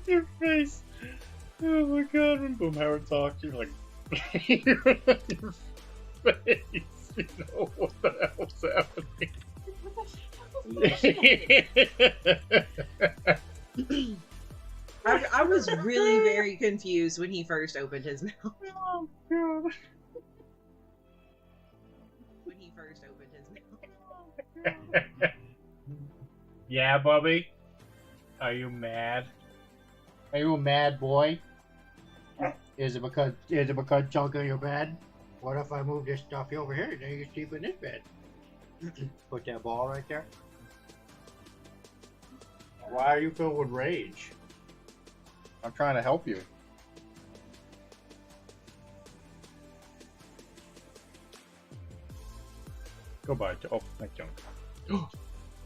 Your face. Oh my god, when Boomhauer talks, you're like, your face. You know what the hell's happening? I was really very confused when he first opened his mouth. Oh god. When he first opened his mouth. Yeah, Bubby? Are you mad? Are you a mad boy? Is it because Chunka, you're mad? What if I move this stuff over here and then you sleep in this bed? Put that ball right there. Why are you filled with rage? I'm trying to help you. Goodbye. Oh, thank you.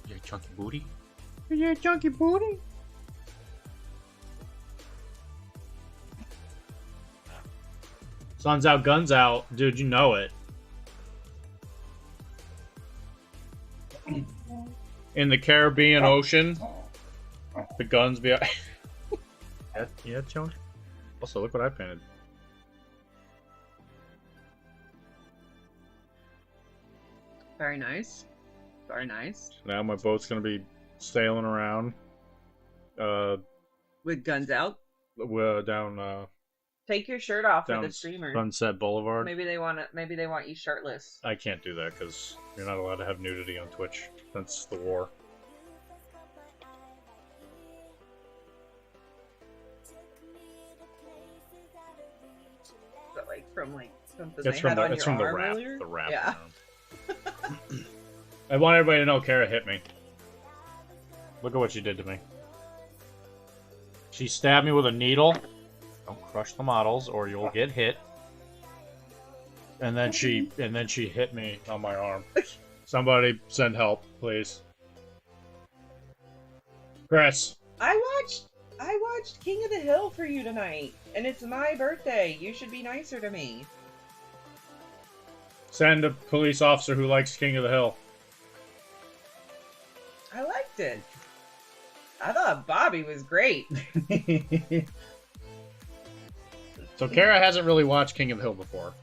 Yeah, chunky booty. Yeah, chunky booty. Sun's out, guns out. Dude, you know it. In the Caribbean Ocean, the guns be... yeah, Chunk. Also, look what I painted. Very nice. Very nice. Now my boat's gonna be sailing around. With guns out. Down. Take your shirt off for Down the streamer. Sunset Boulevard. Maybe they want to. Maybe they want you shirtless. I can't do that because you're not allowed to have nudity on Twitch since the war. But like from something It's they from had the on it's your from the arm rap. earlier? The rap. Yeah. I want everybody to know Kara hit me. Look at what she did to me. She stabbed me with a needle. Don't crush the models or you'll get hit. And then she hit me on my arm. Somebody send help, please. Chris. I watched King of the Hill for you tonight, and it's my birthday. You should be nicer to me. Send a police officer who likes King of the Hill. I liked it. I thought Bobby was great. So Kara hasn't really watched King of the Hill before.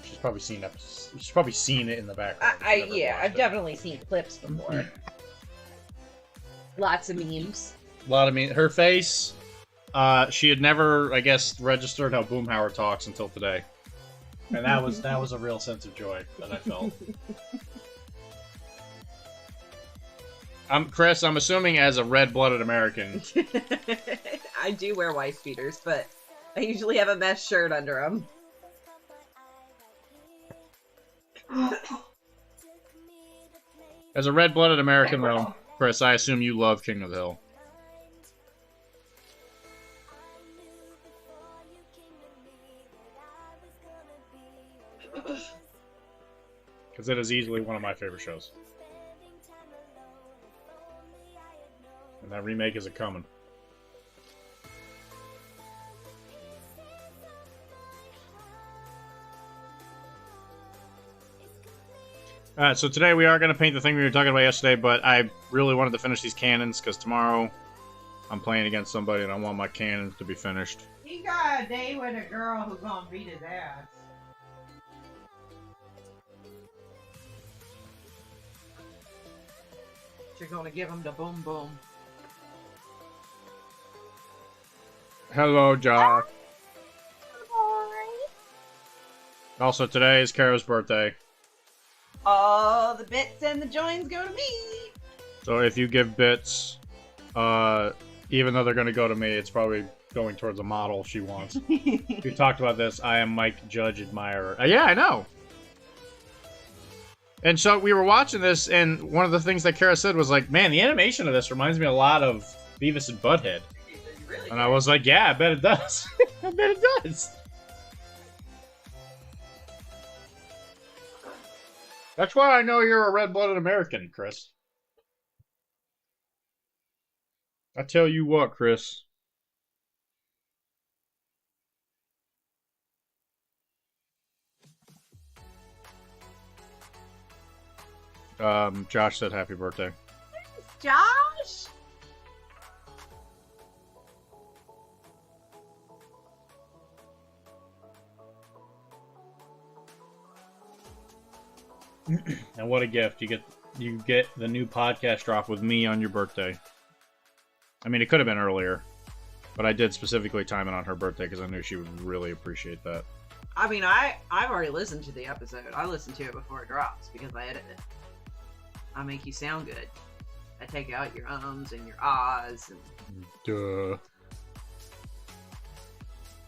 She's probably seen it in the background. I've definitely seen clips before. Lots of memes. A lot of memes. Her face. She had never, I guess, registered how Boomhauer talks until today, and that was a real sense of joy that I felt. Chris, I'm assuming as a red-blooded American. I do wear wife beaters, but I usually have a mesh shirt under them. As a red-blooded American, though, Chris, I assume you love King of the Hill. Because it is easily one of my favorite shows. And that remake is a-coming. Alright, so today we are going to paint the thing we were talking about yesterday, but I really wanted to finish these cannons, because tomorrow I'm playing against somebody and I want my cannons to be finished. He got a day with a girl who's gonna beat his ass. You're gonna give him the boom boom. Hello, Josh. Also, today is Kara's birthday. All the bits and the joins go to me. So if you give bits, even though they're going to go to me, it's probably going towards a model she wants. We talked about this. I am Mike Judge Admirer. Yeah, I know. And so we were watching this, and one of the things that Kara said was like, man, the animation of this reminds me a lot of Beavis and Butthead. Really? And I was like, yeah, I bet it does. I bet it does. That's why I know you're a red-blooded American, Chris. I tell you what, Chris. Josh said happy birthday. Josh? And what a gift. You get the new podcast drop with me on your birthday. I mean, it could have been earlier, but I did specifically time it on her birthday because I knew she would really appreciate that. I mean, I've already listened to the episode. I listened to it before it drops because I edit it. I make you sound good. I take out your ums and your ahs and Duh.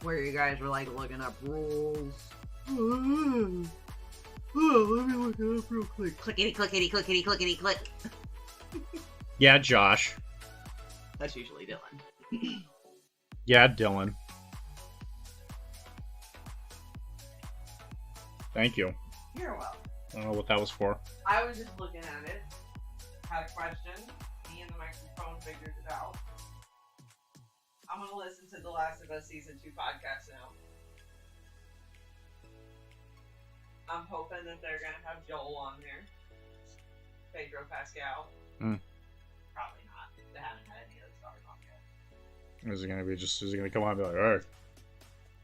where you guys were like looking up rules. Oh, let me look it up real quick. Clickety, clickety, clickety, clickety, click. Yeah, Josh. That's usually Dylan. Yeah, Dylan. Thank you. You're welcome. I don't know what that was for. I was just looking at it. Had a question. Me and the microphone figured it out. I'm going to listen to the Last of Us Season 2 podcast now. I'm hoping that they're going to have Joel on there. Pedro Pascal. Probably not. They haven't had any other stars on yet. Is he gonna come on and be like, alright.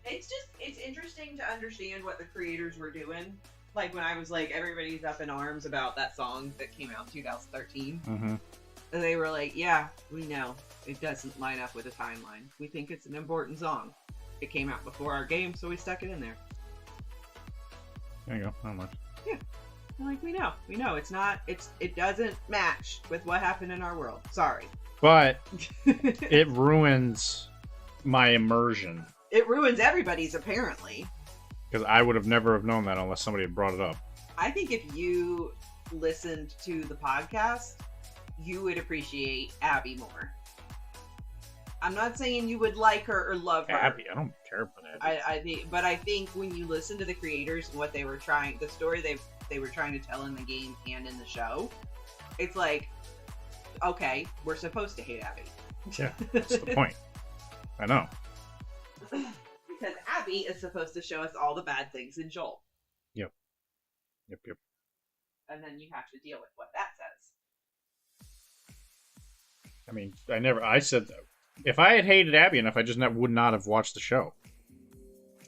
It's interesting to understand what the creators were doing. Like when I was like, everybody's up in arms about that song that came out in 2013. Mm-hmm. And they were like, yeah, we know. It doesn't line up with the timeline. We think it's an important song. It came out before our game, so we stuck it in there. There you go. Not much. Yeah. Like, we know. It doesn't match with what happened in our world. Sorry. But it ruins my immersion. It ruins everybody's, apparently. Because I would have never have known that unless somebody had brought it up. I think if you listened to the podcast, you would appreciate Abby more. I'm not saying you would like her or love her. Abby, I don't care about Abby. I think when you listen to the creators and what they were trying, the story they were trying to tell in the game and in the show, it's like, okay, we're supposed to hate Abby. Yeah, that's the point. I know. Because Abby is supposed to show us all the bad things in Joel. Yep. And then you have to deal with what that says. I mean, I said, if I had hated Abby enough, I just would not have watched the show.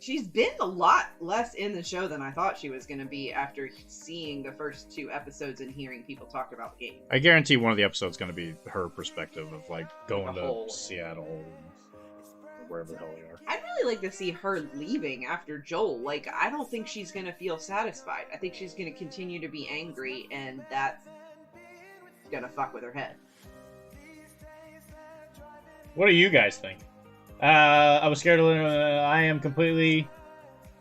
She's been a lot less in the show than I thought she was going to be after seeing the first 2 episodes and hearing people talk about the game. I guarantee one of the episodes is going to be her perspective of, like, going to Seattle or wherever the hell they are. I'd really like to see her leaving after Joel. Like, I don't think she's going to feel satisfied. I think she's going to continue to be angry, and that's going to fuck with her head. What do you guys think? I was scared to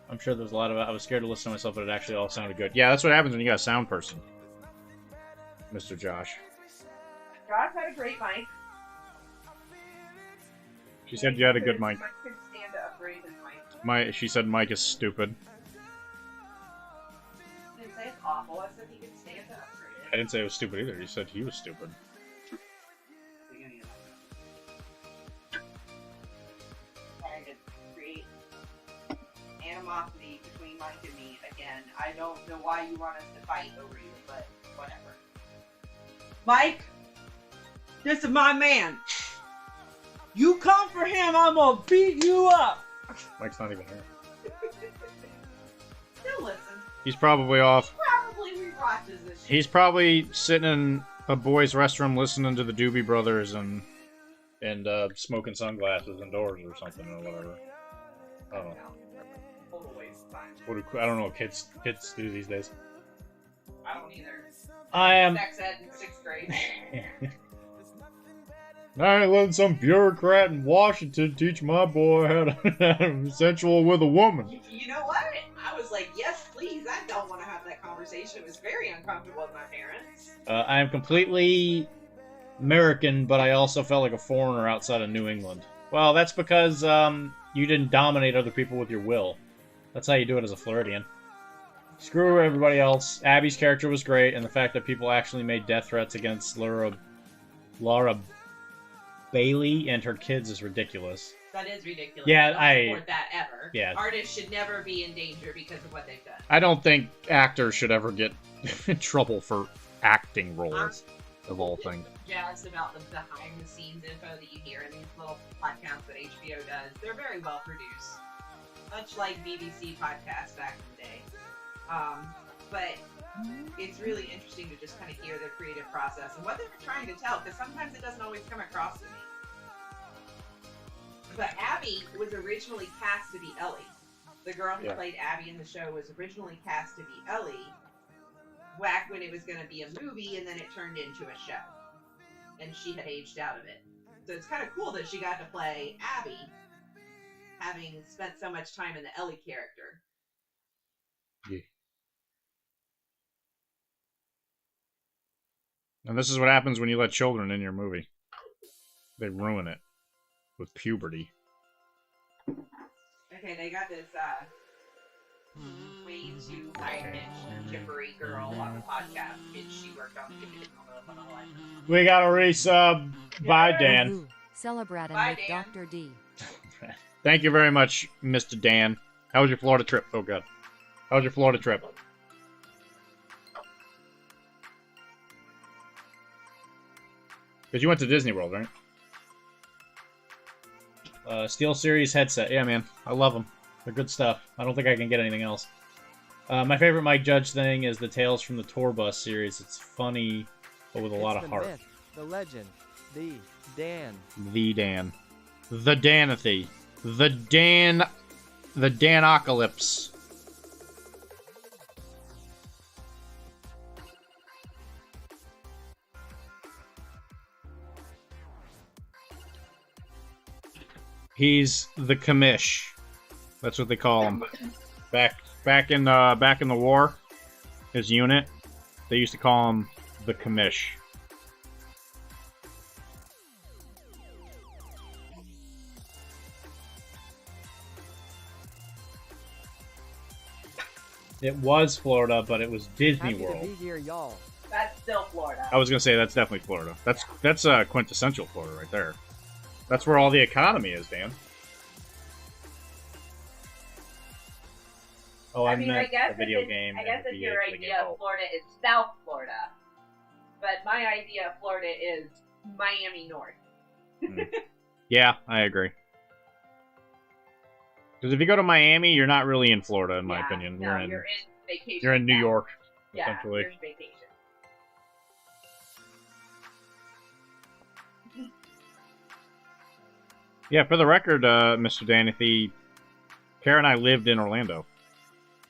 I'm sure there's a lot of I was scared to listen to myself, but it actually all sounded good. Yeah, that's what happens when you got a sound person. Mr. Josh. Josh had a great mic. She said you had a good mic. Mike could stand to upgrade his mic. She said Mike is stupid. I didn't say it's awful. I said he could stand to upgrade it. I didn't say it was stupid either. You said he was stupid. Trying to create animosity between Mike and me again. I don't know why you want us to fight over you, but whatever. Mike, this is my man. You come for him, I'm gonna beat you up. Mike's not even here. He'll listen. He's probably off. Probably rewatches this shit. He's probably sitting in a boys' restroom listening to the Doobie Brothers and smoking sunglasses indoors or something or whatever. I don't know. Total waste of time. I don't know what kids do these days. I don't either. I am. Sex ed in 6th grade. I ain't letting some bureaucrat in Washington teach my boy how to have sensual with a woman. You know what? I was like, yes, please. I don't want to have that conversation. It was very uncomfortable with my parents. I am completely American, but I also felt like a foreigner outside of New England. Well, that's because you didn't dominate other people with your will. That's how you do it as a Floridian. Screw everybody else. Abby's character was great, and the fact that people actually made death threats against Laura Bailey and her kids is ridiculous. That is ridiculous. Yeah, I don't support that ever. Yeah. Artists should never be in danger because of what they've done. I don't think actors should ever get in trouble for acting roles, of all things. Jazzed about the behind-the-scenes info that you hear in these little podcasts that HBO does. They're very well produced, much like BBC podcasts back in the day. But it's really interesting to just kind of hear their creative process and what they're trying to tell, because sometimes it doesn't always come across to me. But Abby was originally cast to be Ellie. The girl who played Abby in the show was originally cast to be Ellie back when it was going to be a movie, and then it turned into a show. And she had aged out of it. So it's kind of cool that she got to play Abby, having spent so much time in the Ellie character. Yeah. And this is what happens when you let children in your movie. They ruin it with puberty. Okay, they got this way too high-pitched, chippery girl on the podcast, and she worked on the We got a resub. Bye, Dan. Celebrating Bye, with Dan. Dr.D. Thank you very much, Mr. Dan. How was your Florida trip? Oh, God. How was your Florida trip? Because you went to Disney World, right? SteelSeries headset. Yeah, man. I love them. They're good stuff. I don't think I can get anything else. My favorite Mike Judge thing is the Tales from the Tour Bus series. It's funny, but with a lot of heart. Myth, the legend, the Dan. The Dan. The Danathy. The Dan... The Danocalypse. He's the commish. That's what they call him. Back in the war, his unit, they used to call him the commish. It was Florida, but it was Disney Happy World. to be here, y'all. That's still Florida. I was gonna say that's definitely Florida. That's quintessential Florida right there. That's where all the economy is, Dan. Oh, I mean, I guess a video game. I guess and if your the game. idea of Florida is South Florida, but my idea of Florida is Miami North. Yeah, I agree. Because if you go to Miami, you're not really in Florida, in my opinion. No, you're in vacation. You're in New York, Yeah, essentially. you're in vacation. Yeah, for the record, Mr. Danathy, Kara and I lived in Orlando.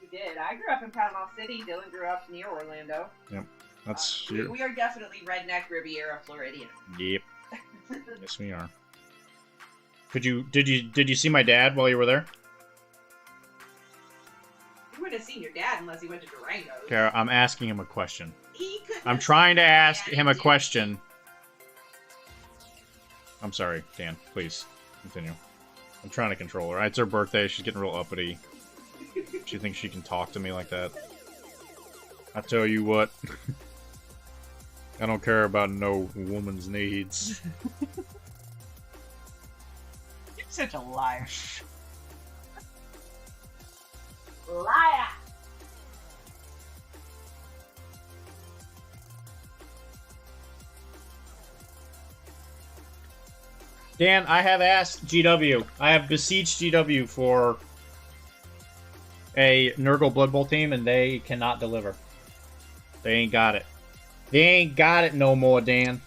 We did. I grew up in Panama City. Dylan grew up near Orlando. Yep, that's we are definitely redneck Riviera Floridian. Yep. Yes, we are. Did you see my dad while you were there? You wouldn't have seen your dad unless he went to Durango. Kara, I'm asking him a question. He couldn't. I'm have trying to seen ask your him dad. a question. I'm sorry, Dan. Please continue. I'm trying to control her. It's her birthday. She's getting real uppity. She thinks she can talk to me like that. I tell you what. I don't care about no woman's needs. You're such a liar. Liar! Dan, I have asked GW. I have beseeched GW for a Nurgle Blood Bowl team, and they cannot deliver. They ain't got it. They ain't got it no more, Dan.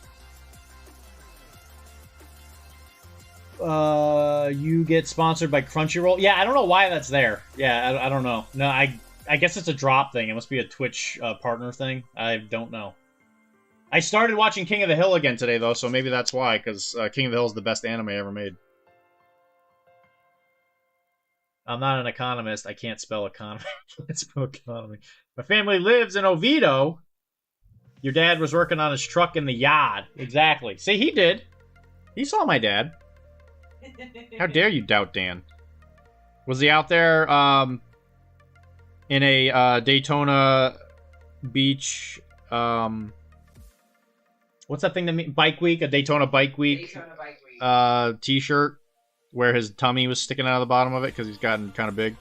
You get sponsored by Crunchyroll. Yeah, I don't know why that's there. Yeah, I don't know. No, I guess it's a drop thing. It must be a Twitch partner thing. I don't know. I started watching King of the Hill again today, though, so maybe that's why, because King of the Hill is the best anime ever made. I'm not an economist. I can't spell economy. Can't spell economy. My family lives in Oviedo. Your dad was working on his truck in the yard. Exactly. See, he did. He saw my dad. How dare you doubt Dan? Was he out there in a Daytona Beach... what's that thing that mean? Bike Week? A Daytona Bike Week, Daytona Bike Week. T-shirt where his tummy was sticking out of the bottom of it because he's gotten kind of big.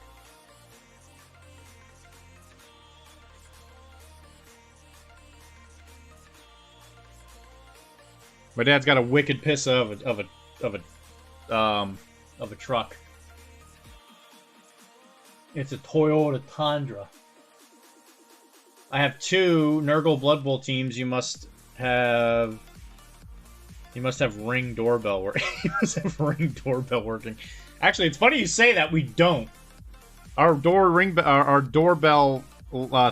My dad's got a wicked piss of a truck. It's a Toyota Tundra. I have 2 Nurgle Blood Bowl teams. You must have Ring doorbell working. You must have Ring doorbell working. Actually, it's funny you say that. We don't. Our doorbell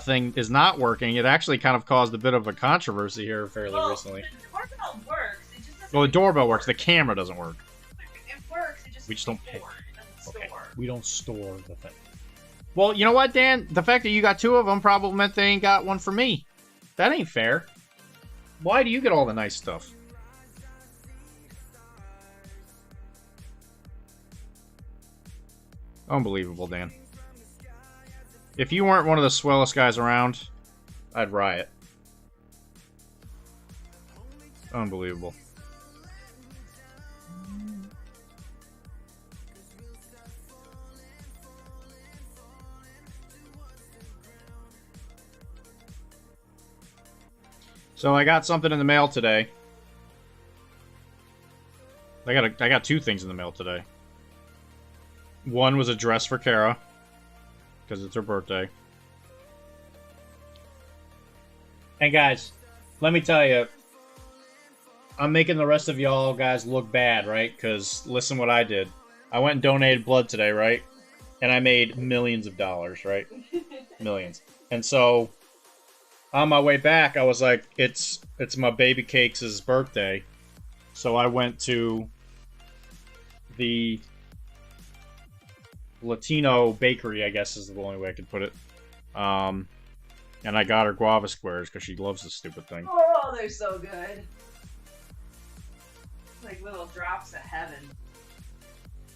thing is not working. It actually kind of caused a bit of a controversy here fairly recently. The doorbell works. It just doesn't. Well, the doorbell works. The camera doesn't work. It works. It just. We just don't pay. Okay. We don't store the thing. Well, you know what, Dan? The fact that you got 2 of them probably meant they ain't got one for me. That ain't fair. Why do you get all the nice stuff? Unbelievable, Dan. If you weren't one of the swellest guys around, I'd riot. Unbelievable. So I got something in the mail today. I got 2 things in the mail today. One was a dress for Kara, because it's her birthday. And guys, let me tell you, I'm making the rest of y'all guys look bad, right? Because listen what I did. I went and donated blood today, right? And I made millions of dollars, right? Millions. And so on my way back, I was like, it's my baby Cakes' birthday. So I went to the Latino bakery, I guess is the only way I could put it. And I got her guava squares because she loves this stupid thing. Oh, they're so good. Like little drops of heaven.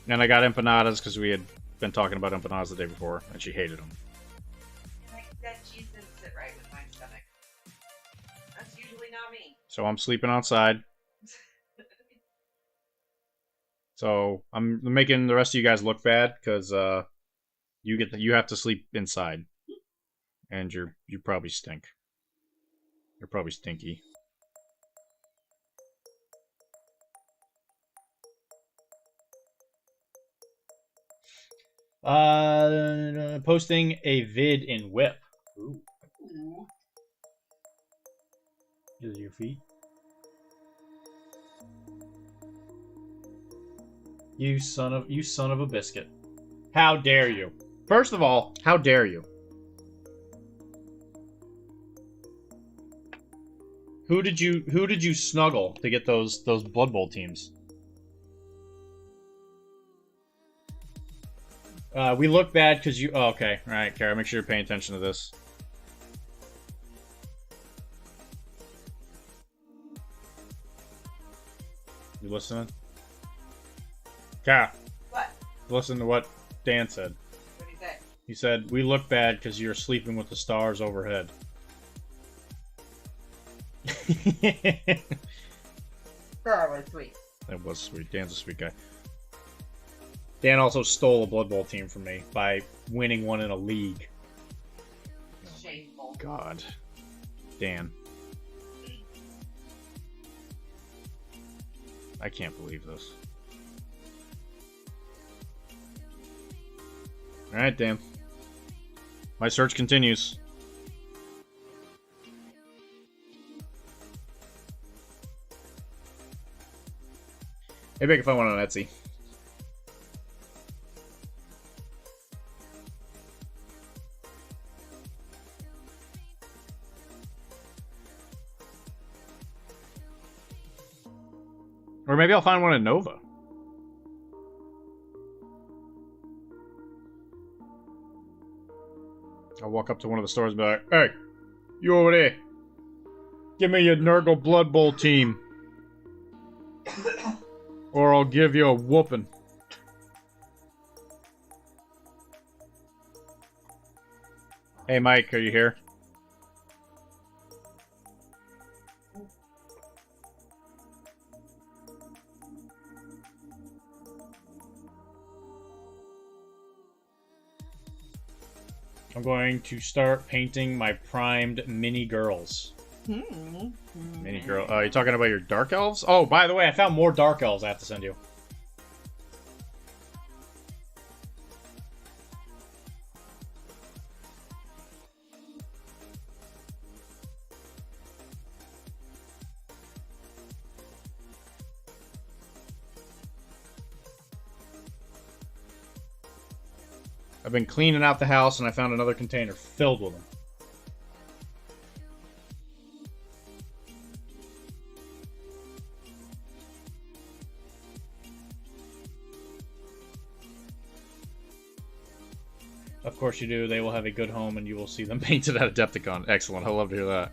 And I got empanadas because we had been talking about empanadas the day before, and she hated them. Like that cheese didn't sit right with my stomach. That's usually not me. So I'm sleeping outside. So I'm making the rest of you guys look bad because you have to sleep inside, and you probably stink. You're probably stinky. Posting a vid in Whip. Ooh. Is it your feet? You son of a biscuit. How dare you? First of all, how dare you? Who did you snuggle to get those Blood Bowl teams? We look bad because you... Oh, okay. All right, Kara, make sure you're paying attention to this. You listening? Kara. What? Listen to what Dan said. What did he say? He said, we look bad because you're sleeping with the stars overhead. That was sweet. That was sweet. Dan's a sweet guy. Dan also stole a Blood Bowl team from me by winning one in a league. Shameful. God. Dan. I can't believe this. Alright, Dan. My search continues. Maybe I can find one on Etsy. Or maybe I'll find one in Nova. I'll walk up to one of the stores and be like, hey, you over there. Give me your Nurgle Blood Bowl team. Or I'll give you a whooping. Hey, Mike, are you here? I'm going to start painting my primed mini girls. Mini girl. Oh, you talking about your dark elves? Oh, by the way, I found more dark elves I have to send you. I've been cleaning out the house and I found another container filled with them. Of course you do. They will have a good home and you will see them painted at Adepticon. Excellent. I love to hear that.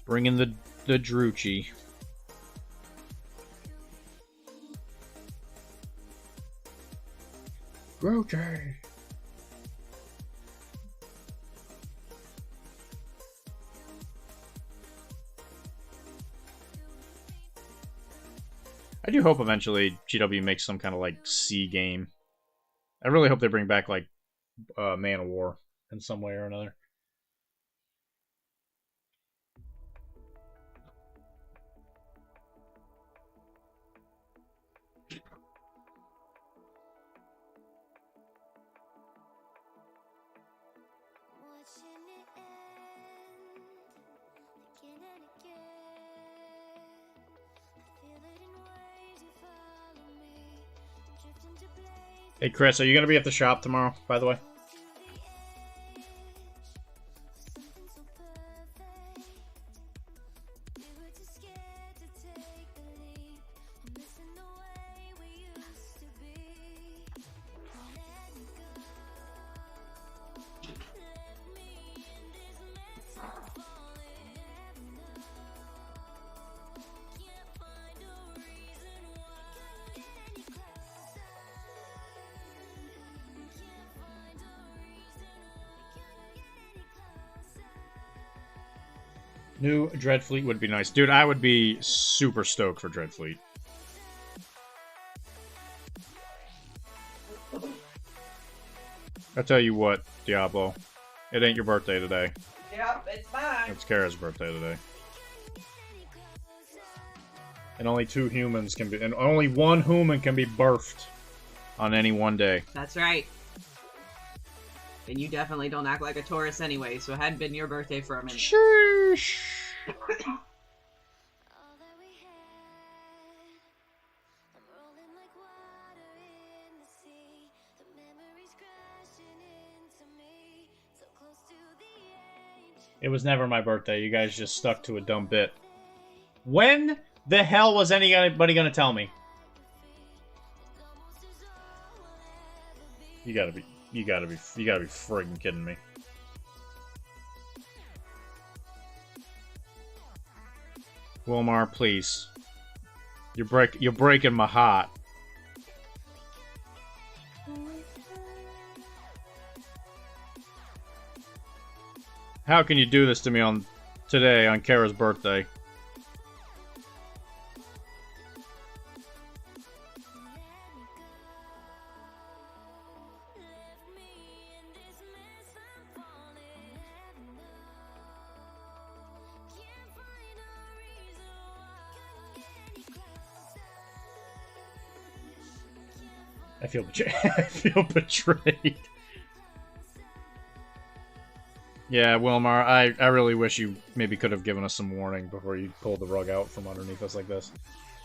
Bring in the Druchie. Druchie! I do hope eventually GW makes some kind of like C game. I really hope they bring back like Man of War in some way or another. Hey Chris, are you gonna be at the shop tomorrow, by the way? New Dreadfleet would be nice. Dude, I would be super stoked for Dreadfleet. I tell you what, Diablo. It ain't your birthday today. Yep, it's mine. It's Kara's birthday today. And only two humans can be... And only one human can be birthed on any one day. That's right. And you definitely don't act like a Taurus anyway, so it hadn't been your birthday for a minute. Sheesh. It was never my birthday. You guys just stuck to a dumb bit. When the hell was anybody gonna tell me? You gotta be friggin' kidding me. Wilmar, please. You're breaking my heart. How can you do this to me today on Kara's birthday? I feel betrayed. Yeah, Wilmar, I really wish you maybe could have given us some warning before you pulled the rug out from underneath us like this.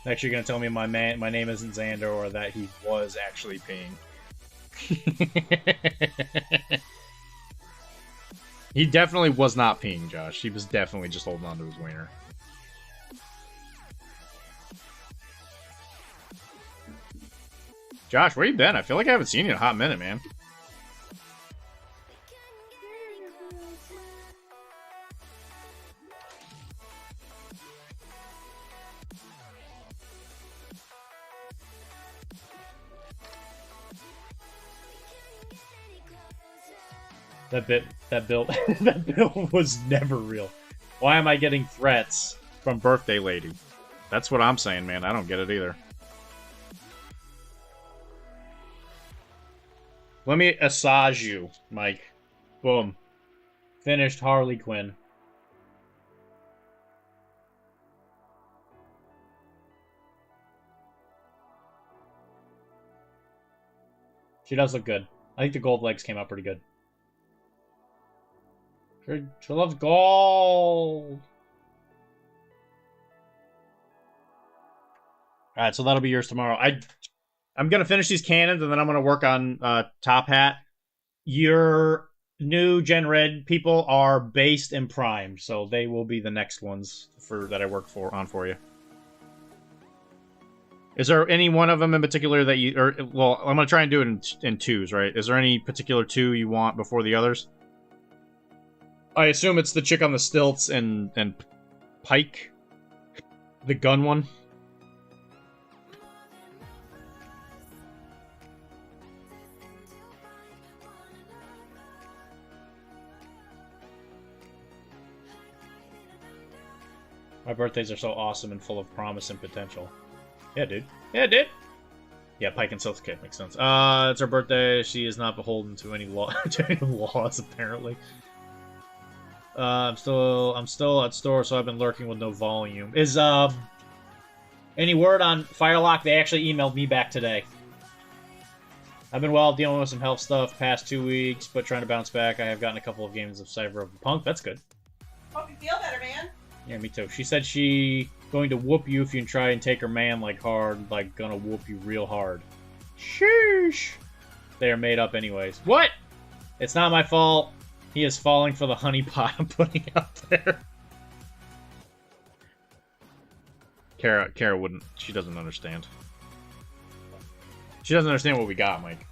Next, you're gonna tell me my name isn't Xander or that he was actually peeing. He definitely was not peeing, Josh. He was definitely just holding on to his wiener. Josh, where you been? I feel like I haven't seen you in a hot minute, man. That bill was never real. Why am I getting threats from Birthday Lady? That's what I'm saying, man. I don't get it either. Let me assage you, Mike. Boom. Finished Harley Quinn. She does look good. I think the gold legs came out pretty good. She loves gold! Alright, so that'll be yours tomorrow. I'm gonna finish these cannons, and then I'm gonna work on Top Hat. Your new Gen Red people are based and primed, so they will be the next ones that I work for you. Is there any one of them in particular that you... well, I'm going to try and do it in twos, right? Is there any particular two you want before the others? I assume it's the chick on the stilts and Pike. The gun one. My birthdays are so awesome and full of promise and potential. Yeah, dude. Yeah, dude. Yeah, Pike and Silk Kid makes sense. It's her birthday. She is not beholden to any laws, apparently. I'm still at store, so I've been lurking with no volume. Is any word on Firelock? They actually emailed me back today. I've been dealing with some health stuff past 2 weeks, but trying to bounce back. I have gotten a couple of games of Cyberpunk. That's good. Hope you feel better, man. Yeah, me too. She said she going to whoop you if you try and take her man hard, gonna whoop you real hard. Sheesh. They are made up anyways. What? It's not my fault. He is falling for the honeypot I'm putting out there. Kara wouldn't. She doesn't understand. She doesn't understand what we got, Mike.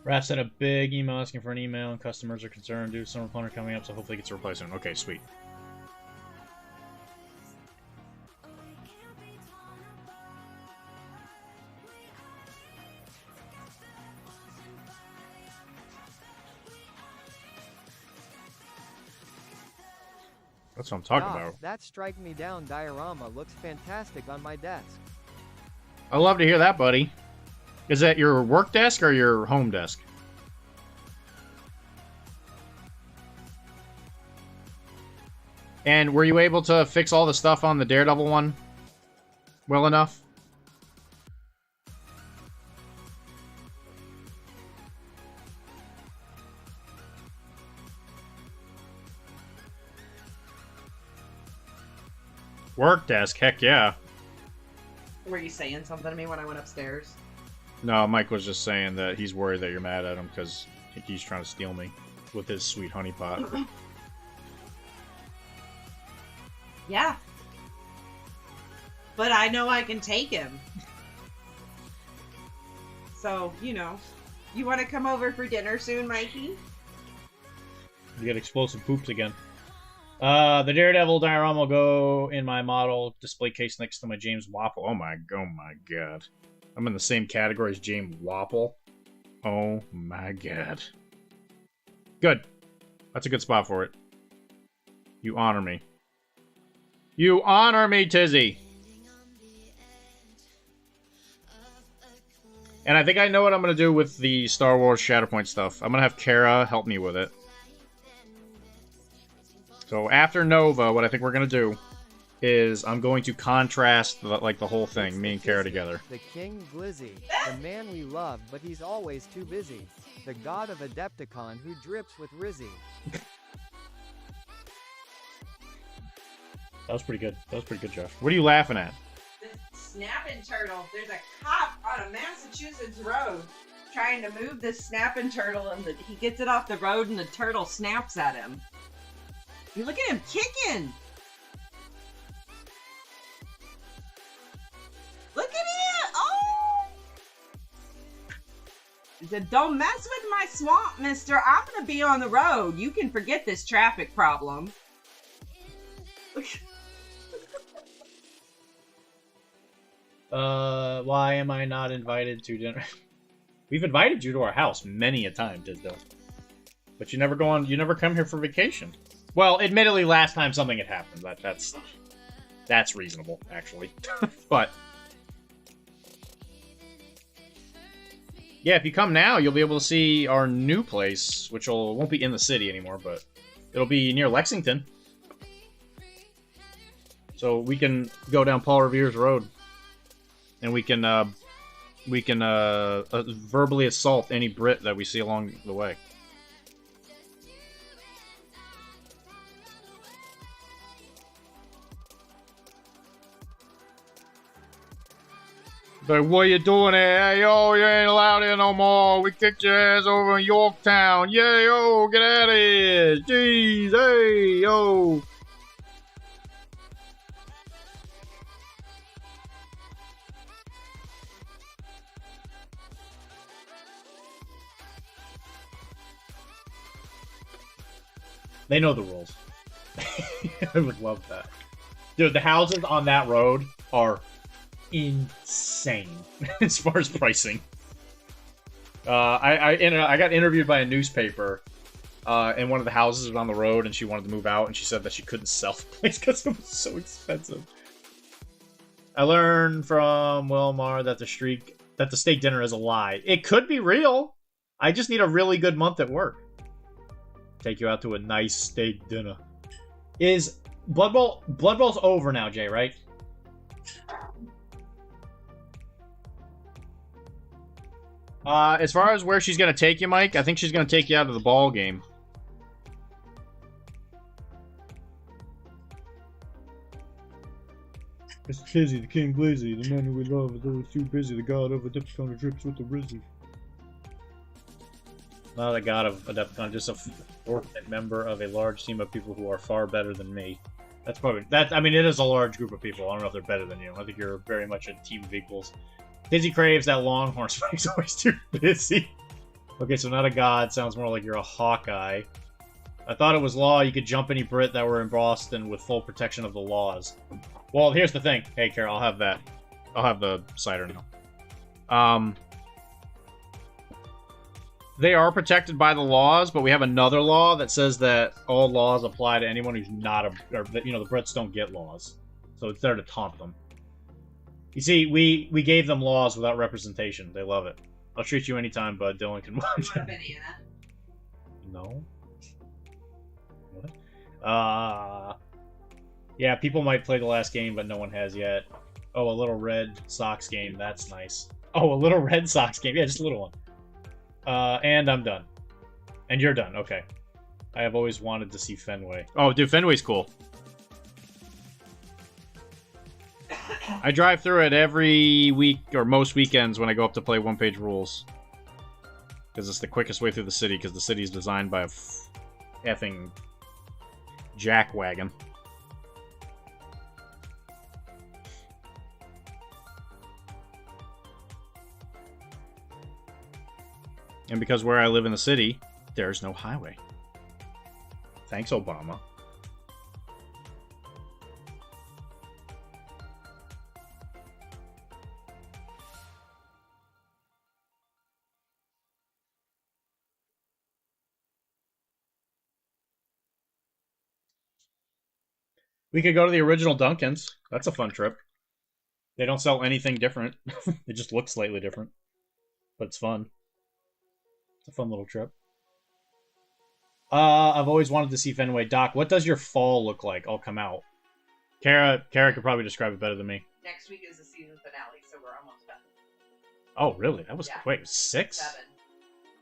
Raph sent a big email asking for an email, and customers are concerned due to summer plunder coming up, so hopefully it gets a reply soon. Okay, sweet. That's what I'm talking about. That Strike Me Down diorama looks fantastic on my desk. I love to hear that, buddy. Is that your work desk or your home desk? And were you able to fix all the stuff on the Daredevil one well enough? Work desk, heck yeah. Were you saying something to me when I went upstairs? No, Mike was just saying that he's worried that you're mad at him because he's trying to steal me with his sweet honeypot. Yeah. But I know I can take him. So, you know. You want to come over for dinner soon, Mikey? You get explosive poops again. The Daredevil diorama will go in my model display case next to my James Waffle. Oh my god. I'm in the same category as James Wapple. Oh my god. Good. That's a good spot for it. You honor me. You honor me, Tizzy! And I think I know what I'm going to do with the Star Wars Shatterpoint stuff. I'm going to have Kara help me with it. So after Nova, what I think we're going to do is I'm going to contrast the whole thing, me and Kara together. The King Glizzy, the man we love, but he's always too busy. The god of Adepticon who drips with Rizzy. That was pretty good. That was pretty good, Josh. What are you laughing at? The snapping turtle. There's a cop on a Massachusetts road trying to move this snapping turtle, and he gets it off the road, and the turtle snaps at him. You look at him kicking. Look at it! Oh! He said, "Don't mess with my swamp, mister. I'm gonna be on the road. You can forget this traffic problem." Why am I not invited to dinner? We've invited you to our house many a time, Disdo. But you never come here for vacation. Well, admittedly, last time something had happened. That's reasonable, actually. But yeah, if you come now, you'll be able to see our new place, which won't be in the city anymore, but it'll be near Lexington. So we can go down Paul Revere's road, and we can verbally assault any Brit that we see along the way. Like, what you doing here? Hey, yo, you ain't allowed here no more. We kicked your ass over in Yorktown. Yeah, yo, get out of here. Jeez, hey, yo. They know the rules. I would love that. Dude, the houses on that road are insane as far as pricing. I got interviewed by a newspaper, and one of the houses was on the road, and she wanted to move out, and she said that she couldn't sell the place because it was so expensive. I learned from Wilmar that the steak dinner is a lie. It could be real. I just need a really good month at work. Take you out to a nice steak dinner. Is Blood Bowl's over now, Jay, right? As far as where she's gonna take you, Mike, I think she's gonna take you out of the ball game. Mr. Chizzy, the King Glizzy, the man who we love is always too busy, the god of Adepticon drips with the Rizzy. Not the god of Adepticon, just a fortunate member of a large team of people who are far better than me. That's probably I mean, it is a large group of people. I don't know if they're better than you. I think you're very much a team of equals. Dizzy craves that Longhorn Spike's always too busy. Okay, so not a god. Sounds more like you're a Hawkeye. I thought it was law you could jump any Brit that were in Boston with full protection of the laws. Well, here's the thing. Hey, Carol, I'll have that. I'll have the cider now. They are protected by the laws, but we have another law that says that all laws apply to anyone who's not or the Brits don't get laws. So it's there to taunt them. You see, we gave them laws without representation. They love it. I'll treat you anytime, bud. Dylan can watch. You want a banana? No. What? Yeah, people might play the last game, but no one has yet. Oh, a little Red Sox game. That's nice. Oh, a little Red Sox game. Yeah, just a little one. And I'm done. And you're done. Okay. I have always wanted to see Fenway. Oh, dude, Fenway's cool. I drive through it every week, or most weekends, when I go up to play one-page rules. Because it's the quickest way through the city, because the city's designed by a effing jackwagon. And because where I live in the city, there's no highway. Thanks, Obama. We could go to the original Dunkin's. That's a fun trip. They don't sell anything different. It just looks slightly different. But it's fun. It's a fun little trip. I've always wanted to see Fenway. Doc, what does your fall look like? I'll come out. Kara could probably describe it better than me. Next week is the season finale, so we're almost done. Oh, really? That was Yeah. quick. 6? 7.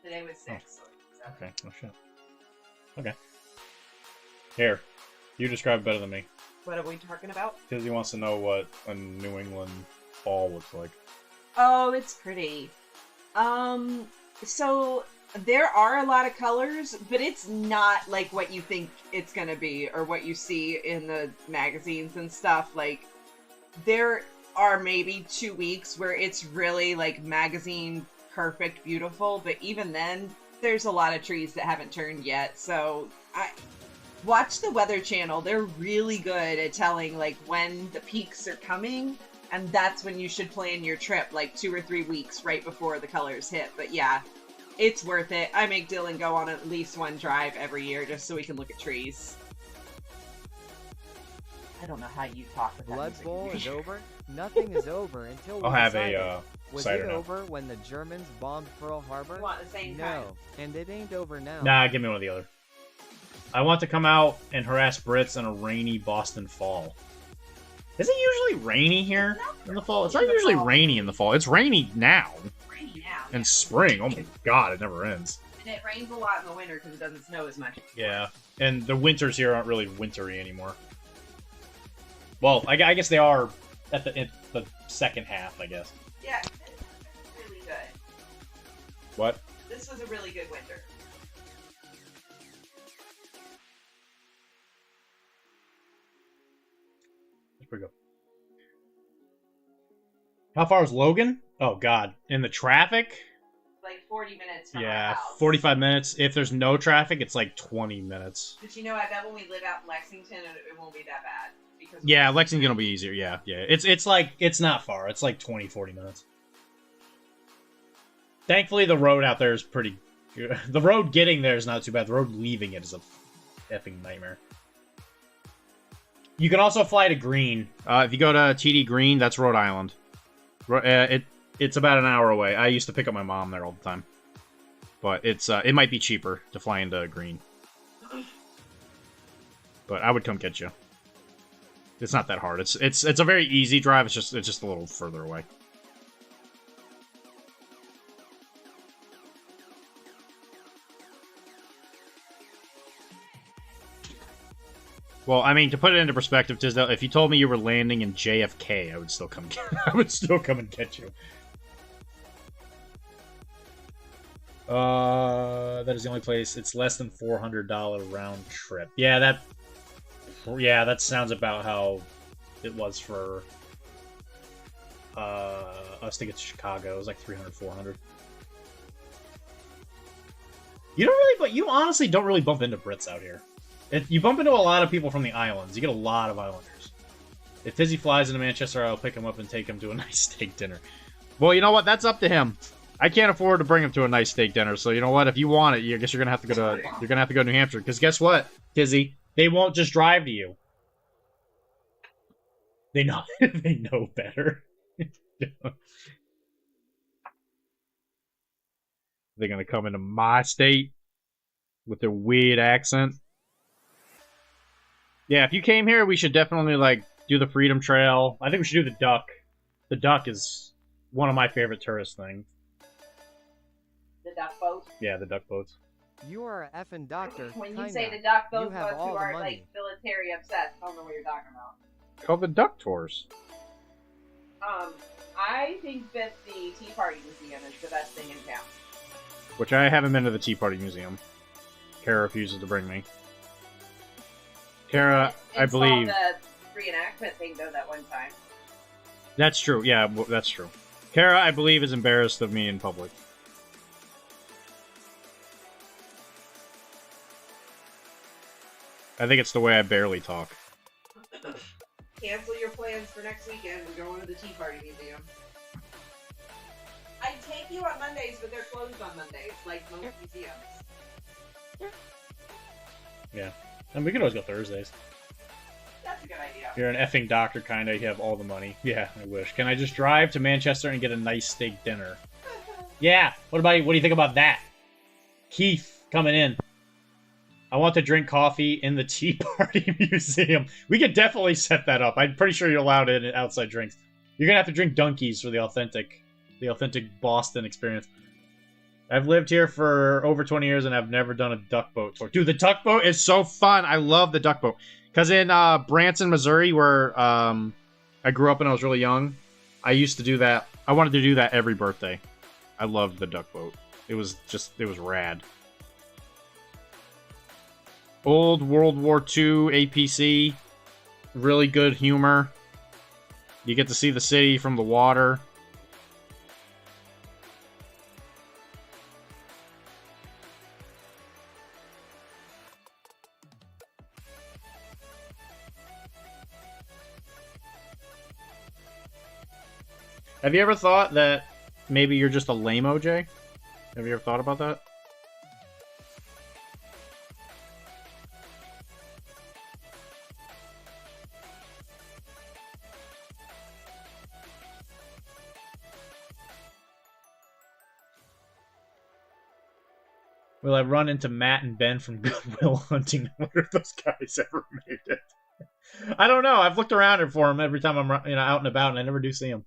Today was 6. So 7. Okay, no shit. Okay. Here, you describe it better than me. What are we talking about? Because he wants to know what a New England fall looks like. Oh, it's pretty. So there are a lot of colors, but it's not like what you think it's gonna be or what you see in the magazines and stuff. Like, there are maybe 2 weeks where it's really like magazine perfect, beautiful, but even then, there's a lot of trees that haven't turned yet. So watch the Weather Channel. They're really good at telling like when the peaks are coming, and that's when you should plan your trip, like 2 or 3 weeks right before the colors hit. But yeah, it's worth it. I make Dylan go on at least one drive every year just so we can look at trees. I don't know how you talk with that Blood music. Bowl is over. Nothing is over until we I'll have decide it. a Was cider it now. over when the Germans bombed Pearl Harbor? You want the same kind? No, and it ain't over now. Nah, give me one or the other. I want to come out and harass Brits on a rainy Boston fall. Is it usually rainy here in the fall? It's not usually rainy in the fall. It's rainy now. Rainy now. In spring. Oh my god, it never ends. And it rains a lot in the winter because it doesn't snow as much. Yeah, and the winters here aren't really wintry anymore. Well, I guess they are at the second half, I guess. Yeah, this was really good. What? This was a really good winter. That's pretty good. How far is Logan? Oh god, in the traffic? Like 40 minutes from Yeah, our house. 45 minutes. If there's no traffic, it's like 20 minutes. But you know, I bet when we live out in Lexington, it won't be that bad. Because Yeah, Lexington will be easier. Yeah. It's like, it's not far. It's like 20, 40 minutes. Thankfully, the road out there is pretty good. The road getting there is not too bad. The road leaving it is a effing nightmare. You can also fly to Green. If you go to TD Green, that's Rhode Island. It's about an hour away. I used to pick up my mom there all the time. But it might be cheaper to fly into Green. But I would come get you. It's not that hard. It's a very easy drive. It's just a little further away. Well, I mean, to put it into perspective, Tisdale, if you told me you were landing in JFK, I would still come. I would still come and get you. That is the only place. It's less than $400 round trip. Yeah, that sounds about how it was for us to get to Chicago. It was like 300, 400. You don't really, but you honestly don't really bump into Brits out here. You bump into a lot of people from the islands. You get a lot of islanders. If Tizzy flies into Manchester, I'll pick him up and take him to a nice steak dinner. Well, you know what? That's up to him. I can't afford to bring him to a nice steak dinner. So you know what? If you want it, I guess you're gonna have to go to New Hampshire. Because guess what, Tizzy? They won't just drive to you. They know. They know better. They're gonna come into my state with their weird accent. Yeah, if you came here, we should definitely, like, do the Freedom Trail. I think we should do the Duck. The Duck is one of my favorite tourist things. The duck boat. Yeah, the duck boats. You are a effing doctor. When you kinda. say the duck boat, You have folks all who the are money. like military obsessed, I don't know what you're talking about. Called the Duck Tours. I think that the Tea Party Museum is the best thing in town. Which I haven't been to the Tea Party Museum. Kara refuses to bring me. Kara, I believe... the reenactment thing, though, that one time. That's true, yeah, that's true. Kara, I believe, is embarrassed of me in public. I think it's the way I barely talk. Cancel your plans for next weekend. We're going to the Tea Party Museum. I'd take you on Mondays, but they're closed on Mondays, like most museums. Yeah. And we could always go Thursdays. That's a good idea. You're an effing doctor, kinda. You have all the money. Yeah, I wish. Can I just drive to Manchester and get a nice steak dinner? Yeah. What do you think about that? Keith coming in. I want to drink coffee in the Tea Party Museum. We could definitely set that up. I'm pretty sure you're allowed in outside drinks. You're gonna have to drink Dunkies for the authentic Boston experience. I've lived here for over 20 years and I've never done a duck boat tour. Dude, the duck boat is so fun. I love the duck boat. Because in Branson, Missouri, where I grew up when I was really young, I used to do that. I wanted to do that every birthday. I loved the duck boat. It was rad. Old World War II APC. Really good humor. You get to see the city from the water. Have you ever thought that maybe you're just a lame OJ? Have you ever thought about that? Will I run into Matt and Ben from Goodwill Hunting? I wonder if those guys ever made it. I don't know. I've looked around for them every time I'm out and about, and I never do see them.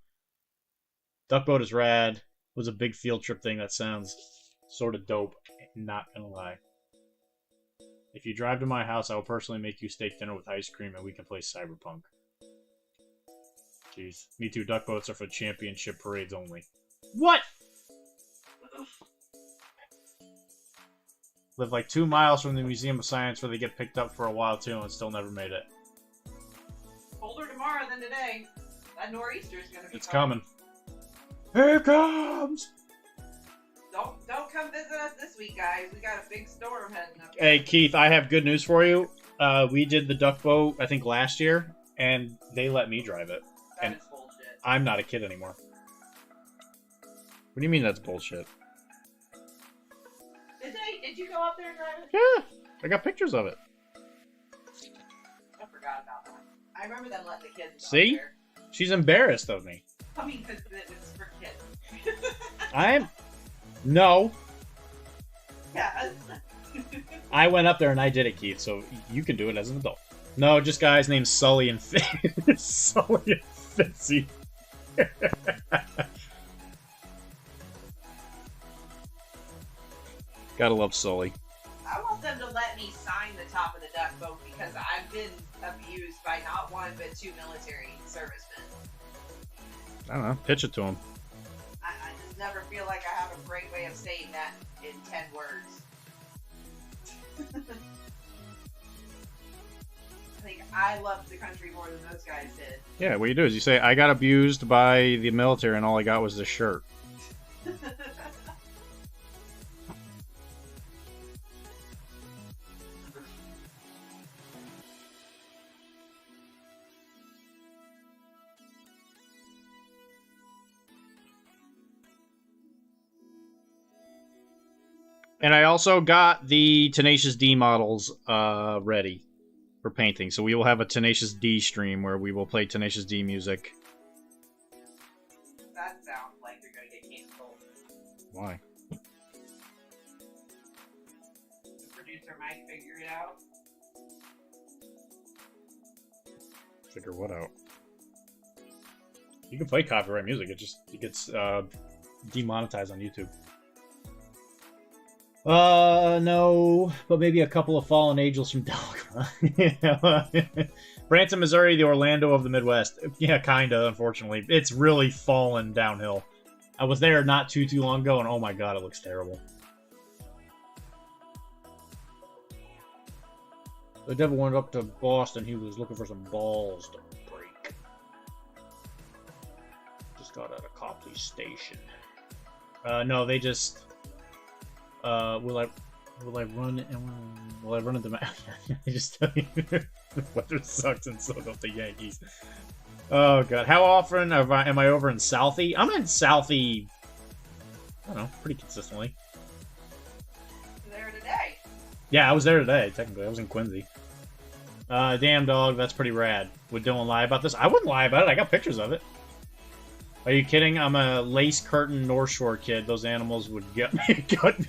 Duck boat is rad. It was a big field trip thing. That sounds sort of dope. Not gonna lie. If you drive to my house, I will personally make you steak dinner with ice cream, and we can play Cyberpunk. Jeez. Me too. Duck boats are for championship parades only. What? Live like 2 miles from the Museum of Science where they get picked up for a while too and still never made it. Colder tomorrow than today. That nor'easter is gonna be It's coming. Here it comes! Don't come visit us this week, guys. We got a big storm heading up. Hey Keith, I have good news for you. We did the duck boat, I think last year, and they let me drive it. That And is bullshit. I'm not a kid anymore. What do you mean that's bullshit? Did you go up there and drive it? Yeah, I got pictures of it. I forgot about that. I remember them letting the kids go See? up there. She's embarrassed of me. I mean, because it was for kids. No. Yeah. I went up there and I did it, Keith, so you can do it as an adult. No, just guys named Sully and Sully and Fitzy. Gotta love Sully. I want them to let me sign the top of the duck boat because I've been abused by not one but 2 military servicemen. I don't know. Pitch it to him. I just never feel like I have a great way of saying that in 10 words. I think I loved the country more than those guys did. Yeah, what you do is you say, I got abused by the military and all I got was this shirt. And I also got the Tenacious D models ready for painting. So we will have a Tenacious D stream where we will play Tenacious D music. That sounds like they're going to get canceled. Why? The producer might figure it out. Figure what out? You can play copyright music. It gets demonetized on YouTube. No, but maybe a couple of fallen angels from Dogma. Branson, Missouri, the Orlando of the Midwest. Yeah, kinda, unfortunately. It's really fallen downhill. I was there not too long ago, and oh my god, it looks terrible. The devil went up to Boston. He was looking for some balls to break. Just got out of Copley Station. No, they just... will I run into my... I just tell you, the weather sucks and so don't the Yankees. Oh god, how often am I over in Southie? I'm in Southie, I don't know, pretty consistently. You're there today. Yeah, I was there today, technically. I was in Quincy. Damn dog, that's pretty rad. Would Dylan lie about this? I wouldn't lie about it, I got pictures of it. Are you kidding? I'm a lace curtain North Shore kid. Those animals would gut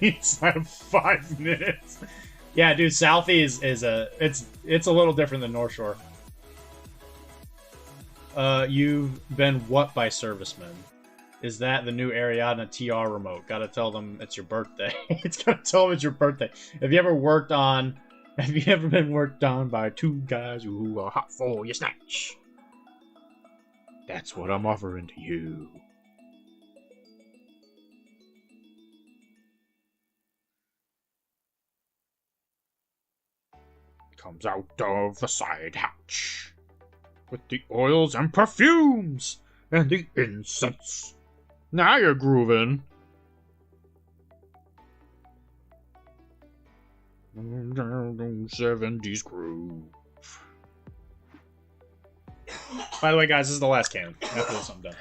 me inside of 5 minutes. Yeah, dude, Southie is a it's a little different than North Shore. You've been what by servicemen? Is that the new Ariadna TR remote? Gotta tell them it's your birthday. It's gotta tell them it's your birthday. Have you ever been worked on by two guys who are hot for your snatch? That's what I'm offering to you. Comes out of the side hatch with the oils and perfumes and the incense. Now you're grooving. 70s groove. By the way, guys, this is the last cannon. After this, I'm done.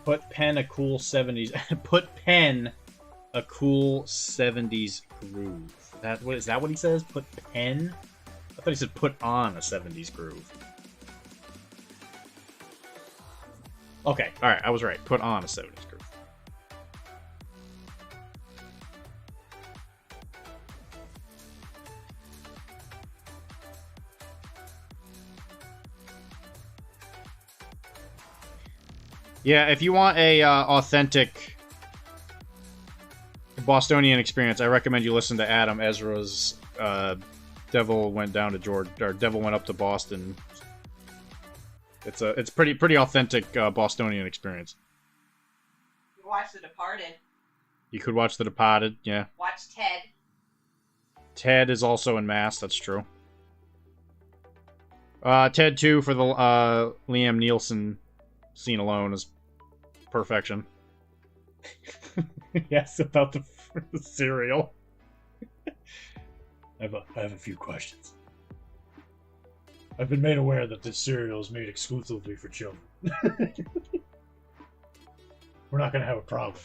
Put pen a cool 70s. Put pen a cool 70s groove. Is that what he says? Put pen? I thought he said put on a 70s groove. Okay, alright, I was right. Put on a 70s groove. Yeah, if you want a authentic Bostonian experience, I recommend you listen to Adam Ezra's Devil Went Down to Georgia, or Devil Went Up to Boston. It's pretty authentic Bostonian experience. You can watch The Departed. You could watch The Departed, yeah. Watch Ted. Ted is also in Mass, that's true. Ted 2 for the Liam Neeson scene alone is perfection. Yes, about the cereal. I have a few questions. I've been made aware that this cereal is made exclusively for children. We're not going to have a problem.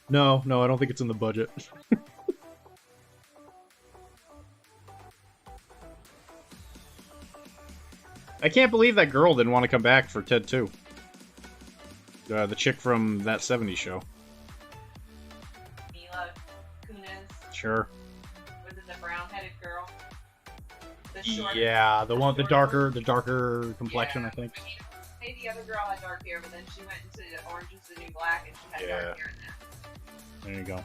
No, I don't think it's in the budget. I can't believe that girl didn't want to come back for Ted 2. The chick from That 70s Show. Mila Kunis. Sure. Was it the brown-headed girl? The short, Yeah, the one with the darker complexion, yeah. I think. I mean, maybe the other girl had dark hair, but then she went into Orange is the New Black and she had dark hair in that. There you go.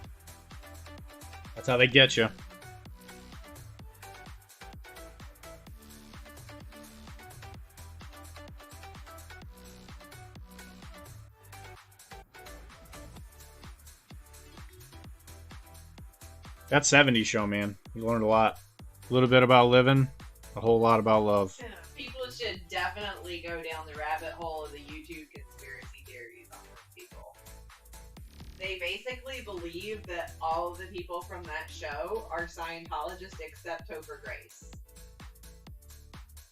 That's how they get you. That 70s show, man. You learned a lot. A little bit about living, a whole lot about love. Yeah, people should definitely go down the rabbit hole of the YouTube conspiracy theories on those people. They basically believe that all of the people from that show are Scientologists except Topher Grace.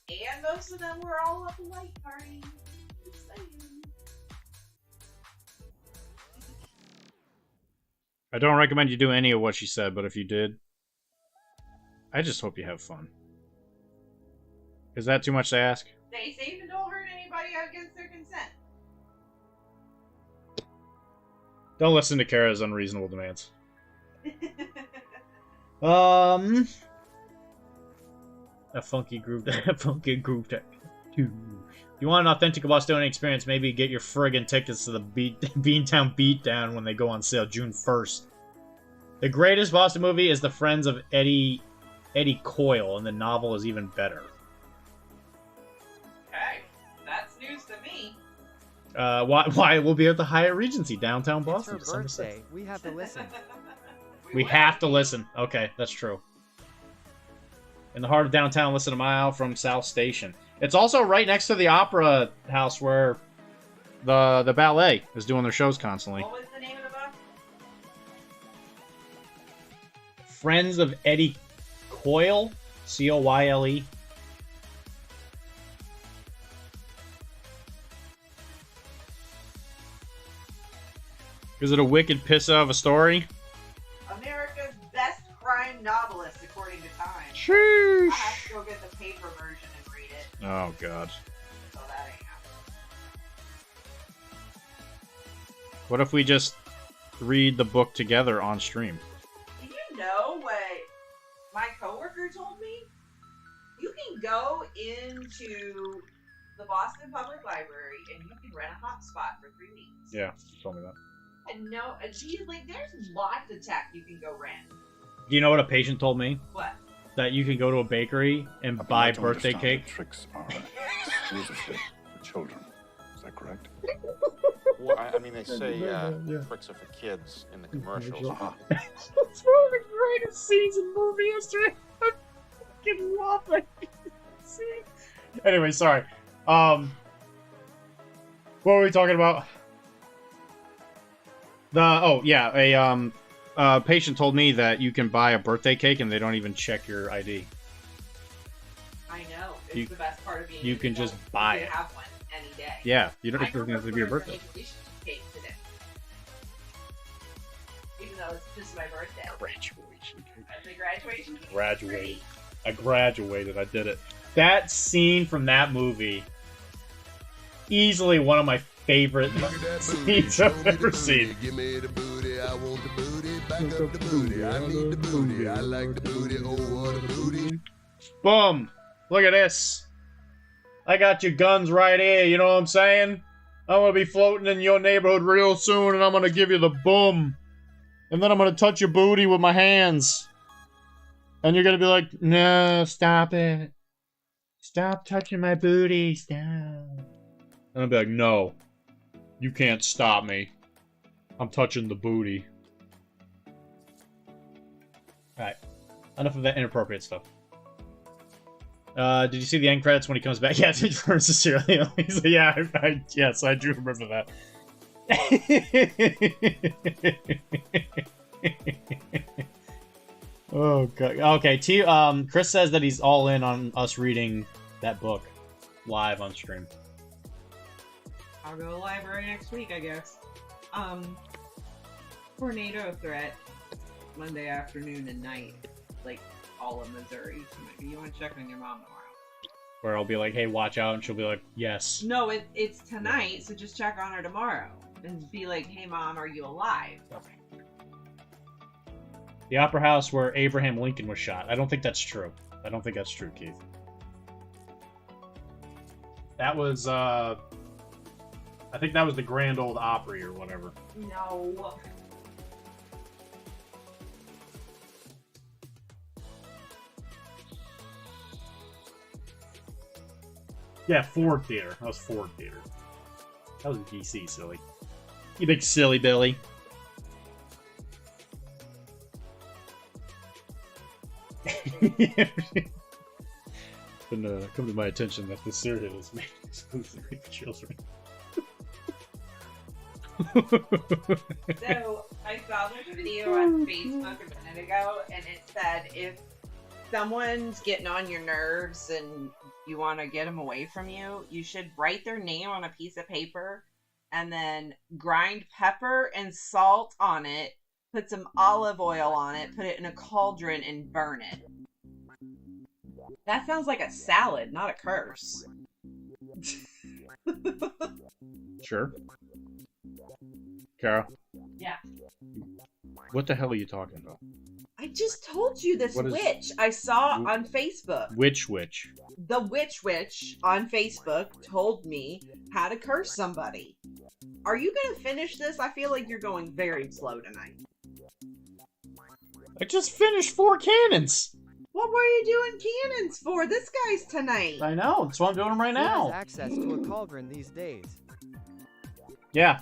And most of them were all at the white party. Just saying. I don't recommend you do any of what she said, but if you did, I just hope you have fun. Is that too much to ask? Stay safe and don't hurt anybody against their consent. Don't listen to Kara's unreasonable demands. A funky groove tech. If you want an authentic Bostonian experience, maybe get your friggin' tickets to the Beantown Beatdown when they go on sale June 1st. The greatest Boston movie is The Friends of Eddie Coyle, and the novel is even better. Okay, that's news to me. Why we'll be at the Hyatt Regency, downtown It's Boston. her birthday. We have to listen. We have to listen. Okay, that's true. In the heart of downtown, less than a mile from South Station. It's also right next to the Opera House where the ballet is doing their shows constantly. What was the name of the book? Friends of Eddie Coyle, Coyle. Is it a wicked piss of a story? America's best crime novelist, according to Time. Sheesh. Oh god. So that ain't happening. What if we just read the book together on stream? Did you know what my coworker told me? You can go into the Boston Public Library and you can rent a hotspot for 3 weeks. Yeah, she told me that. And no, she's like, there's lots of tech you can go rent. Do you know what a patient told me? What? That you can go to a bakery and buy birthday cake. Tricks are exclusively for children. Is that correct? Well, I mean, they say tricks are for kids in the commercials. It's one of the greatest scenes in movie history. I'm fucking laughing. Anyway, sorry. What were we talking about? A patient told me that you can buy a birthday cake and they don't even check your ID. I know. It's the best part of being you can just buy you it. can have one any day. Yeah, you don't I even have to be your remember birthday. graduation cake today. Even though it's just my birthday. Graduation cake. The graduation cake. Graduate. I graduated. I did it. That scene from that movie, easily one of my favorite scenes I've ever seen. Give me the booty, I want the booty, back up the booty, I need the booty, I like the booty, oh what a booty. Boom! Look at this. I got your guns right here, you know what I'm saying? I'm gonna be floating in your neighborhood real soon and I'm gonna give you the boom. And then I'm gonna touch your booty with my hands. And you're gonna be like, no, stop it. Stop touching my booty, stop. And I'll be like, no. You can't stop me. I'm touching the booty. Alright. Enough of that inappropriate stuff. Did you see the end credits when he comes back? Yeah, he turns to cereal. He's like, yeah, yes, I do remember that. Oh god. Okay, Chris says that he's all in on us reading that book live on stream. I'll go to the library next week, I guess. Tornado threat Monday afternoon and night, like all of Missouri. So maybe you want to check on your mom tomorrow. Where I'll be like, hey, watch out, and she'll be like, yes. No, it's tonight, so just check on her tomorrow and be like, hey mom, are you alive? Okay. The Opera House where Abraham Lincoln was shot. I don't think that's true. I don't think that's true, Keith. That was, I think that was the Grand Old Opry or whatever. No. Yeah, Ford Theater. That was Ford Theater. That was in DC, silly. You big silly Billy. Been come to my attention that this cereal is made exclusively for children. So, I saw this video on Facebook a minute ago, and it said if someone's getting on your nerves and you want to get them away from you, you should write their name on a piece of paper and then grind pepper and salt on it, put some olive oil on it, put it in a cauldron, and burn it. That sounds like a salad, not a curse. Sure. Carol? Yeah. What the hell are you talking about? I just told you this What is- witch I saw on Facebook. Which witch? The witch on Facebook told me how to curse somebody. Are you gonna finish this? I feel like you're going very slow tonight. I just finished 4 cannons! What were you doing cannons for? This guy's tonight. I know, that's what I'm doing right Who has now. access to a cauldron these days? Yeah.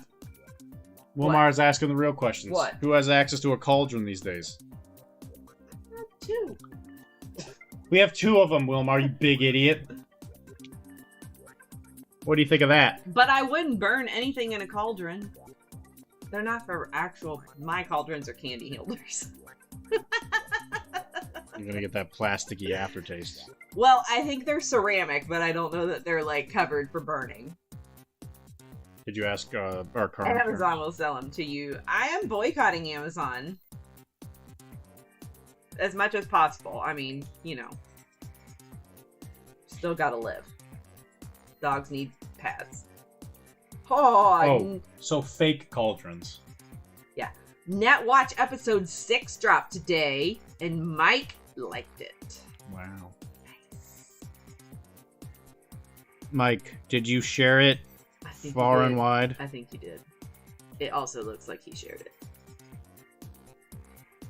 Wilmar's asking the real questions. What? Who has access to a cauldron these days? Two. We have 2 of them, Wilmar, you big idiot. What do you think of that? But I wouldn't burn anything in a cauldron. They're not for actual. My cauldrons are candy holders. You're gonna get that plasticky aftertaste. Well, I think they're ceramic, but I don't know that they're like covered for burning. Did you ask our current? Amazon will sell them to you. I am boycotting Amazon as much as possible. I mean, you know, still gotta live. Dogs need pads. Oh, Oh, so fake cauldrons. yeah. Net Watch episode 6 dropped today, and Mike liked it. Wow. Mike, did you share it I think far he and did. wide? I think he did. It also looks like he shared it.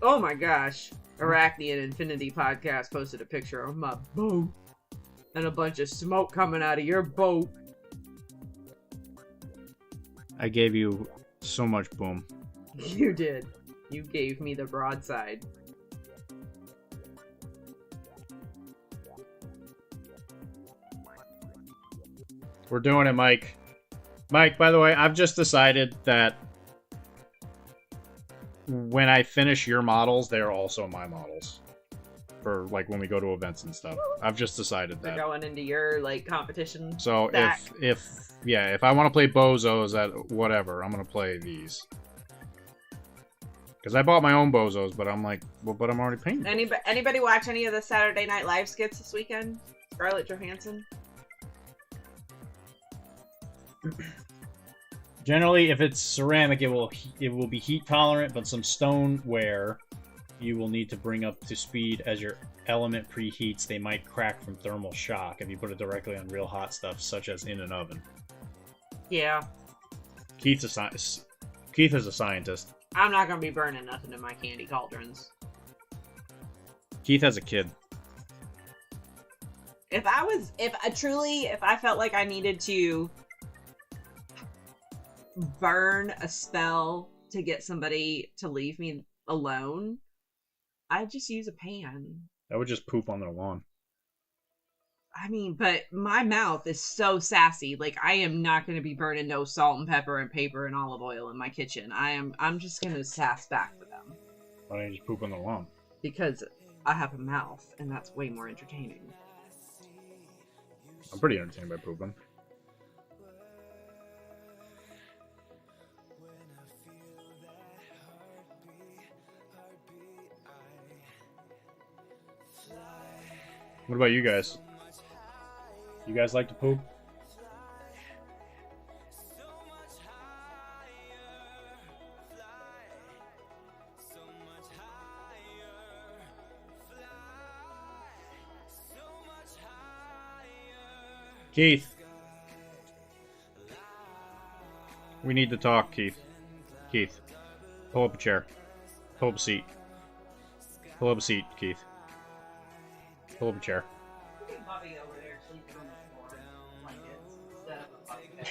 Oh my gosh. Arachne and Infinity Podcast posted a picture of my boat and a bunch of smoke coming out of your boat. I gave you so much boom. You did. You gave me the broadside. We're doing it, Mike. Mike, by the way, I've just decided that when I finish your models, they're also my models. For, like, when we go to events and stuff. I've just decided They're that. going into your, like, competition. So stack. if I want to play bozos at whatever, I'm gonna play these. Because I bought my own bozos, but I'm like, well, but I'm already paying. Anybody watch any of the Saturday Night Live skits this weekend? Scarlett Johansson? Generally, if it's ceramic, it will be heat tolerant, but some stoneware you will need to bring up to speed as your element preheats. They might crack from thermal shock if you put it directly on real hot stuff, such as in an oven. Yeah. Keith is a scientist. I'm not gonna be burning nothing in my candy cauldrons. Keith has a kid. If I felt like I needed to burn a spell to get somebody to leave me alone, I'd just use a pan. I would just poop on their lawn. I mean, but my mouth is so sassy. Like, I am not going to be burning no salt and pepper and paper and olive oil in my kitchen. I'm just going to sass back for them. Why don't you just poop on their lawn? Because I have a mouth, and that's way more entertaining. I'm pretty entertained by pooping. What about you guys? You guys like to poop? Keith. We need to talk, Keith. Keith. Pull up a chair. Pull up a seat. Pull up a seat, Keith. Pull up a chair. Look at Bobby over there sleeping on the floor blankets instead of a fucking bed.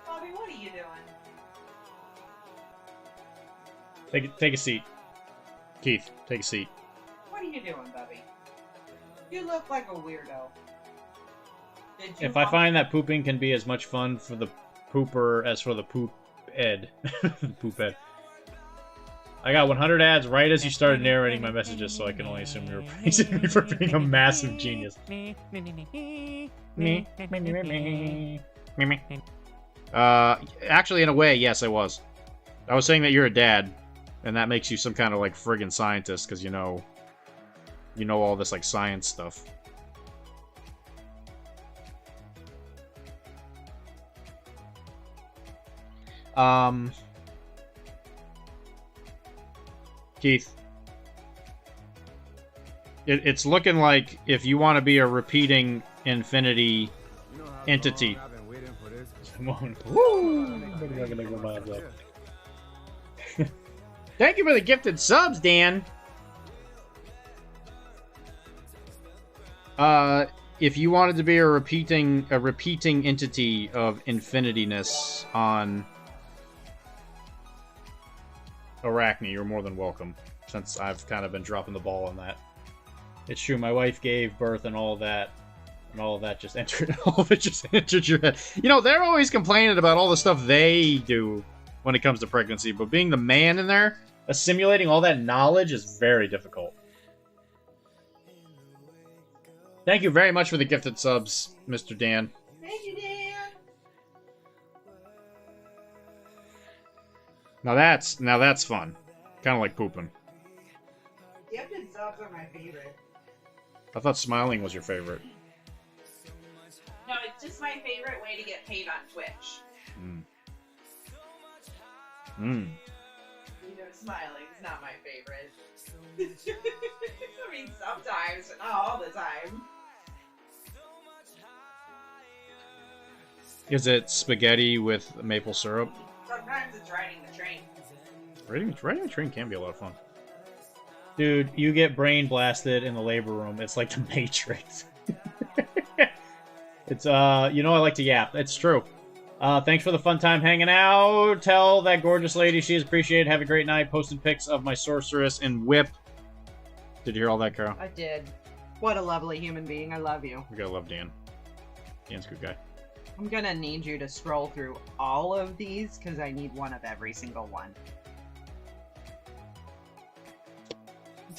Bobby, what are you doing? Take a seat. Keith, take a seat. What are you doing, Bobby? You look like a weirdo. If I find that pooping can be as much fun for the pooper as for the poop ed. Poop ed. I got 100 ads right as you started narrating my messages, so I can only assume you were praising me for being a massive genius. Actually, in a way, yes, I was. I was saying that you're a dad, and that makes you some kind of, like, friggin' scientist, because you know all this, like, science stuff. Keith. It's looking like if you want to be a repeating infinity entity. Come on. Woo! Thank you for the gifted subs, Dan. If you wanted to be a repeating entity of infinityness on Arachne, you're more than welcome, since I've kind of been dropping the ball on that. It's true, my wife gave birth and all of that just entered, all of it just entered your head. You know, they're always complaining about all the stuff they do when it comes to pregnancy, but being the man in there, assimilating all that knowledge is very difficult. Thank you very much for the gifted subs, Mr. Dan. Thank you, Dan. Now that's fun. Kind of like pooping. Gifted subs are my favorite. I thought smiling was your favorite. just my favorite way to get paid on Twitch. Mm. You know, smiling is not my favorite. I mean, sometimes, but not all the time. Is it spaghetti with maple syrup? Sometimes it's riding the train. Riding the train can be a lot of fun. Dude, you get brain blasted in the labor room. It's like the Matrix. It's, you know I like to yap. It's true. Thanks for the fun time hanging out. Tell that gorgeous lady she is appreciated. Have a great night. Posted pics of my sorceress and whip. Did you hear all that, Carol? I did. What a lovely human being. I love you. We gotta love Dan. Dan's a good guy. I'm gonna need you to scroll through all of these, because I need one of every single one.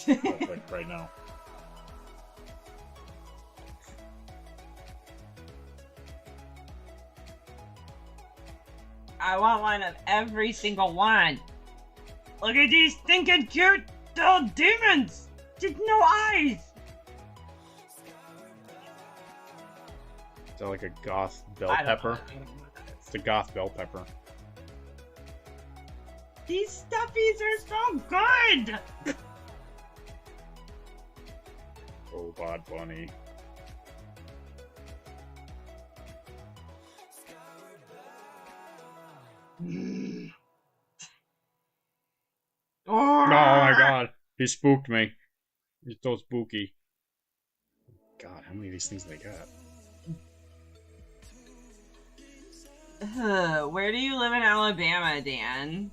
Like right now. I want one of every single one. Look at these stinking cute little demons! Just no eyes! Is that like a goth bell I don't pepper? know. It's a goth bell pepper. These stuffies are so good! Robot bunny. Oh my god. He spooked me. He's so spooky. God, how many of these things they got? Where do you live in Alabama, Dan?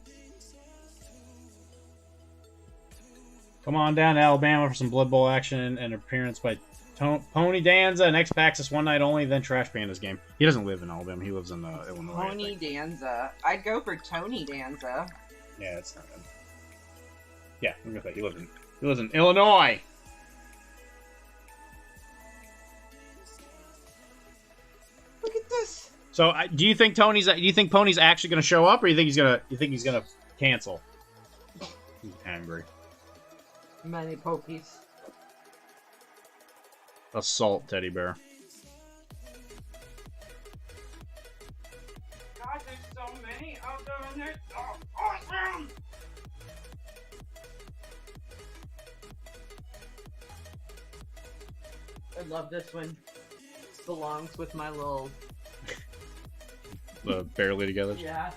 Come on down to Alabama for some Blood Bowl action and appearance by Pony Danza. Next PAX is one night only, then Trash Panda's game. He doesn't live in Alabama. He lives in Illinois. Tony Danza. I'd go for Tony Danza. Yeah, it's not good. Yeah, I'm gonna say he lives in Illinois. Look at this. So, do you think Pony's actually gonna show up, or you think he's gonna cancel? He's angry. Many pokies. Assault teddy bear. God, there's so many of them, and they're so awesome! I love this one. Belongs with my little... Barely together. Yeah.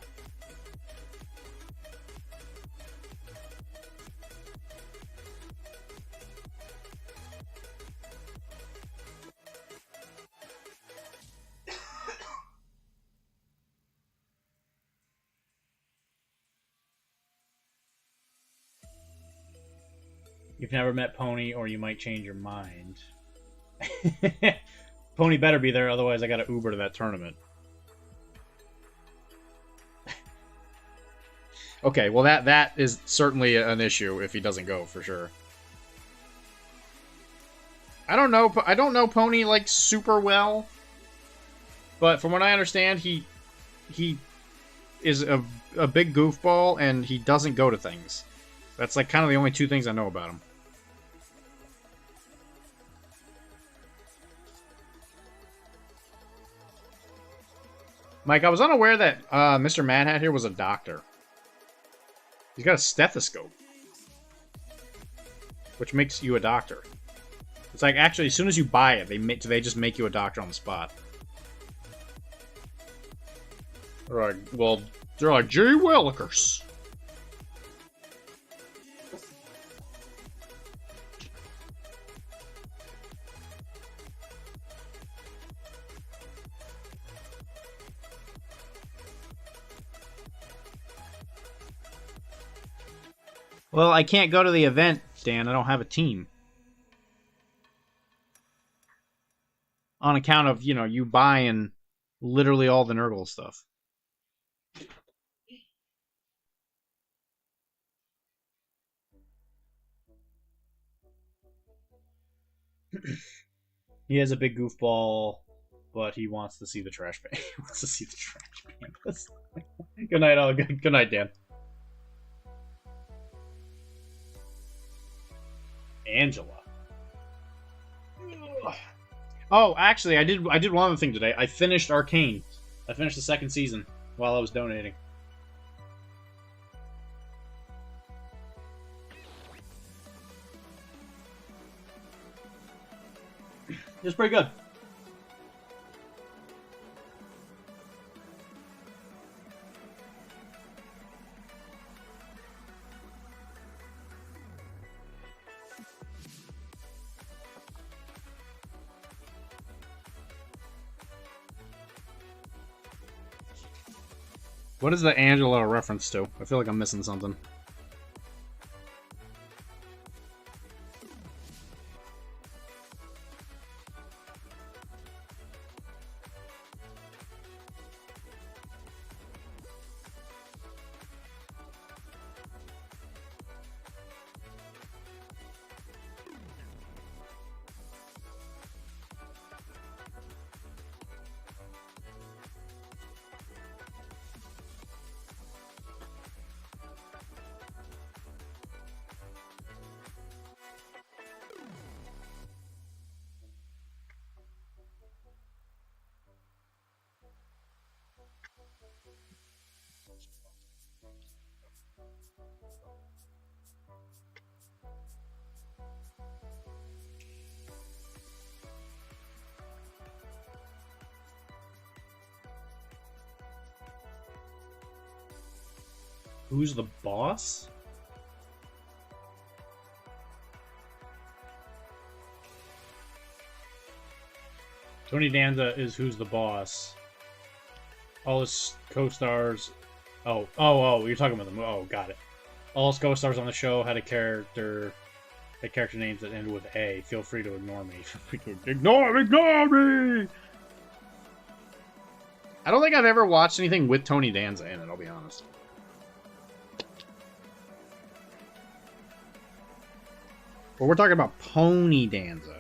You've never met Pony, or you might change your mind. Pony better be there, otherwise I gotta Uber to that tournament. Okay, well that is certainly an issue if he doesn't go, for sure. I don't know Pony like super well, but from what I understand, he is a big goofball and he doesn't go to things. That's like kind of the only two things I know about him. Mike, I was unaware that Mr. Mad Hat here was a doctor. He's got a stethoscope, which makes you a doctor. It's like, actually, as soon as you buy it, they just make you a doctor on the spot. They're like, Gee Willikers. Well, I can't go to the event, Dan. I don't have a team. On account of, you buying literally all the Nurgle stuff. He has a big goofball, but he wants to see the trash pan. He wants to see the trash pan. Good night, all. Good night, Dan. Angela. Oh, actually, I did one other thing today. I finished Arcane. I finished the second season while I was donating. It was pretty good. What is the Angela a reference to? I feel like I'm missing something. Who's the boss? Tony Danza is Who's the Boss. All his co-stars... Oh, you're talking about the... Oh, got it. All his co-stars on the show had character names that end with A. Feel free to ignore me. Ignore me! I don't think I've ever watched anything with Tony Danza in it, I'll be honest. But we're talking about Pony Danza.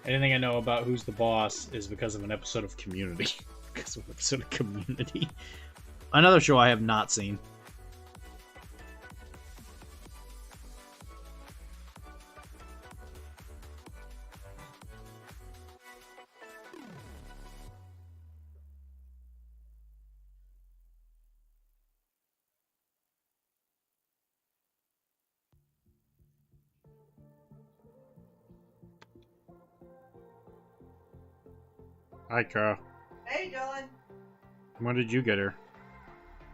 Anything I know about Who's the Boss is because of an episode of Community. Because of an episode of Community. Another show I have not seen. Hi, Carl. Hey, Dylan. When did you get here?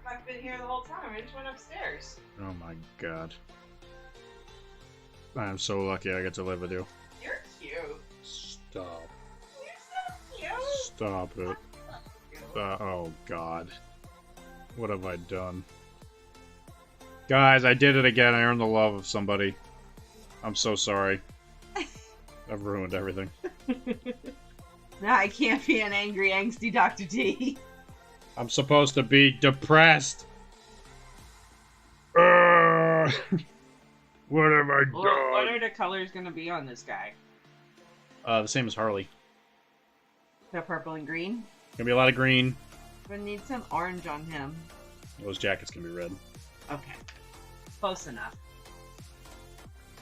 I've been here the whole time. I just went upstairs. Oh my god. I am so lucky I get to live with you. You're cute. Stop. You're so cute. Stop it. Oh god. What have I done? Guys, I did it again. I earned the love of somebody. I'm so sorry. I've ruined everything. Now I can't be an angry, angsty Dr. D. I'm supposed to be depressed. What have I done? What are the colors going to be on this guy? The same as Harley. The purple and green? Gonna be a lot of green. We need some orange on him. Those jackets can be red. Okay. Close enough.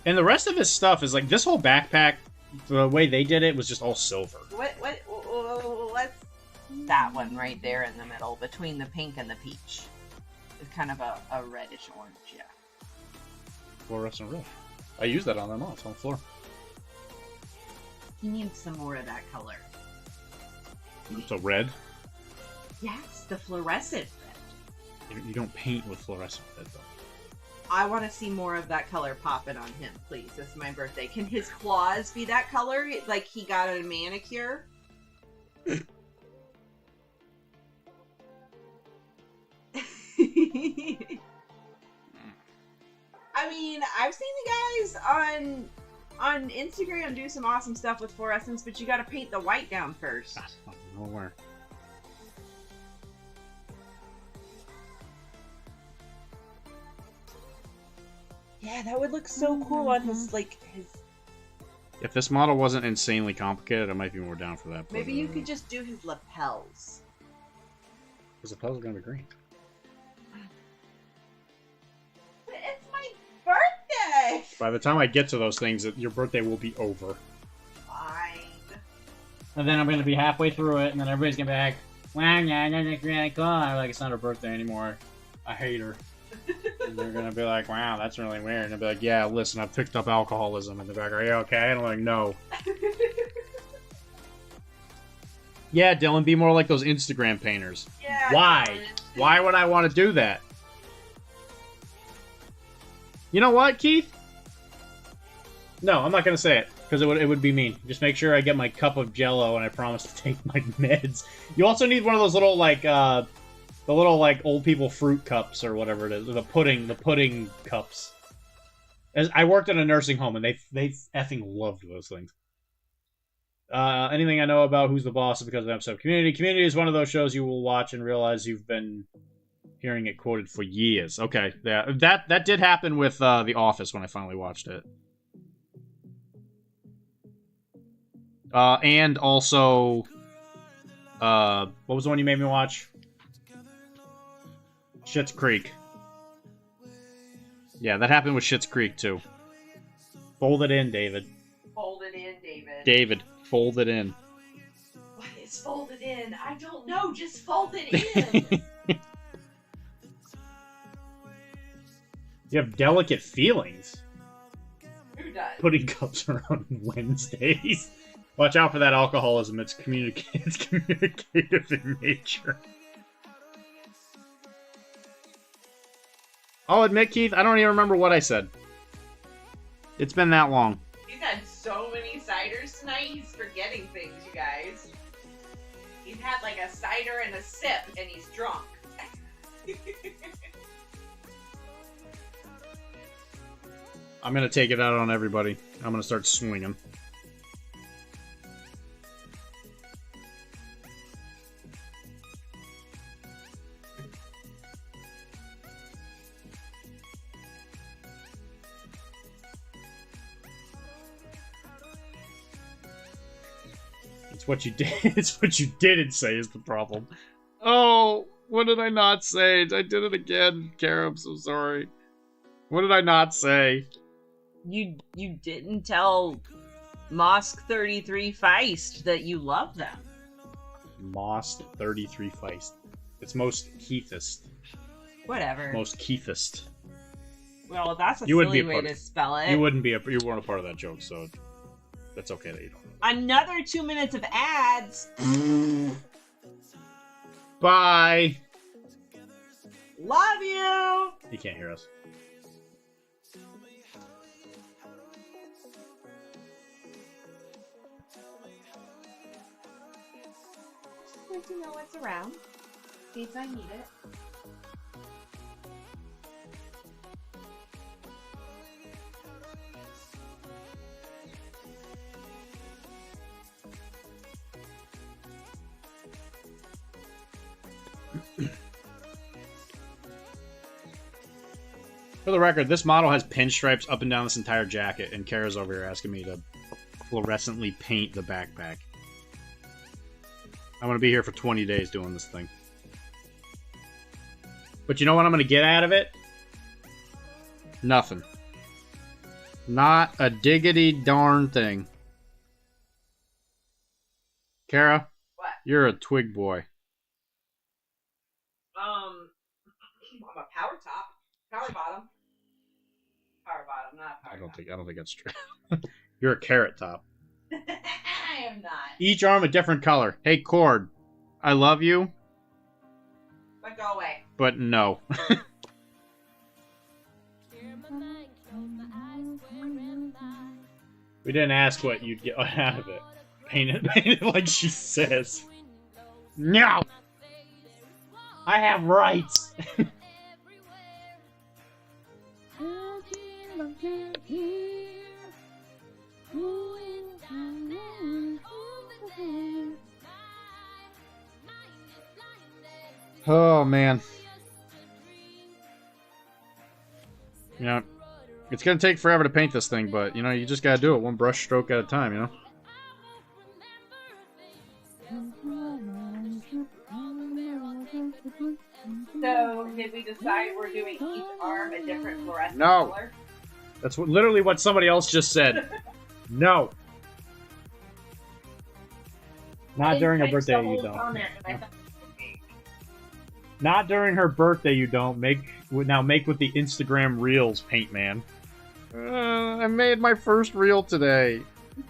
And the rest of his stuff is like, this whole backpack, the way they did it was just all silver. Let's... That one right there in the middle, between the pink and the peach. It's kind of a reddish orange, yeah. Fluorescent red. I used that on them all. It's on the floor. He needs some more of that color. So red? Yes, the fluorescent red. You don't paint with fluorescent red, though. I want to see more of that color popping on him, please. This is my birthday. Can his claws be that color? Like he got a manicure? I mean, I've seen the guys on On Instagram, do some awesome stuff with fluorescence, but you gotta paint the white down first. I don't know where. Yeah, that would look so cool on his, like, his... If this model wasn't insanely complicated, I might be more down for that. But, Maybe you could just do his lapels. His lapels are gonna be green. But it's my birthday! By the time I get to those things, your birthday will be over. Fine. And then I'm gonna be halfway through it, and then everybody's gonna be like, "Wow, yeah, that's really cool." I'm like, it's not her birthday anymore. I hate her. And they're gonna be like, "Wow, that's really weird." And I'll be like, "Yeah, listen, I've picked up alcoholism." And they're like, "Are you okay?" And I'm like, "No." Yeah, Dylan, be more like those Instagram painters. Yeah. Why? Dylan. Why would I want to do that? You know what, Keith? No, I'm not gonna say it because it would be mean. Just make sure I get my cup of Jello, and I promise to take my meds. You also need one of those little like the little like old people fruit cups or whatever it is, the pudding cups. As I worked in a nursing home, and they effing loved those things. Anything I know about Who's the Boss is because of the episode Community. Community is one of those shows you will watch and realize you've been hearing it quoted for years. Okay, yeah, that did happen with The Office when I finally watched it. And also, what was the one you made me watch? Schitt's Creek. Yeah, that happened with Schitt's Creek too. Fold it in, David. Fold it in, David. David, fold it in. What is folded in? I don't know. Just fold it in. You have delicate feelings. Who does? Putting cups around Wednesdays. Watch out for that alcoholism. It's communicative in nature. I'll admit, Keith, I don't even remember what I said. It's been that long. He's had so many ciders tonight, he's forgetting things, you guys. He's had like a cider and a sip, and he's drunk. I'm gonna take it out on everybody. I'm gonna start swinging. It's what you did. It's what you didn't say is the problem. Oh, what did I not say? I did it again, Kara. I'm so sorry. What did I not say? You didn't tell Mosk 33 Feist that you love them. Mosk 33 Feist. It's most Keithist. Whatever. Most Keithist. Well, that's a You wouldn't silly be a way part to of- spell it. You weren't a part of that joke, so that's okay that you don't know. Another 2 minutes of ads. Bye! Love you! He can't hear us. Just like to know what's around. In case I need it. For the record, this model has pinstripes up and down this entire jacket, and Kara's over here asking me to fluorescently paint the backpack. I'm gonna be here for 20 days doing this thing. But you know what I'm gonna get out of it? Nothing. Not a diggity darn thing. Kara? What? You're a twig boy. I'm a power top. Power bottom. Power bottom, not a power I don't top. think that's true. You're a carrot top. I am not. Each arm a different color. Hey, Cord. I love you, But go away. but no. We didn't ask what you'd get out of it. Paint it like she says. No! I have rights! Oh, man. You know, it's gonna take forever to paint this thing, but, you know, you just gotta do it one brush stroke at a time, you know? So, did we decide we're doing each arm a different fluorescent No. color? That's literally what somebody else just said. No. Not during her birthday, you don't. Not during her birthday, you don't. Make with the Instagram Reels, Paint Man. I made my first reel today.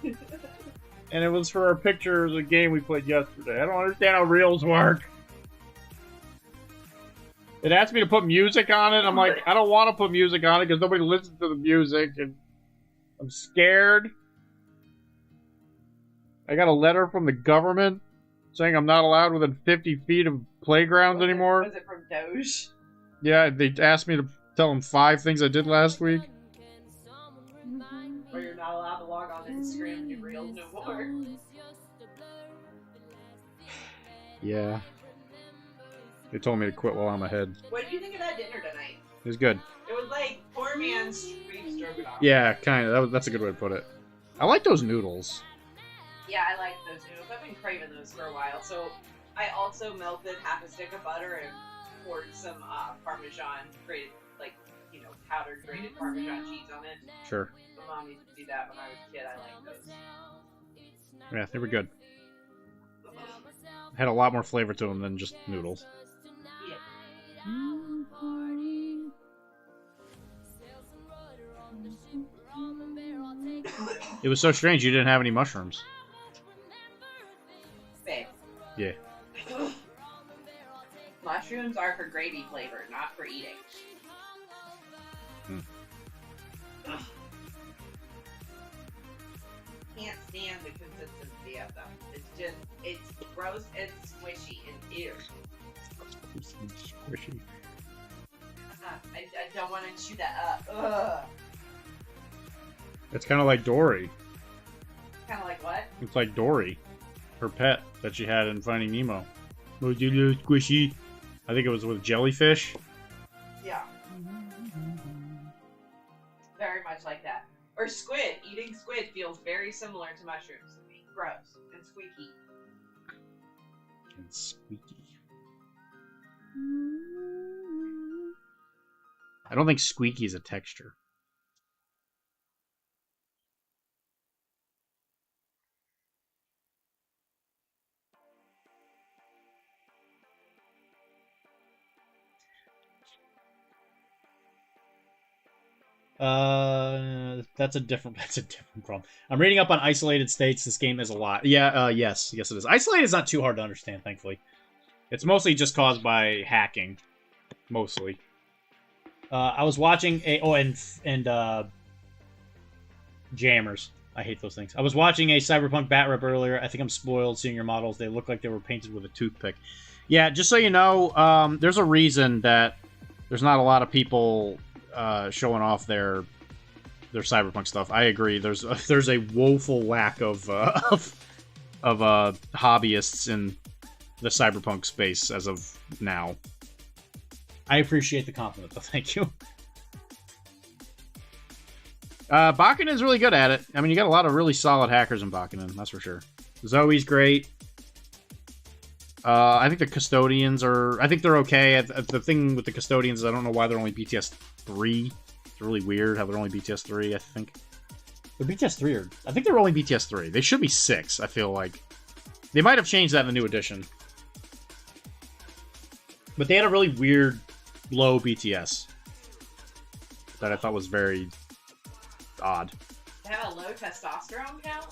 And it was for a picture of the game we played yesterday. I don't understand how Reels work. It asked me to put music on it. I'm like, I don't want to put music on it because nobody listens to the music. And I'm scared. I got a letter from the government saying I'm not allowed within 50 feet of playgrounds anymore. Was it from Doge? Yeah, they asked me to tell them 5 things I did last week. Or you're not allowed to log on to Instagram and do Reels no more. Yeah. They told me to quit while I'm ahead. What did you think of that dinner tonight? It was good. It was like poor man's beef stroganoff. Yeah, kind of. That's a good way to put it. I like those noodles. Yeah, I like those noodles. I've been craving those for a while. So I also melted half a stick of butter and poured some Parmesan grated, like, you know, powdered grated Parmesan cheese on it. Sure. My mom used to do that when I was a kid. I like those. Yeah, they were good. Had a lot more flavor to them than just noodles. It was so strange you didn't have any mushrooms. Babe. Yeah. Mushrooms are for gravy flavor, not for eating. Can't stand the consistency of them. It's gross and squishy and ew. Squishy. I don't want to chew that up. Ugh. It's kind of like Dory. Kind of like what? It's like Dory, her pet that she had in Finding Nemo. Would you do squishy? I think it was with jellyfish. Yeah. Very much like that. Or squid. Eating squid feels very similar to mushrooms to me. Gross and squeaky. And squeaky. I don't think squeaky is a texture. That's a different problem. I'm reading up on isolated states. This game is a lot. Yeah, yes it is. Isolated is not too hard to understand, thankfully. It's mostly just caused by hacking. Mostly. I was watching jammers. I hate those things. I was watching a Cyberpunk bat rep earlier. I think I'm spoiled seeing your models. They look like they were painted with a toothpick. Yeah, just so you know, there's a reason that there's not a lot of people showing off their Cyberpunk stuff. I agree. There's a woeful lack of hobbyists in the Cyberpunk space as of now. I appreciate the compliment, though. Thank you. Bakunin's really good at it. I mean, you got a lot of really solid hackers in Bakunin, that's for sure. Zoe's great. I think the Custodians are... I think they're okay. The thing with the Custodians is I don't know why they're only BTS 3. It's really weird how they're only BTS 3, I think. They're BTS 3 or... I think they're only BTS 3. They should be 6, I feel like. They might have changed that in the new edition. But they had a really weird low BTS that I thought was very odd. They have a low testosterone count?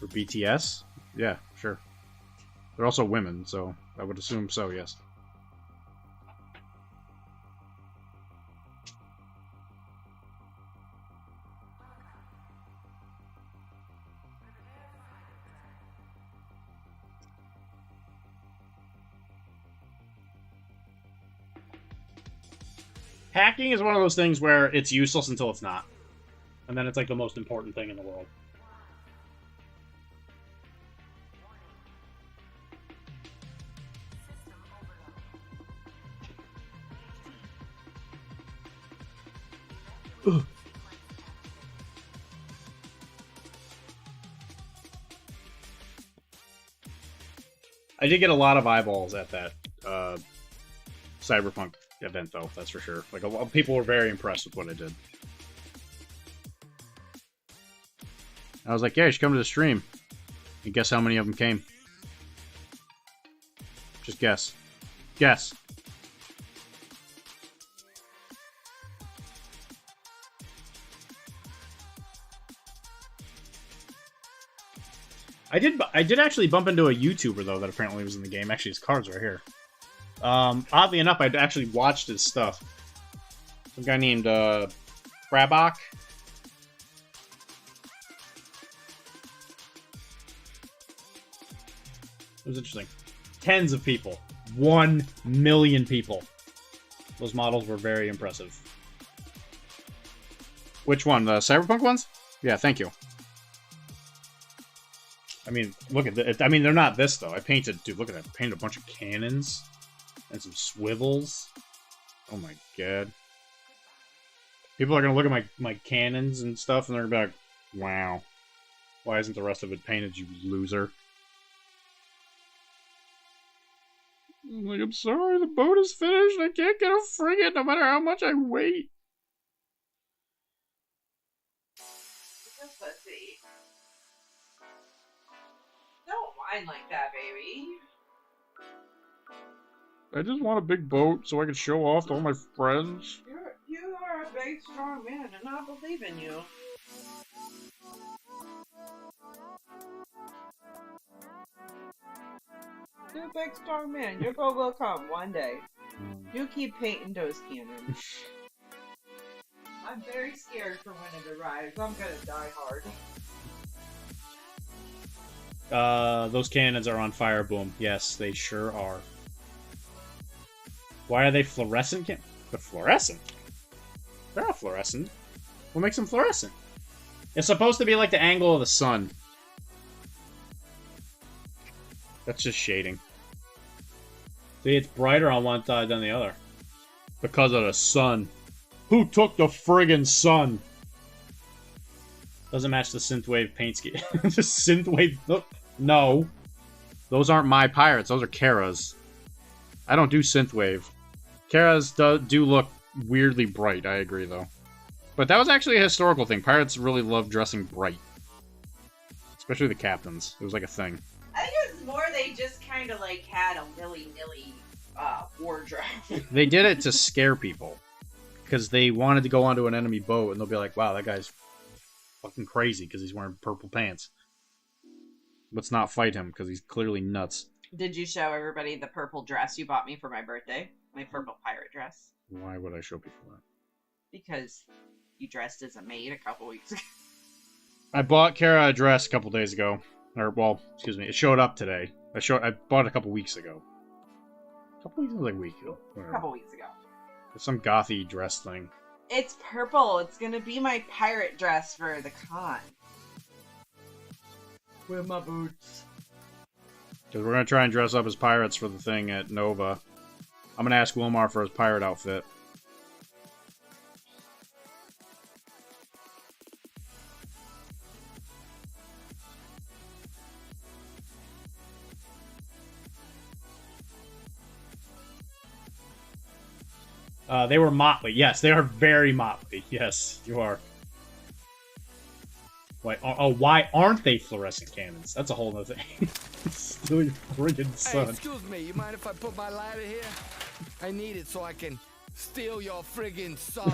For BTS? Yeah, sure. They're also women, so I would assume so, yes. Hacking is one of those things where it's useless until it's not. And then it's like the most important thing in the world. Ugh. I did get a lot of eyeballs at that Cyberpunk event, though. That's for sure. Like, a lot of people were very impressed with what I did. I was like, yeah, you should come to the stream. And guess how many of them came? Just guess. Guess. I did actually bump into a YouTuber, though, that apparently was in the game. Actually, his card's right here. Oddly enough, I'd actually watched his stuff. Some guy named, Krabok. It was interesting. Tens of people. 1 million people. Those models were very impressive. Which one? The Cyberpunk ones? Yeah, thank you. I mean, look at that. I mean, they're not this, though. I painted... Dude, look at that. I painted a bunch of cannons. And some swivels. Oh my god. People are gonna look at my cannons and stuff, and they're gonna be like, wow. Why isn't the rest of it painted, you loser? I'm like, I'm sorry, the boat is finished. I can't get a frigate no matter how much I wait. Let's see. Don't whine like that, baby. I just want a big boat so I can show off to all my friends. You are a big, strong man, and I believe in you. You're a big, strong man. Your goal will come one day. You keep painting those cannons. I'm very scared for when it arrives. I'm gonna die hard. Those cannons are on fire, Boom. Yes, they sure are. Why are they fluorescent? They're fluorescent. They're not fluorescent. What makes them fluorescent? It's supposed to be like the angle of the sun. That's just shading. See, it's brighter on one side than the other. Because of the sun. Who took the friggin' sun? Doesn't match the synthwave paint scheme. Just synthwave. No. Those aren't my pirates. Those are Kara's. I don't do synthwave. Kara's do look weirdly bright. I agree, though. But that was actually a historical thing. Pirates really love dressing bright. Especially the captains. It was like a thing. I think it was more they just kind of like had a willy-nilly wardrobe. They did it to scare people. Because they wanted to go onto an enemy boat and they'll be like, wow, that guy's fucking crazy because he's wearing purple pants. Let's not fight him because he's clearly nuts. Did you show everybody the purple dress you bought me for my birthday? My purple pirate dress? Why would I show people that? Because you dressed as a maid a couple weeks ago. I bought Kara a dress a couple days ago. Or, well, excuse me, it showed up today. I bought it a couple weeks ago. A couple weeks ago? Like a week ago. A couple weeks ago. It's some gothy dress thing. It's purple. It's gonna be my pirate dress for the con. With my boots. Because we're going to try and dress up as pirates for the thing at Nova. I'm going to ask Wilmar for his pirate outfit. They were motley. Yes, they are very motley. Yes, you are. Wait, why aren't they fluorescent cannons? That's a whole other thing. Still your friggin' son. Hey, excuse me, you mind if I put my lighter here? I need it so I can steal your friggin' son.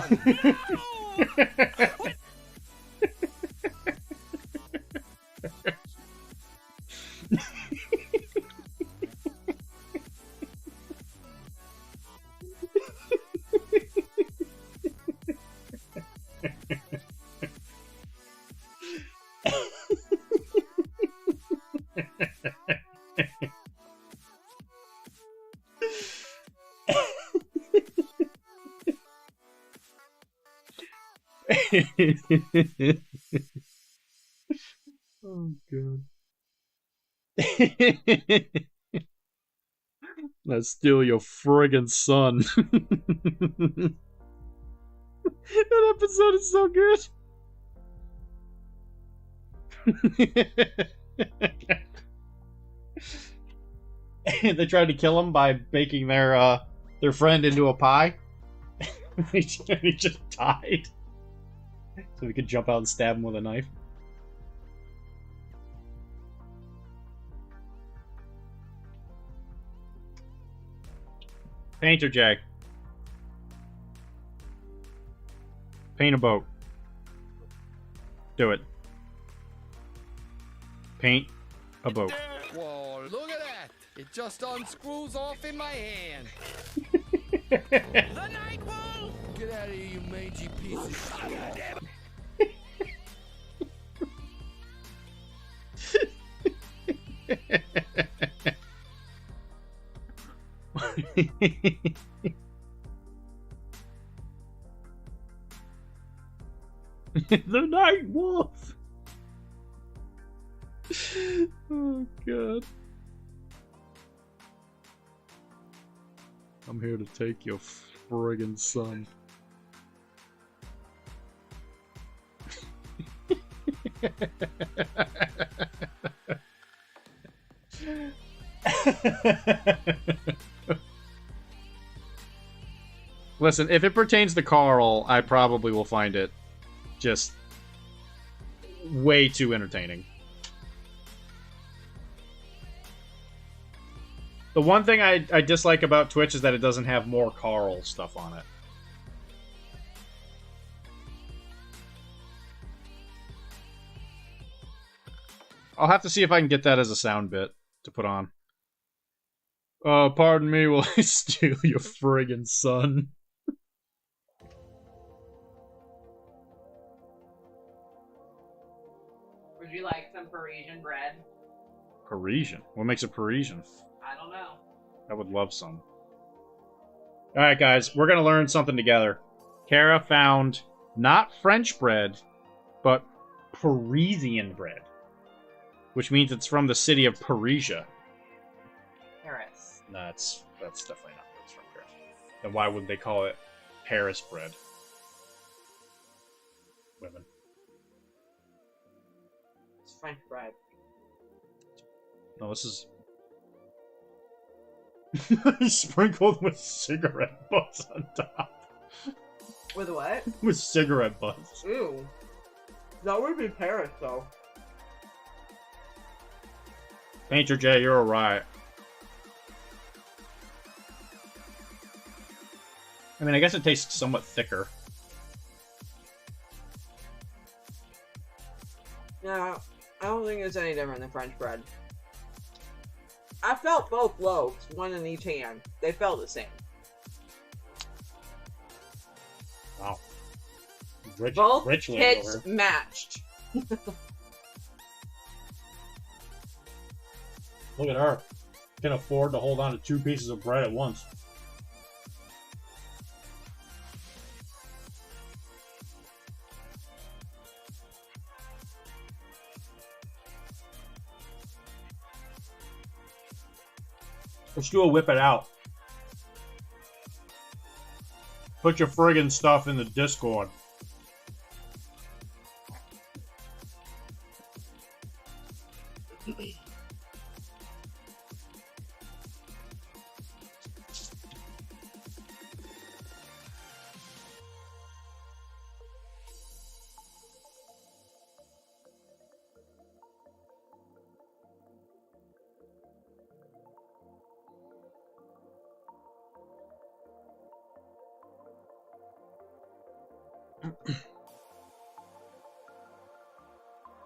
Oh god. Let's steal your friggin' son. That episode is so good. They tried to kill him by baking their friend into a pie. He just died. So we could jump out and stab him with a knife. Painter Jack. Paint a boat. Do it. Paint a boat. Whoa, look at that! It just unscrews off in my hand. The Night Wolf! Get out of here, you mangy piece of The Night Wolf! Oh, God. I'm here to take your friggin' son. Listen, if it pertains to Carl, I probably will find it just way too entertaining. The one thing I dislike about Twitch is that it doesn't have more Carl stuff on it. I'll have to see if I can get that as a sound bit to put on. Pardon me, will I steal your friggin' son? Would you like some Parisian bread? Parisian? What makes it Parisian? I don't know. I would love some. Alright, guys, we're gonna learn something together. Kara found not French bread, but Parisian bread. Which means it's from the city of Parisia. Paris. No, that's definitely not what's from Paris. Then why would they call it Paris bread? Women. It's French bread. No, this is... sprinkled with cigarette butts on top. With what? With cigarette butts. Ew. That would be Paris, though. Painter J, you're alright. I mean, I guess it tastes somewhat thicker. No, I don't think it's any different than French bread. I felt both loaves, one in each hand. They felt the same. Wow. Both rich hits matched. Look at her. Can afford to hold on to 2 pieces of bread at once. Let's do a whip it out. Put your friggin' stuff in the Discord.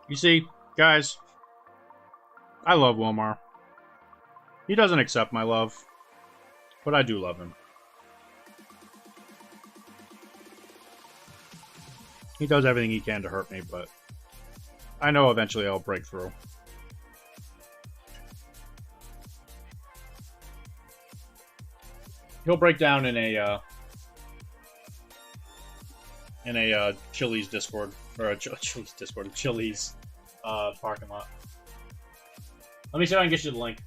You see, guys, I love Wilmar. He doesn't accept my love, but I do love him. He does everything he can to hurt me, but I know eventually I'll break through. He'll break down in a Chili's Discord, or a Chili's Discord, a Chili's parking lot. Let me see if I can get you the link.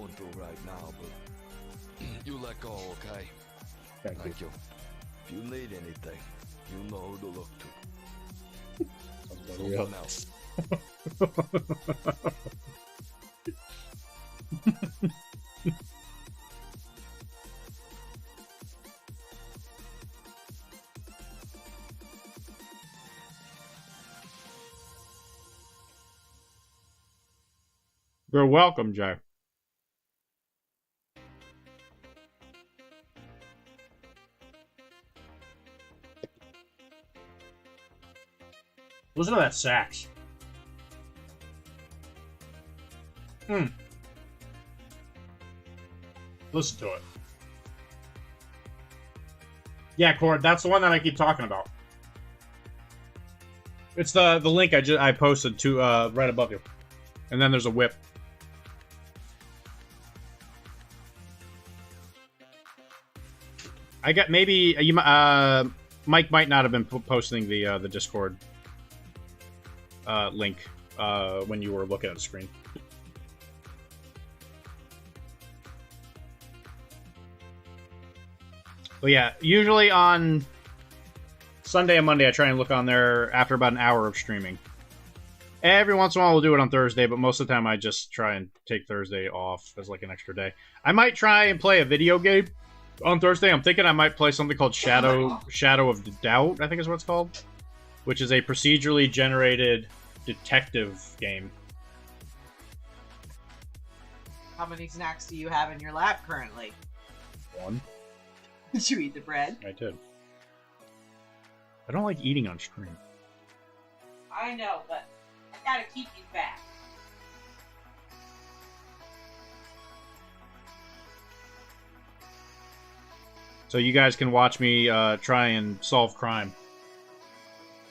going through right now, but you let go, okay? Thank you. If you need anything, you know who to look to. Somebody Someone else. You're welcome, Jay. Listen to that sax. Listen to it. Yeah, Cord, that's the one that I keep talking about. It's the link I posted to right above you, and then there's a whip. I got maybe you. Mike might not have been posting the Discord link when you were looking at the screen. But yeah, usually on Sunday and Monday, I try and look on there after about an hour of streaming. Every once in a while, we'll do it on Thursday, but most of the time, I just try and take Thursday off as like an extra day. I might try and play a video game on Thursday. I'm thinking I might play something called Shadow of the Doubt, I think is what it's called, which is a procedurally generated detective game. How many snacks do you have in your lap currently? One. Did you eat the bread? I did. I don't like eating on stream. I know, but I gotta keep you fat. So you guys can watch me try and solve crime.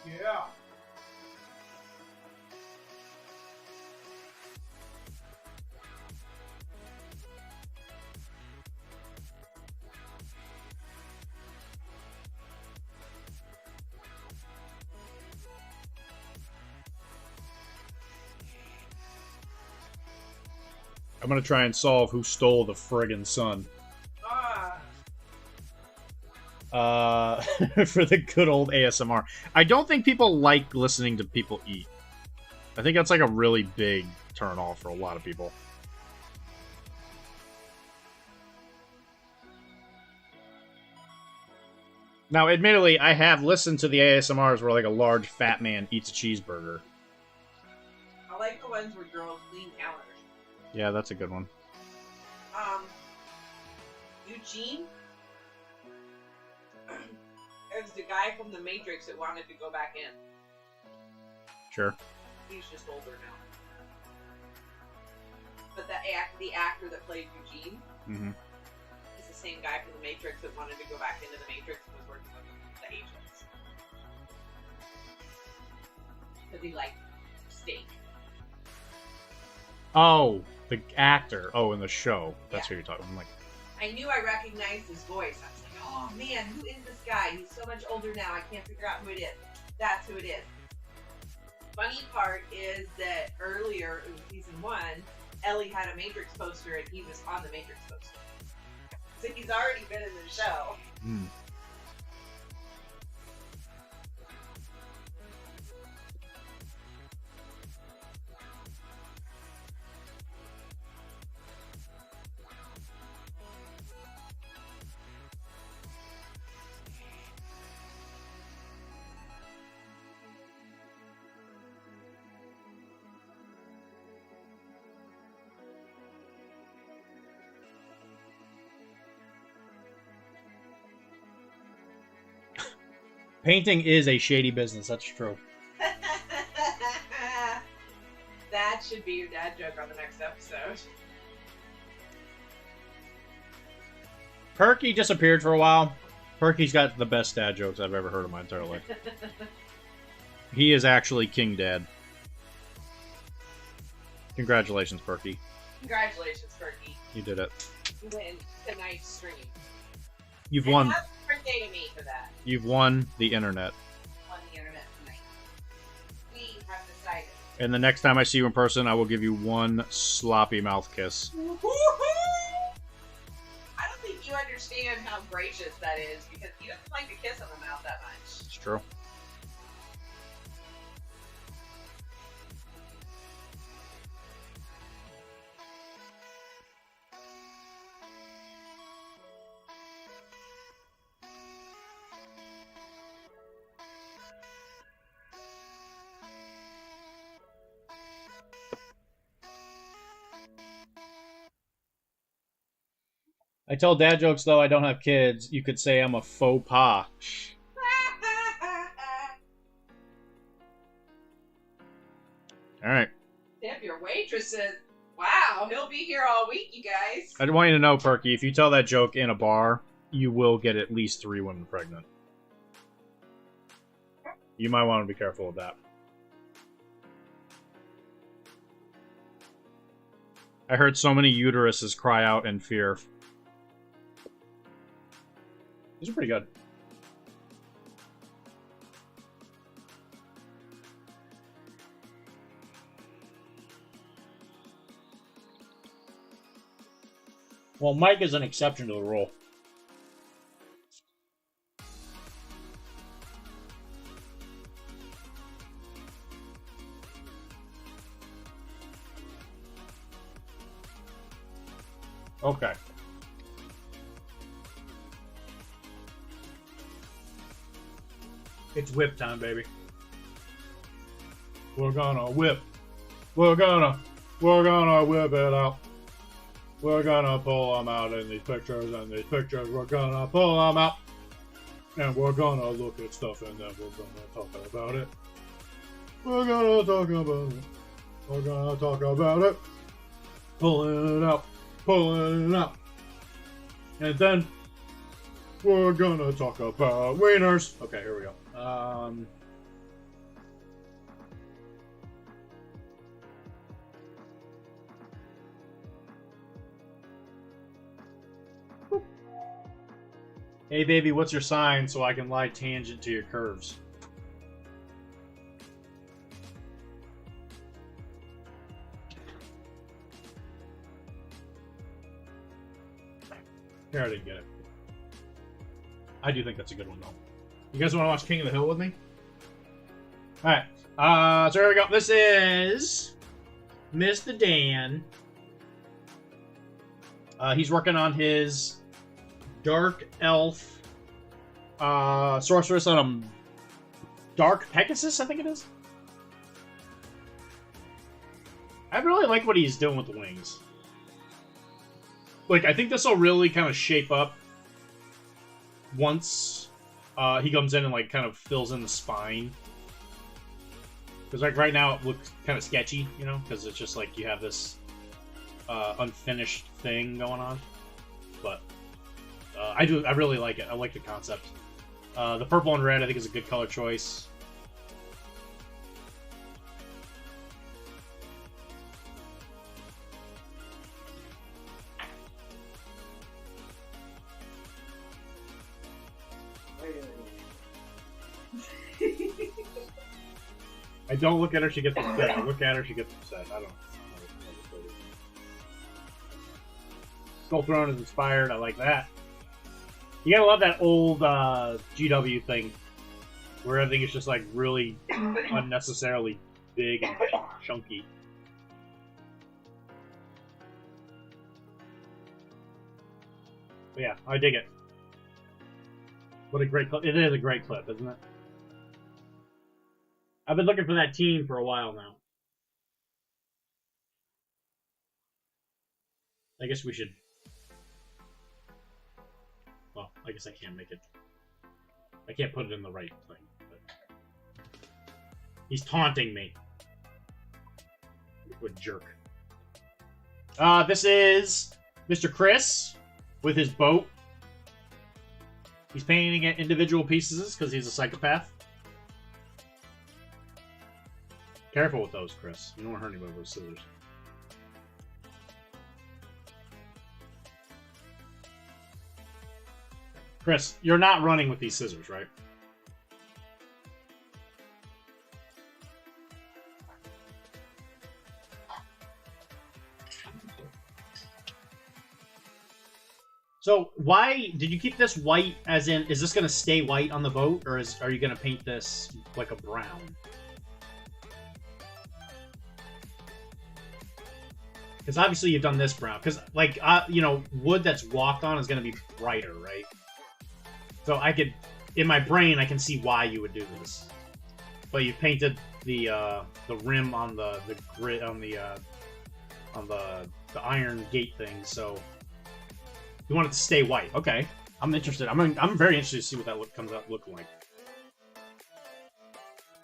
Yeah. I'm gonna try and solve who stole the friggin' sun. For the good old ASMR. I don't think people like listening to people eat. I think that's like a really big turn off for a lot of people. Now, admittedly, I have listened to the ASMRs where like a large fat man eats a cheeseburger. I like the ones where girls clean counters. Yeah, that's a good one. Eugene is the guy from The Matrix that wanted to go back in. Sure. He's just older now. But the actor that played Eugene is the same guy from The Matrix that wanted to go back into The Matrix and was working with the agents. Because he liked steak. Oh, the actor. Oh, in the show. That's Yeah. who you're talking. I'm like, I knew I recognized his voice. I was like, oh man, who is this guy? He's so much older now. I can't figure out who it is. That's who it is. Funny part is that earlier in season 1, Ellie had a Matrix poster and he was on the Matrix poster. So he's already been in the show. painting is a shady business. That's true. That should be your dad joke on the next episode. Perky disappeared for a while. Perky's got the best dad jokes I've ever heard in my entire life. He is actually King Dad. Congratulations, Perky. Congratulations, Perky. You did it. You win tonight's stream. You've And won. happy birthday to me for that. You've won the internet. On the internet tonight. We have decided. And the next time I see you in person, I will give you one sloppy mouth kiss. Woohoo! you understand how gracious that is because he doesn't like to kiss on the mouth that much. It's true. I tell dad jokes, though I don't have kids. You could say I'm a faux pas. Alright. Tip your waitresses. Wow, he'll be here all week, you guys. I want you to know, Perky, if you tell that joke in a bar, you will get at least 3 women pregnant. You might want to be careful of that. I heard so many uteruses cry out in fear. These are pretty good. Well, Mike is an exception to the rule. Okay. It's whip time, baby. We're gonna whip. We're gonna whip it out. We're gonna pull them out in these pictures, and these pictures, we're gonna pull them out. And we're gonna look at stuff, and then we're gonna talk about it. We're gonna talk about it. We're gonna talk about it. Pulling it out. Pulling it out. And then we're gonna talk about wieners. Okay, here we go. Hey baby, what's your sign so I can lie tangent to your curves? Here, I didn't get it. I do think that's a good one, though. You guys want to watch King of the Hill with me? Alright. So here we go. This is Mr. Dan. He's working on his Dark Elf Sorceress on a Dark Pegasus, I think it is. I really like what he's doing with the wings. Like, I think this will really kind of shape up once he comes in and, like, kind of fills in the spine. Because, like, right now it looks kind of sketchy, you know? Because it's just, like, you have this unfinished thing going on. But I really like it. I like the concept. The purple and red, I think, is a good color choice. I don't look at her, she gets upset. I look at her, she gets upset. I don't know. Skull Throne is inspired. I like that. You gotta love that old GW thing where everything is just like really unnecessarily big and chunky. But yeah, I dig it. What a great clip. It is a great clip, isn't it? I've been looking for that team for a while now. I guess we should... Well, I guess I can't make it... I can't put it in the right thing. But... He's taunting me. What a jerk. This is Mr. Chris with his boat. He's painting it individual pieces because he's a psychopath. Careful with those, Chris. You don't want to hurt anybody with those scissors. Chris, you're not running with these scissors, right? So why did you keep this white? As in, is this gonna stay white on the boat, or are you gonna paint this like a brown? Because obviously you've done this brown. Because like you know, wood that's walked on is gonna be brighter, right? So I could, in my brain, I can see why you would do this. But you painted the rim on the grid on the iron gate thing, so. You want it to stay white. Okay. I'm interested. I'm very interested to see what that comes out looking like.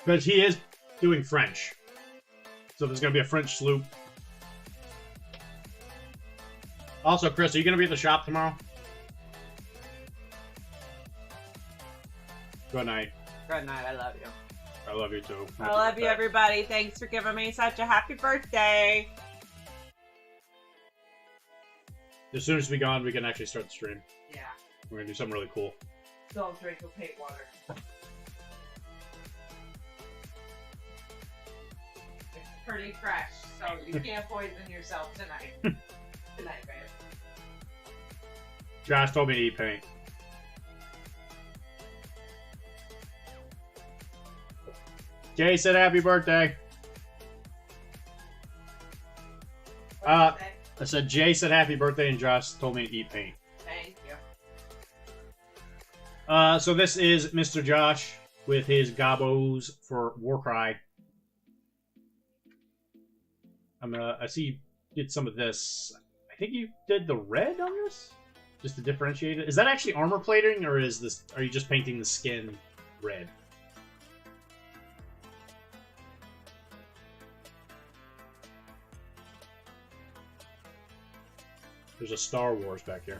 Because he is doing French. So there's going to be a French sloop. Also, Chris, are you going to be at the shop tomorrow? Good night. Good night. I love you. I love you too. I love you, everybody. Thanks for giving me such a happy birthday. As soon as we're gone, we can actually start the stream. Yeah. We're going to do something really cool. Don't drink opaque water. It's pretty fresh, so you can't poison yourself tonight. Tonight, babe. Josh told me to eat paint. Jay said happy birthday. I said Jay said happy birthday and Josh told me to eat paint. Thank you. So this is Mr. Josh with his gobos for Warcry. I see you did some of this. I think you did the red on this? Just to differentiate it. Is that actually armor plating, or are you just painting the skin red? There's a Star Wars back here.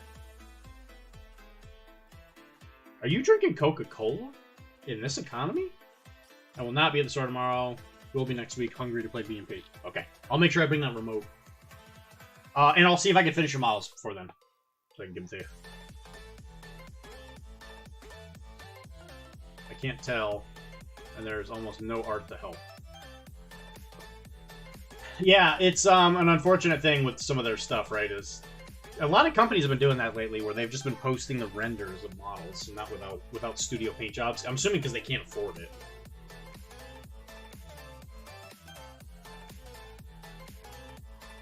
Are you drinking Coca-Cola in this economy? I will not be at the store tomorrow. Will be next week. Hungry to play BMP. Okay. I'll make sure I bring that remote. And I'll see if I can finish your models before then. So I can give them to you. I can't tell. And there's almost no art to help. Yeah, it's an unfortunate thing with some of their stuff, right? Is a lot of companies have been doing that lately, where they've just been posting the renders of models, not without studio paint jobs. I'm assuming because they can't afford it.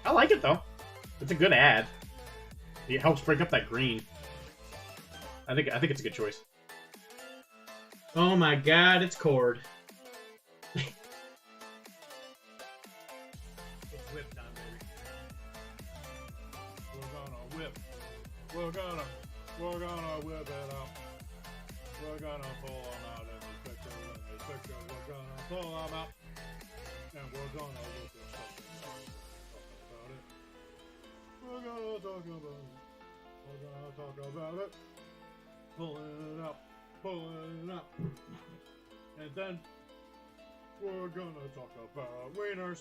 I like it though. It's a good ad. It helps break up that green. I think it's a good choice. Oh my god, it's Cord. It's whip time, baby. We're gonna whip. We're gonna whip it up. We're gonna pull them out in the picture. We're gonna pull them out. And we're gonna look at something about it. We're gonna talk about it. We're gonna talk about it. Pulling it up. Pulling it up. And then we're gonna talk about wieners.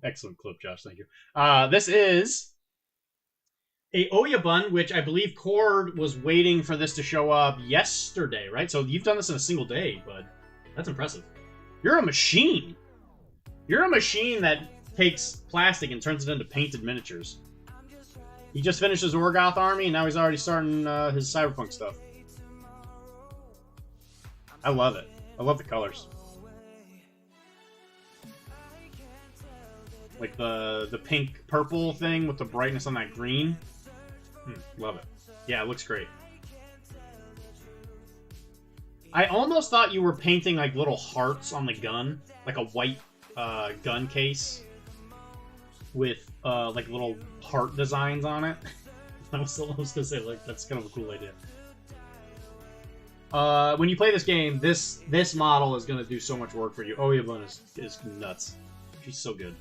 Excellent clip, Josh. Thank you. This is a Oya bun, which I believe Cord was waiting for this to show up yesterday, right? So you've done this in a single day, bud. That's impressive. You're a machine. You're a machine that takes plastic and turns it into painted miniatures. He just finished his Orgoth army, and now he's already starting his Cyberpunk stuff. I love it. I love the colors. Like the pink purple thing with the brightness on that green. Love it. Yeah, it looks great. I almost thought you were painting like little hearts on the gun, like a white gun case with like little heart designs on it. I was gonna say, like, that's kind of a cool idea. When you play this game, this model is gonna do so much work for you. Oya Bun is nuts. She's so good.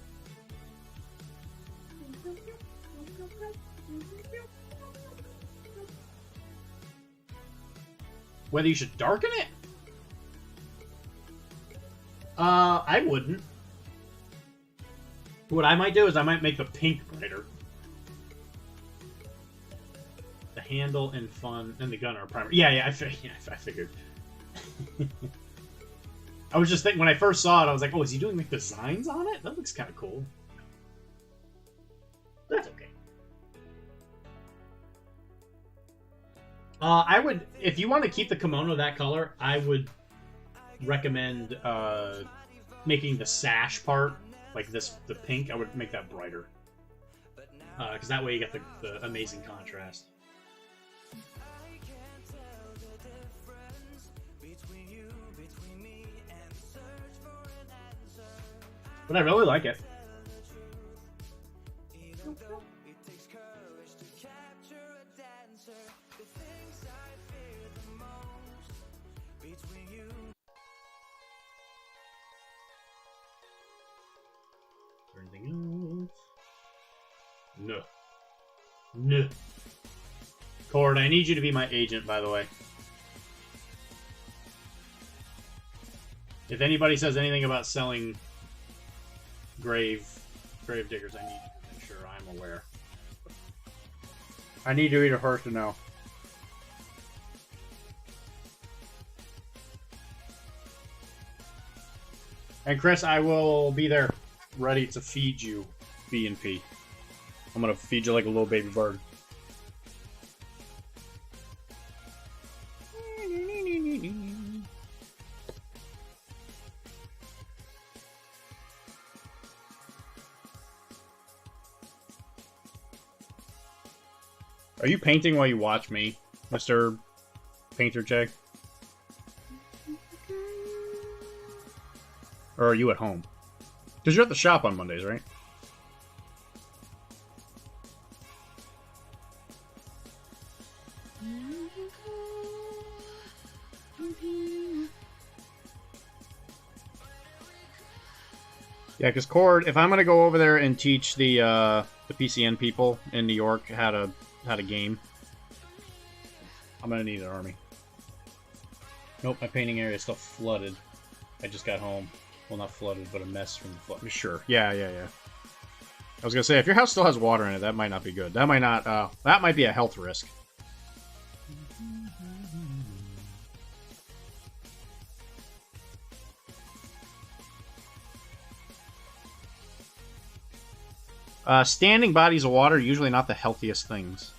Whether you should darken it? I wouldn't. What I might do is I might make the pink brighter. The handle and fun and the gun are primary. Yeah, I figured. I was just thinking, when I first saw it, I was like, oh, is he doing like designs on it? That looks kind of cool. I would, if you want to keep the kimono that color, I would recommend making the sash part, like this, the pink, I would make that brighter. Because that way you get the amazing contrast. But I really like it. Anything else? No. No. Cord, I need you to be my agent, by the way. If anybody says anything about selling grave diggers, I need to make sure I'm aware. I need to read it first to know. And Chris, I will be there, ready to feed you B and P. I'm gonna feed you like a little baby bird. Are you painting while you watch me, Mr. Painter Jag? Or are you at home? Because you're at the shop on Mondays, right? Yeah, because Cord, if I'm gonna go over there and teach the PCN people in New York how to game, I'm gonna need an army. Nope, my painting area is still flooded. I just got home. Well, not flooded, but a mess from the flood. Sure. Yeah. I was gonna say, if your house still has water in it, that might not be good. That might not. That might be a health risk. Standing bodies of water, usually not the healthiest things.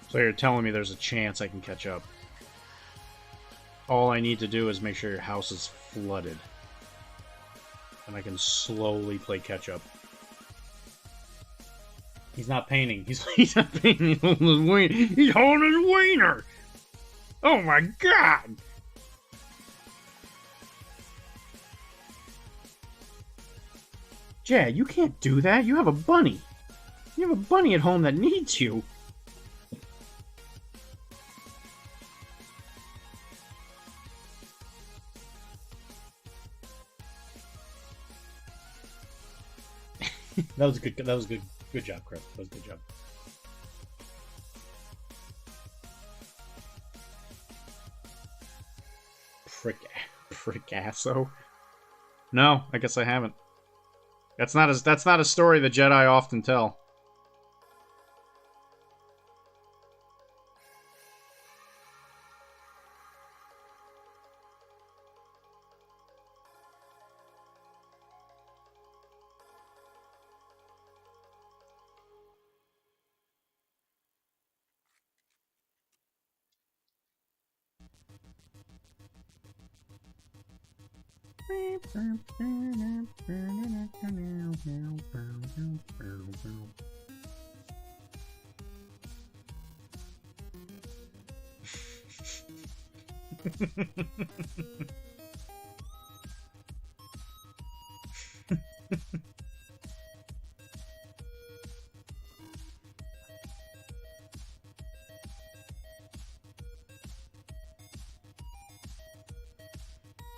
So you're telling me there's a chance I can catch up. All I need to do is make sure your house is flooded. And I can slowly play catch up. He's not painting. He's not painting. He's holding his wiener. He's holding his wiener! Oh my god! Jay, you can't do that. You have a bunny. You have a bunny at home that needs you. That was good. That was good. Good job, Chris. That was a good job. Frickasso. No, I guess I haven't. That's not a story the Jedi often tell.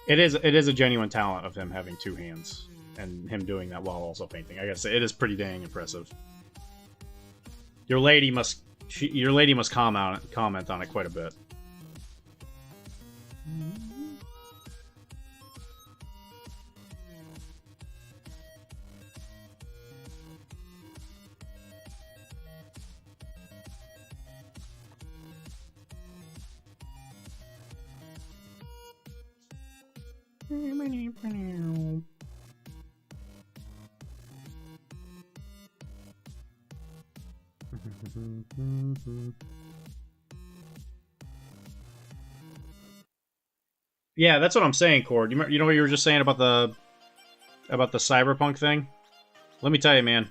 It is a genuine talent of him having two hands and him doing that while also painting. I gotta say, it is pretty dang impressive. Your lady must comment on it quite a bit. Yeah, that's what I'm saying, Cord. You know what you were just saying about the cyberpunk thing? Let me tell you, man.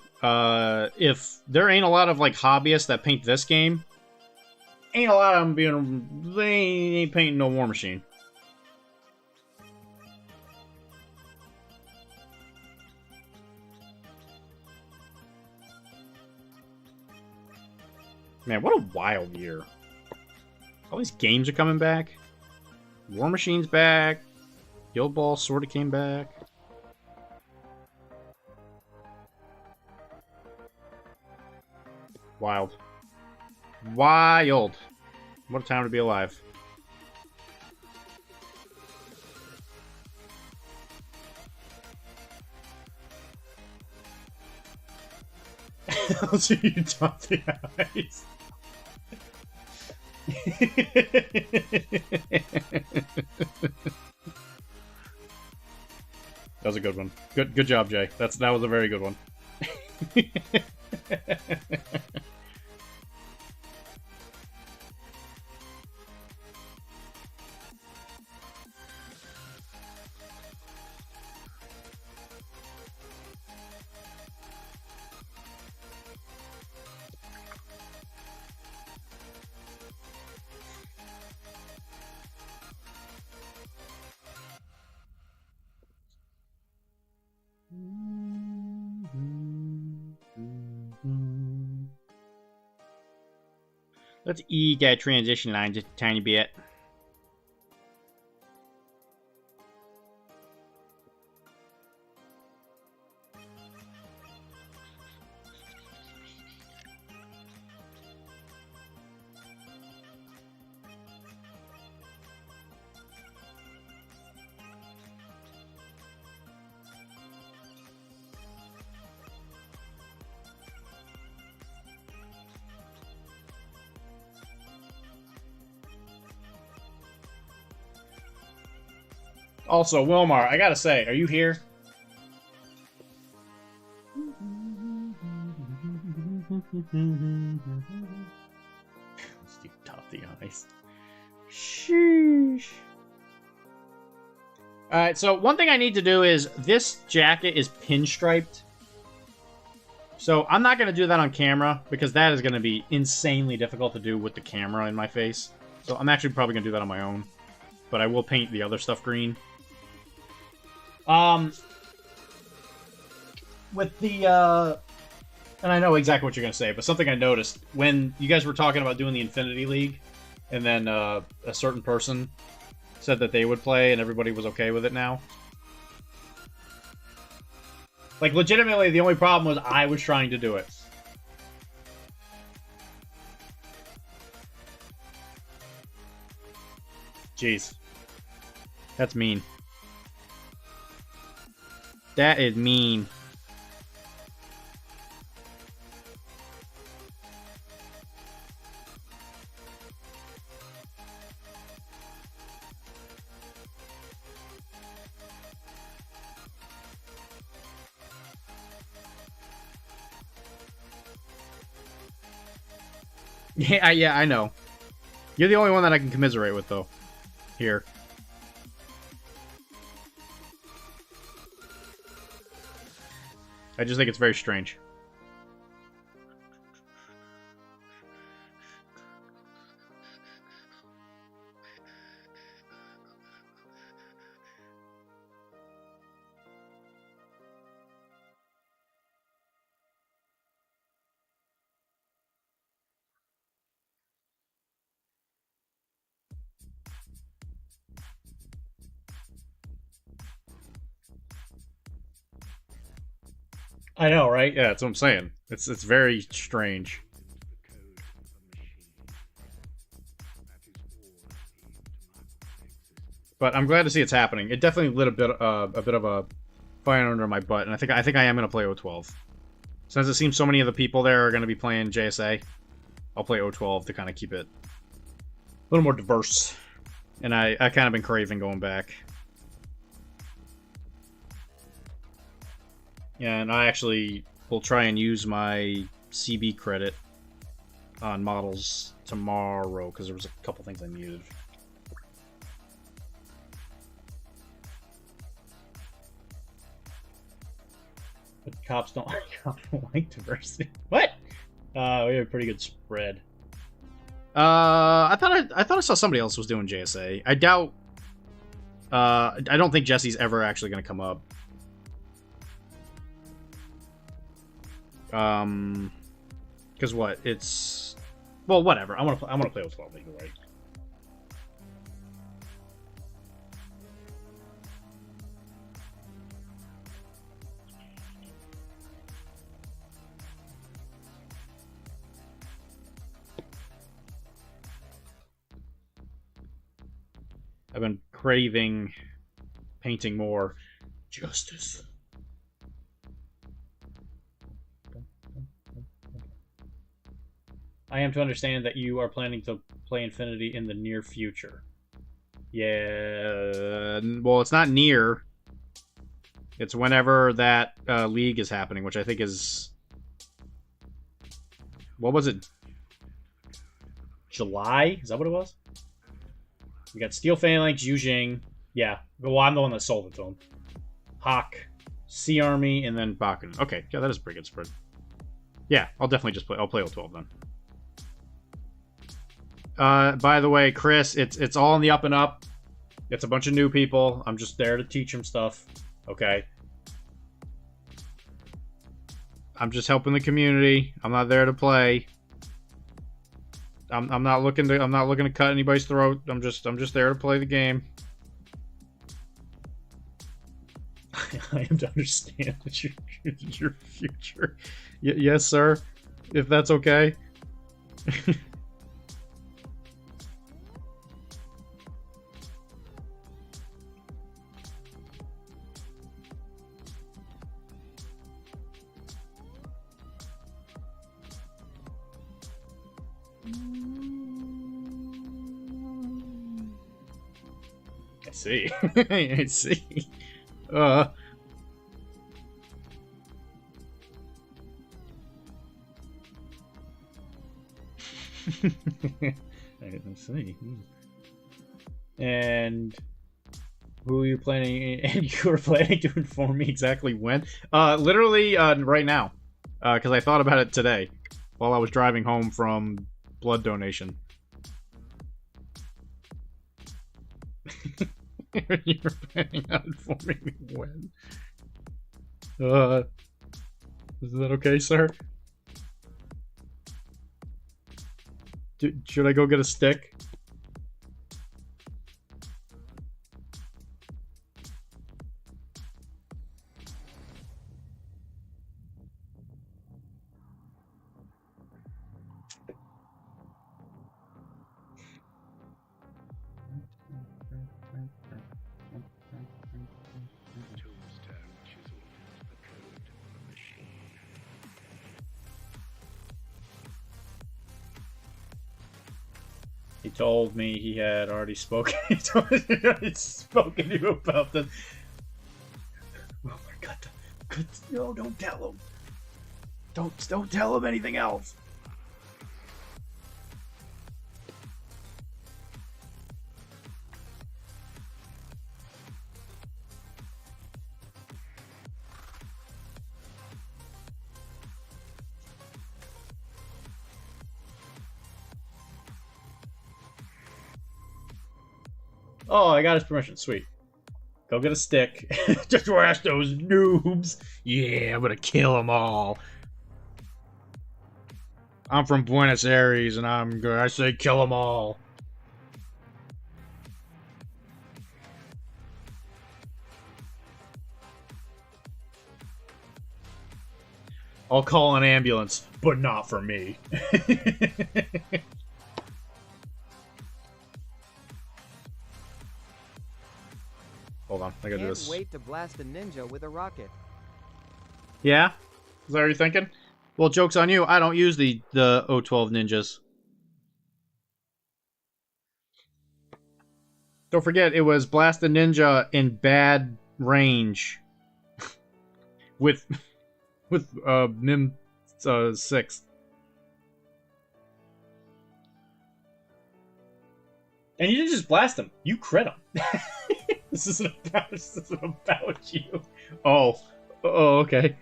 If there ain't a lot of like hobbyists that paint this game, ain't a lot of them they ain't painting no War Machine. Man, what a wild year. All these games are coming back. War Machine's back. Guild Ball sort of came back. Wild. Wild. What a time to be alive. I'll see you top the eyes. That was a good one. Good job, Jay. That was a very good one. Let's ease that transition line just a tiny bit. Also, Wilmar, I gotta say, are you here? Steve top the ice. Sheesh. Alright, so one thing I need to do is, this jacket is pinstriped. So I'm not going to do that on camera, because that is going to be insanely difficult to do with the camera in my face. So I'm actually probably going to do that on my own. But I will paint the other stuff green. With the, and I know exactly what you're going to say, but something I noticed, when you guys were talking about doing the Infinity League, and then a certain person said that they would play, and everybody was okay with it now. Like, legitimately, the only problem was I was trying to do it. Jeez. That's mean. That is mean. Yeah, I know. You're the only one that I can commiserate with, though. Here. I just think it's very strange. I know, right? Yeah, that's what I'm saying. It's very strange. But I'm glad to see it's happening. It definitely lit a bit of a fire under my butt, and I think I am gonna play O12. Since it seems so many of the people there are gonna be playing JSA, I'll play O12 to kind of keep it a little more diverse. And I kind of been craving going back. Yeah, and I actually will try and use my CB credit on models tomorrow, because there was a couple things I needed. But cops don't like diversity. What? We have a pretty good spread. I thought I saw somebody else was doing JSA. I doubt. I don't think Jesse's ever actually going to come up. Because what? It's well, whatever. I'm gonna play with 12 either way. I've been craving painting more justice. I am to understand that you are planning to play Infinity in the near future. Yeah, well, it's not near. It's whenever that league is happening, which I think is... What was it? July? Is that what it was? We got Steel Phalanx, Yujing. Yeah, well, I'm the one that sold it to him. Hawk, Sea Army, and then Bakken. Okay, yeah, that is a pretty good spread. Yeah, I'll definitely just play. I'll play with 12 then. By the way, Chris, it's all in the up and up. It's a bunch of new people. I'm just there to teach them stuff. Okay. I'm just helping the community. I'm not there to play. I'm not looking to cut anybody's throat. I'm just there to play the game. I am to understand that your future. Yes, sir. If that's okay. I see. I see. I see. And who are you planning? And you were planning to inform me exactly when? Literally, right now. Because I thought about it today while I was driving home from blood donation. You were planning on informing me when? Is that okay, sir? Should I go get a stick? He told me he had already spoken. He told me he had spoken to you about the. Oh my god! No, don't tell him. Don't tell him anything else. Oh, I got his permission. Sweet. Go get a stick. Just trash those noobs. Yeah, I'm gonna kill them all. I'm from Buenos Aires, and I say kill them all. I'll call an ambulance, but not for me. Hold on, I gotta do Can't this. wait to blast a ninja with a rocket. Yeah? Is that what you're thinking? Well, joke's on you. I don't use the O12 ninjas. Don't forget, it was blast a ninja in bad range. with Nim 6. And you didn't just blast him. You crit him. This isn't about you. Oh, okay.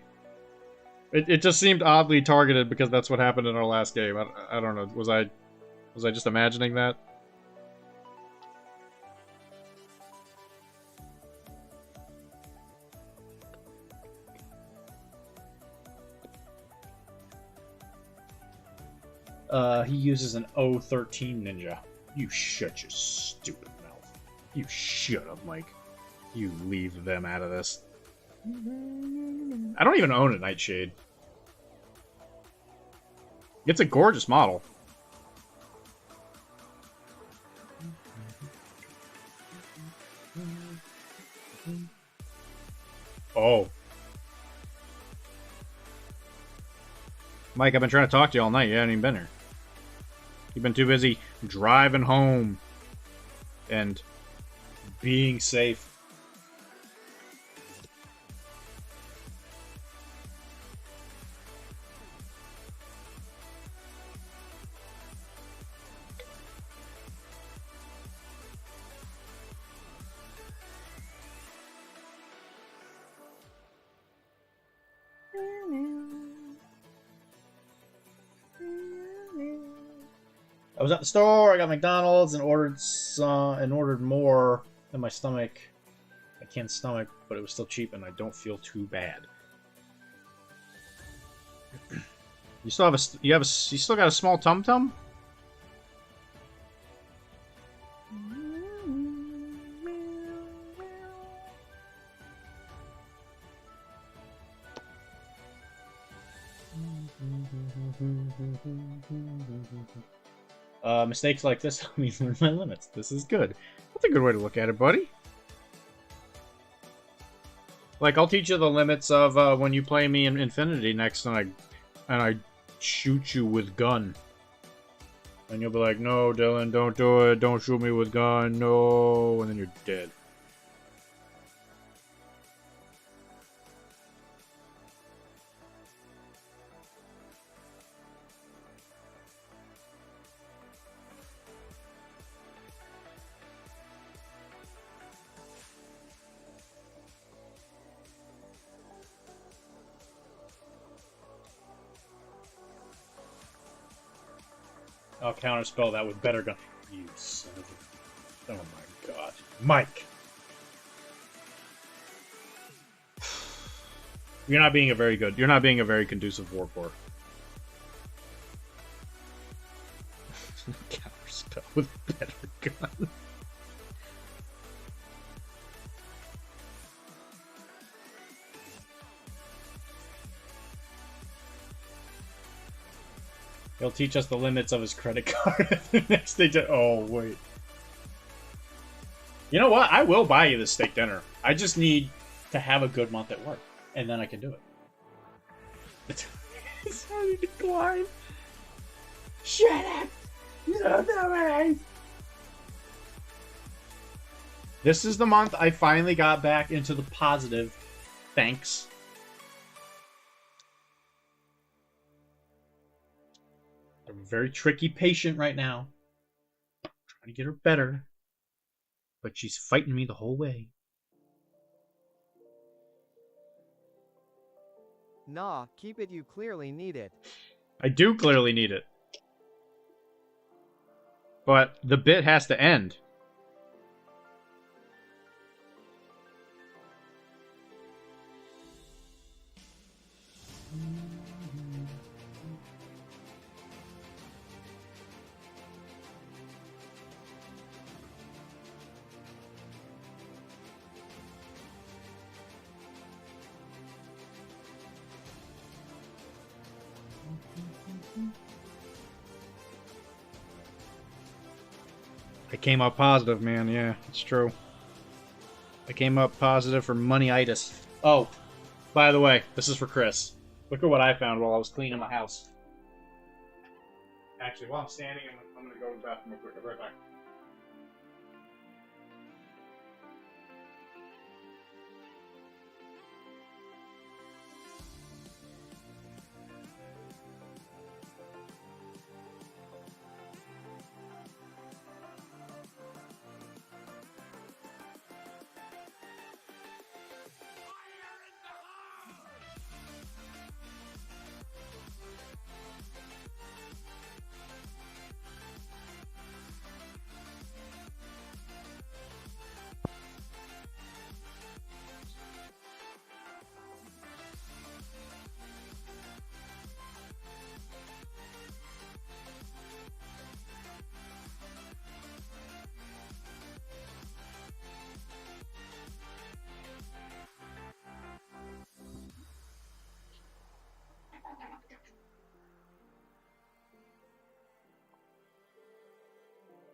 It just seemed oddly targeted because that's what happened in our last game. I don't know. Was I just imagining that? He uses an O13 ninja. You shut your stupid mouth. You shut up, Mike. You leave them out of this. I don't even own a Nightshade. It's a gorgeous model. Oh. Mike, I've been trying to talk to you all night. You haven't even been here. You've been too busy driving home and being safe. I was at the store, I got McDonald's and ordered more than my stomach. I can't stomach, but it was still cheap and I don't feel too bad. You still have you still got a small tum tum? Mistakes like this help me learn my limits. This is good. That's a good way to look at it, buddy. Like, I'll teach you the limits of when you play me in Infinity next, and I shoot you with gun. And you'll be like, no, Dylan, don't do it. Don't shoot me with gun. No. And then you're dead. I'll counterspell that with better gun. You son of a... Oh my god. Mike! You're not being a very conducive warcore. Counterspell with better gun. He'll teach us the limits of his credit card the next day. Oh, wait. You know what? I will buy you this steak dinner. I just need to have a good month at work. And then I can do it. It's starting to decline. Shut up! No, no, This is the month I finally got back into the positive. Thanks. I'm a very tricky patient right now. I'm trying to get her better. But she's fighting me the whole way. Nah, keep it, you clearly need it. I do clearly need it. But the bit has to end. I came up positive, man. Yeah, it's true. I came up positive for money-itis. Oh, by the way, this is for Chris. Look at what I found while I was cleaning my house. Actually, while I'm standing, I'm going to go to the bathroom real quick. I'll be right back.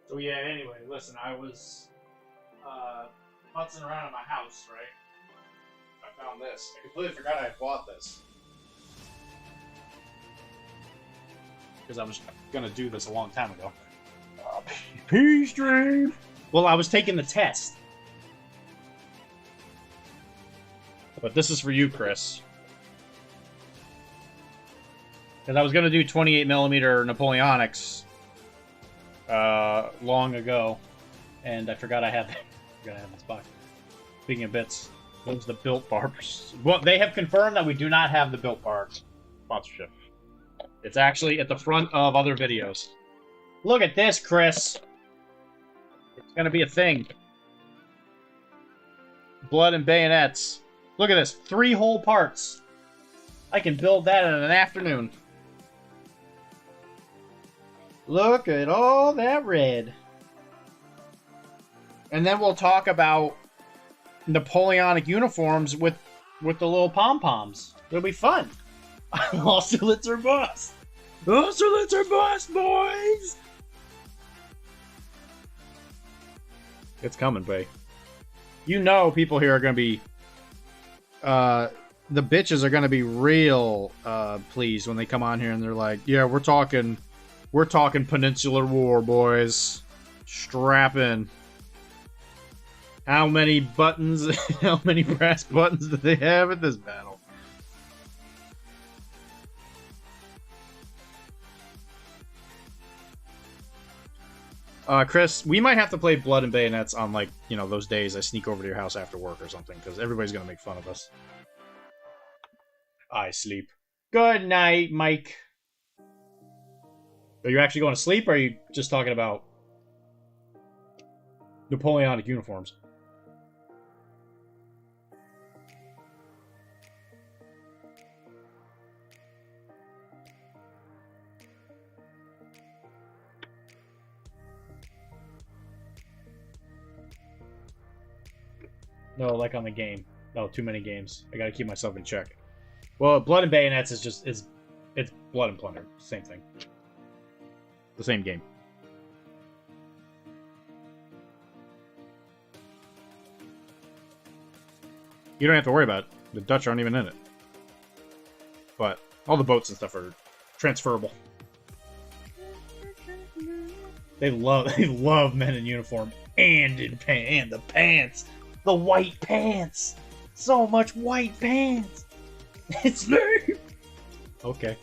So yeah, anyway, listen, I was putzing around in my house, right? I found this. I completely forgot I had bought this. Because I was going to do this a long time ago. P-Stream! Well, I was taking the test. But this is for you, Chris. Because I was going to do 28mm Napoleonics long ago, and I forgot I had this box. Speaking of bits, those the Built Bars. Well, they have confirmed that we do not have the Built Bar sponsorship. It's actually at the front of other videos. Look at this, Chris. It's gonna be a thing. Blood and bayonets. Look at this, 3 whole parts. I can build that in an afternoon. Look at all that red. And then we'll talk about Napoleonic uniforms with the little pom-poms. It'll be fun. Also, let's our boss. Also, let's our boss, boys. It's coming, babe. You know people here are going to be... the bitches are going to be real pleased when they come on here and they're like, yeah, we're talking Peninsular War, boys. Strap in. How many buttons, how many brass buttons do they have at this battle? Chris, we might have to play Blood and Bayonets on, like, you know, those days I sneak over to your house after work or something, because everybody's going to make fun of us. I sleep. Good night, Mike. Are you actually going to sleep, or are you just talking about Napoleonic uniforms? No, like on the game. No, too many games. I gotta keep myself in check. Well, Blood and Bayonets is just... It's Blood and Plunder. Same thing. The same game. You don't have to worry about it. The Dutch aren't even in it. But all the boats and stuff are transferable. They love men in uniform and in and the pants. The white pants. So much white pants. It's me. Okay.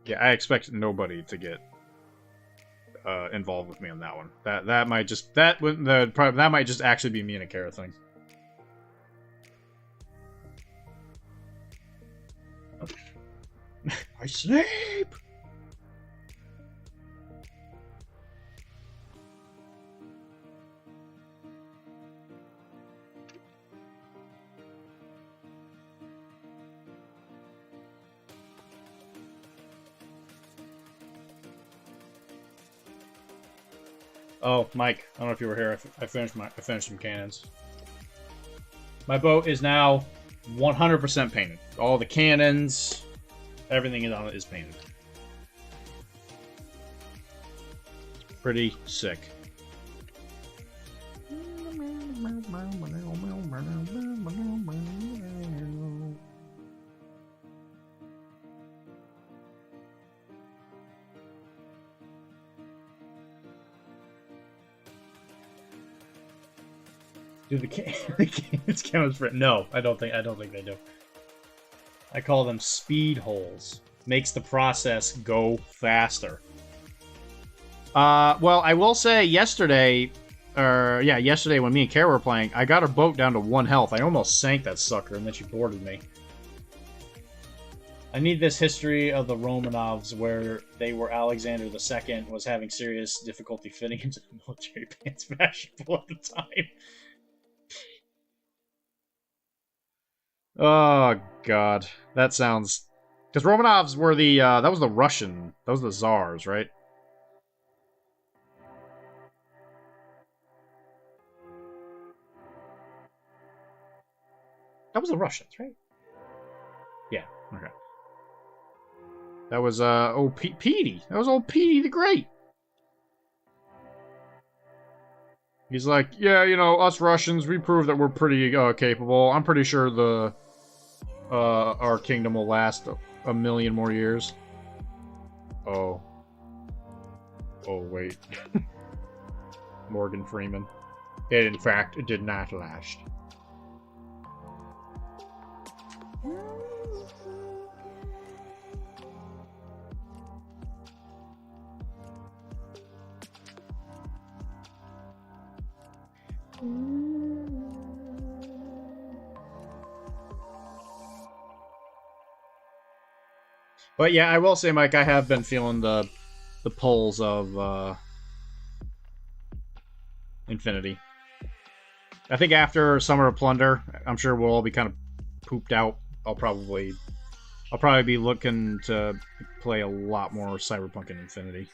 Yeah, I expect nobody to get involved with me on that one. That might just that might just actually be me and a Kara thing. I sleep. Oh, Mike, I don't know if you were here. I finished some cannons. My boat is now 100% painted. All the cannons, everything on it is painted. Pretty sick. Do the cannons count as No, I don't think they do. I call them speed holes. Makes the process go faster. Well, I will say yesterday when me and Kara were playing, I got her boat down to 1 health. I almost sank that sucker, and then she boarded me. I need this history of the Romanovs where they were Alexander II was having serious difficulty fitting into the military pants fashionable at the time. Oh, God. That sounds... Because Romanovs were the, that was the Russian... That was the Tsars, right? That was the Russians, right? Yeah, okay. That was, old Petey. That was old Petey the Great. He's like, yeah, you know, us Russians, we proved that we're pretty, capable. I'm pretty sure the... our kingdom will last a million more years. Oh. Oh, wait. Morgan Freeman. In fact, it did not last. But yeah, I will say, Mike, I have been feeling the pulls of Infinity. I think after Summer of Plunder, I'm sure we'll all be kind of pooped out. I'll probably be looking to play a lot more Cyberpunk and Infinity.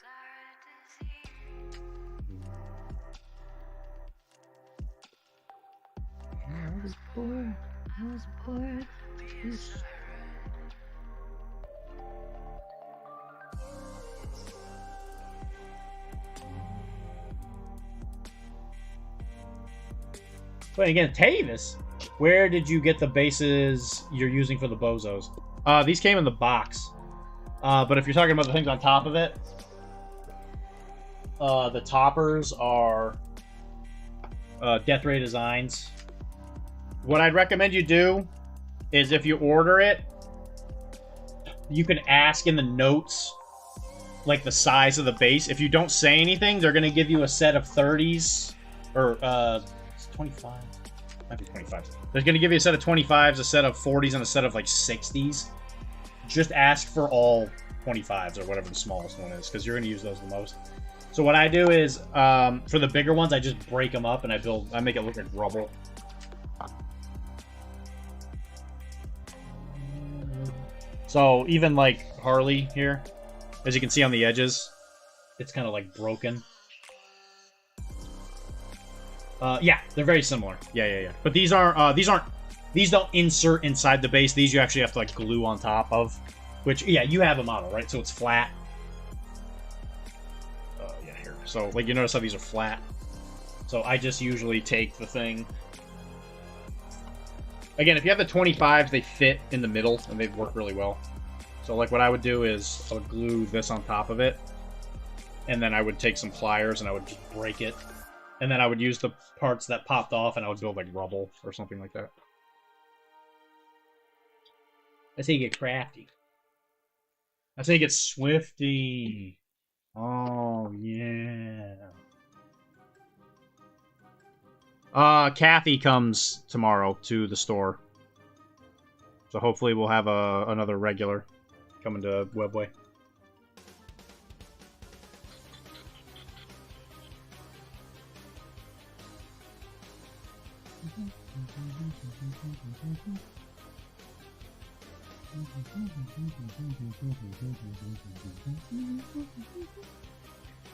But again, Tavis, where did you get the bases you're using for the bozos? These came in the box. But if you're talking about the things on top of it, the toppers are Death Ray Designs. What I'd recommend you do is if you order it, you can ask in the notes, like the size of the base. If you don't say anything, they're going to give you a set of 30s, or 25. Might be 25. They're going to give you a set of 25s, a set of 40s, and a set of like 60s. Just ask for all 25s or whatever the smallest one is, because you're going to use those the most. So what I do is, for the bigger ones, I just break them up and I make it look like rubble. So even like Harley here, as you can see on the edges, it's kind of like broken. Yeah, they're very similar. Yeah. But these don't insert inside the base. These you actually have to like glue on top of. Which, yeah, you have a model, right? So it's flat. Yeah, here. So like you notice how these are flat. So I just usually take the thing. Again, if you have the 25s, they fit in the middle and they work really well. So like what I would do is I would glue this on top of it, and then I would take some pliers and I would just break it. And then I would use the parts that popped off and I would build like rubble or something like that. That's how you get crafty. That's how you get swifty. Oh, yeah. Kathy comes tomorrow to the store. So hopefully we'll have another regular coming to Webway.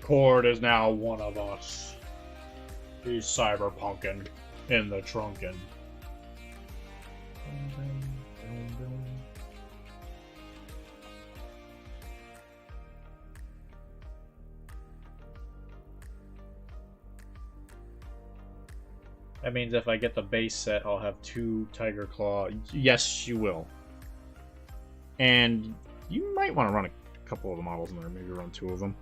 Cord is now one of us. He's cyberpunkin' in the trunkin'. That means if I get the base set, I'll have 2 Tiger Claw. Yes, you will. And you might want to run a couple of the models in there. Maybe run 2 of them.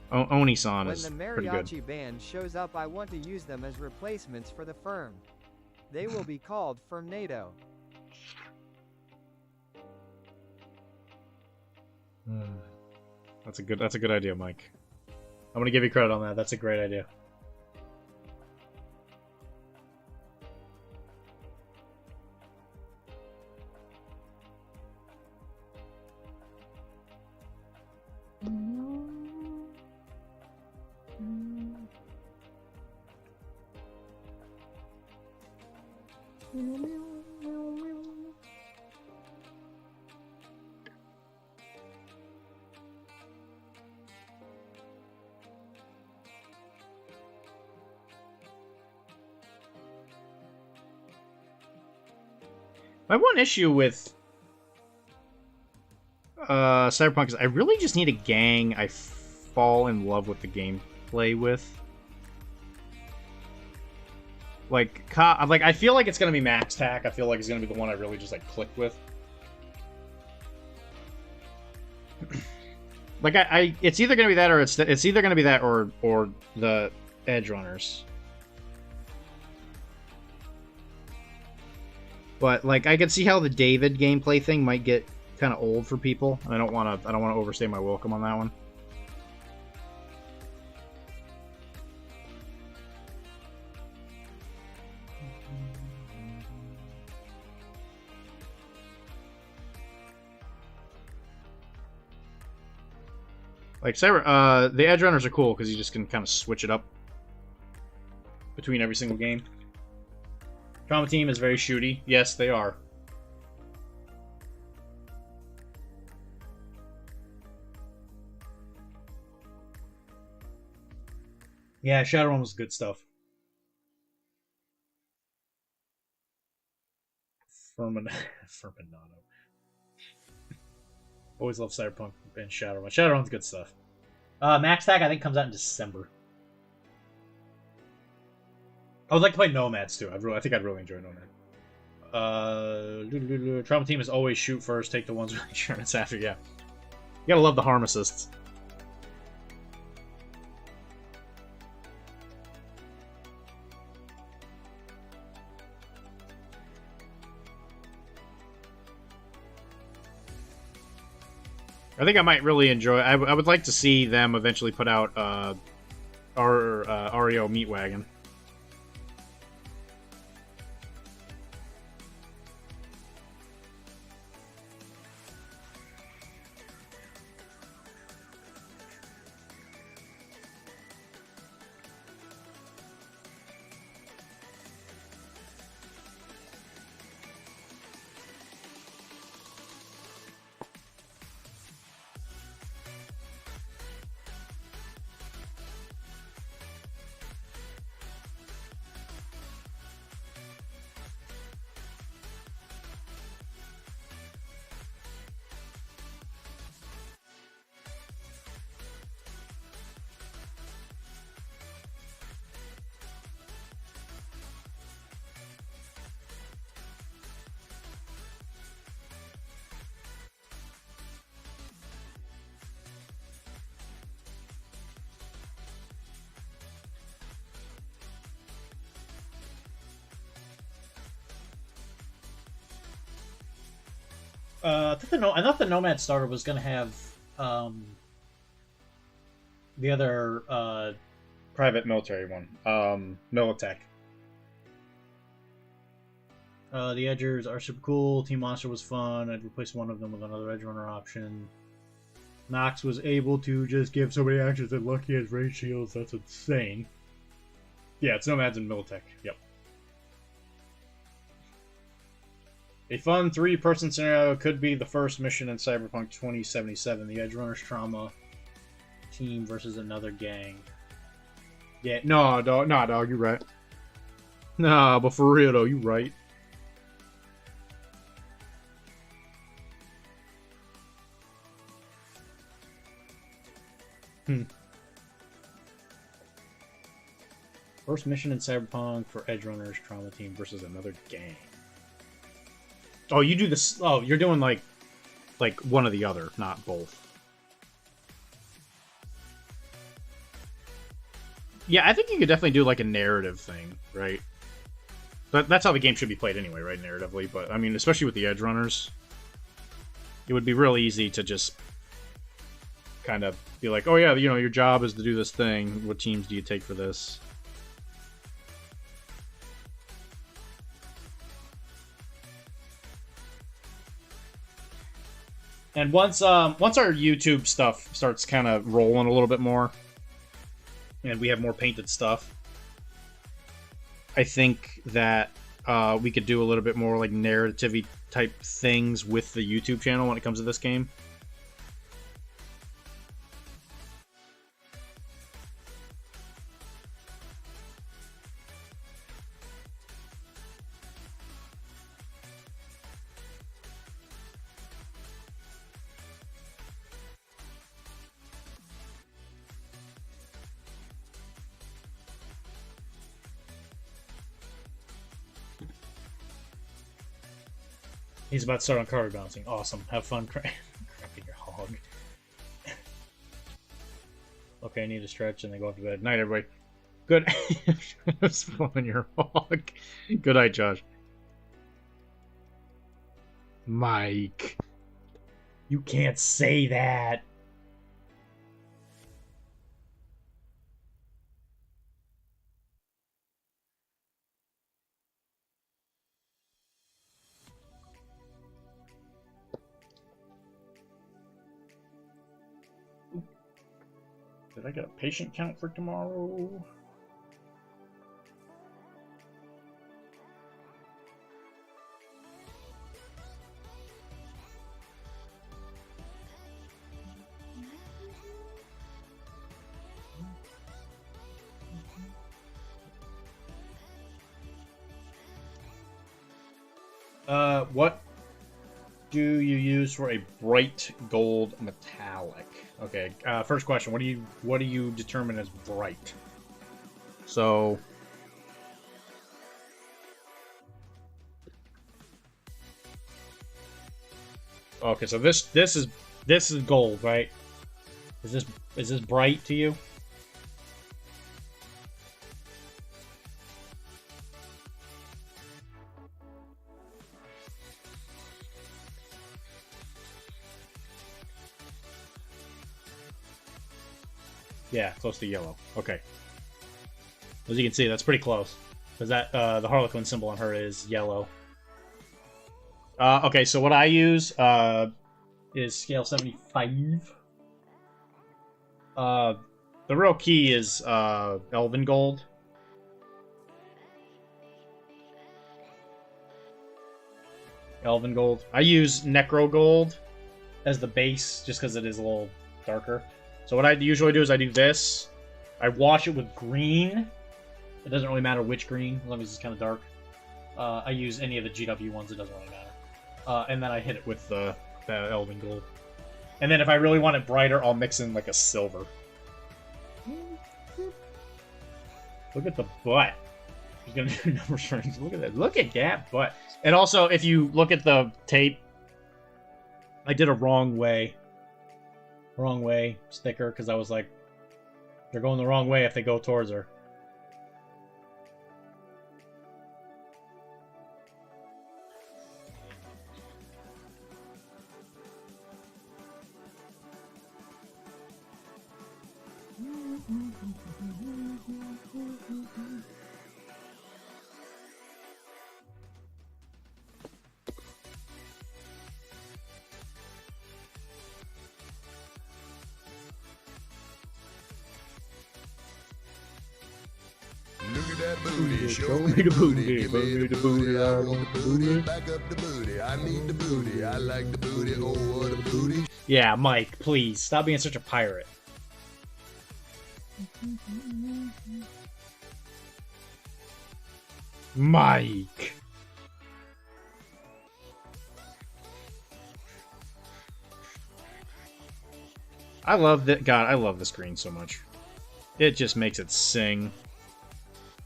Oni-san is pretty good. When the mariachi band shows up, I want to use them as replacements for the firm. They will be called Firmnado. That's a good idea, Mike. I'm gonna give you credit on that. That's a great idea. My one issue with Cyberpunk is I really just need a gang I fall in love with the gameplay with. Like I feel like it's gonna be Max Tack. I feel like it's gonna be the one I really just like click with. Like it's either gonna be that or it's either gonna be that or the Edge Runners. But like I could see how the David gameplay thing might get kind of old for people, and I don't want to overstay my welcome on that one. Like the Edge Runners are cool because you just can kind of switch it up between every single game. Trauma Team is very shooty. Yes, they are. Yeah, Shadowrun was good stuff. Firmnado. Always love Cyberpunk and Shadowrun. Shadowrun's good stuff. Max Tack, I think, comes out in December. I would like to play Nomads too. I think I'd really enjoy Nomad. Trauma Team is always shoot first, take the ones with insurance after. Yeah, you gotta love the harm assists. I think I might really enjoy. I would like to see them eventually put out our REO Meat Wagon. I thought the Nomad starter was gonna have the other private military one, Militech. The Edgers are super cool. Team Monster was fun. I'd replace one of them with another Edge Runner option. Nox was able to just give so many actions and Lucky has range shields. That's insane. Yeah, it's Nomads and Militech. Yep. A fun 3-person scenario could be the first mission in Cyberpunk 2077. The Edge Runners Trauma team versus another gang. Yeah, no, dog. Nah, dog, you're right. Nah, but for real, though, you right. First mission in Cyberpunk for Edge Runners Trauma Team versus another gang. Oh, you do this. Oh, you're doing like one or the other, not both. Yeah, I think you could definitely do like a narrative thing, right? But that's how the game should be played anyway, right? Narratively. But I mean, especially with the Edge Runners, it would be real easy to just kind of be like, oh yeah, you know, your job is to do this thing. What teams do you take for this? And once our YouTube stuff starts kind of rolling a little bit more, and we have more painted stuff, I think that we could do a little bit more like narrative-y type things with the YouTube channel when it comes to this game. He's about to start on card bouncing. Awesome. Have fun crapping your hog. Okay, I need to stretch and then go off to bed. Night, everybody. Good. Spawn your hog. Good night, Josh. Mike. You can't say that. Did I get a patient count for tomorrow? What do you use for a bright gold metallic? Okay, first question, what do you determine as bright? So okay, so this is gold, right? Is this bright to you? Yeah, close to yellow. Okay. As you can see, that's pretty close. Because that the Harlequin symbol on her is yellow. Okay, so what I use is scale 75. The real key is Elven Gold. Elven Gold. I use Necro Gold as the base, just because it is a little darker. So what I usually do is I do this. I wash it with green. It doesn't really matter which green, as long as it's kind of dark. I use any of the GW ones, it doesn't really matter. And then I hit it with the Elven Gold. And then if I really want it brighter, I'll mix in like a silver. Look at the butt. He's gonna do number strings. Look at that. Look at that butt. And also, if you look at the tape, I did a wrong way sticker because I was like, they're going the wrong way if they go towards her. that booty. Show me the booty. Give me the booty. I want the booty. Back up the booty. I need the booty. I like the booty. Oh, what a booty. Yeah, Mike, please stop being such a pirate. Mike. I love that. God, I love this green so much. It just makes it sing.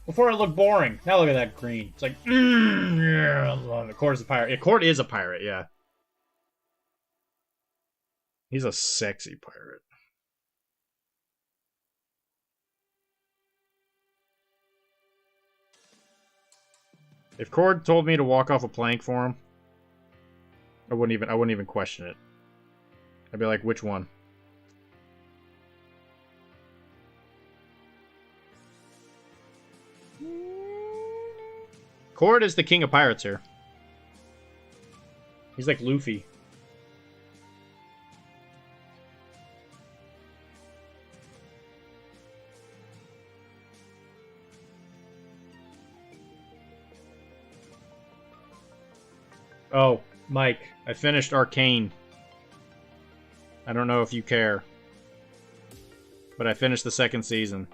Before it looked boring. Now look at that green. It's like, yeah, I love it. Cord is a pirate. Yeah, Cord is a pirate, yeah. He's a sexy pirate. If Cord told me to walk off a plank for him, I wouldn't even question it. I'd be like, which one? Cord is the king of pirates here. He's like Luffy. Oh, Mike, I finished Arcane. I don't know if you care, but I finished the second season.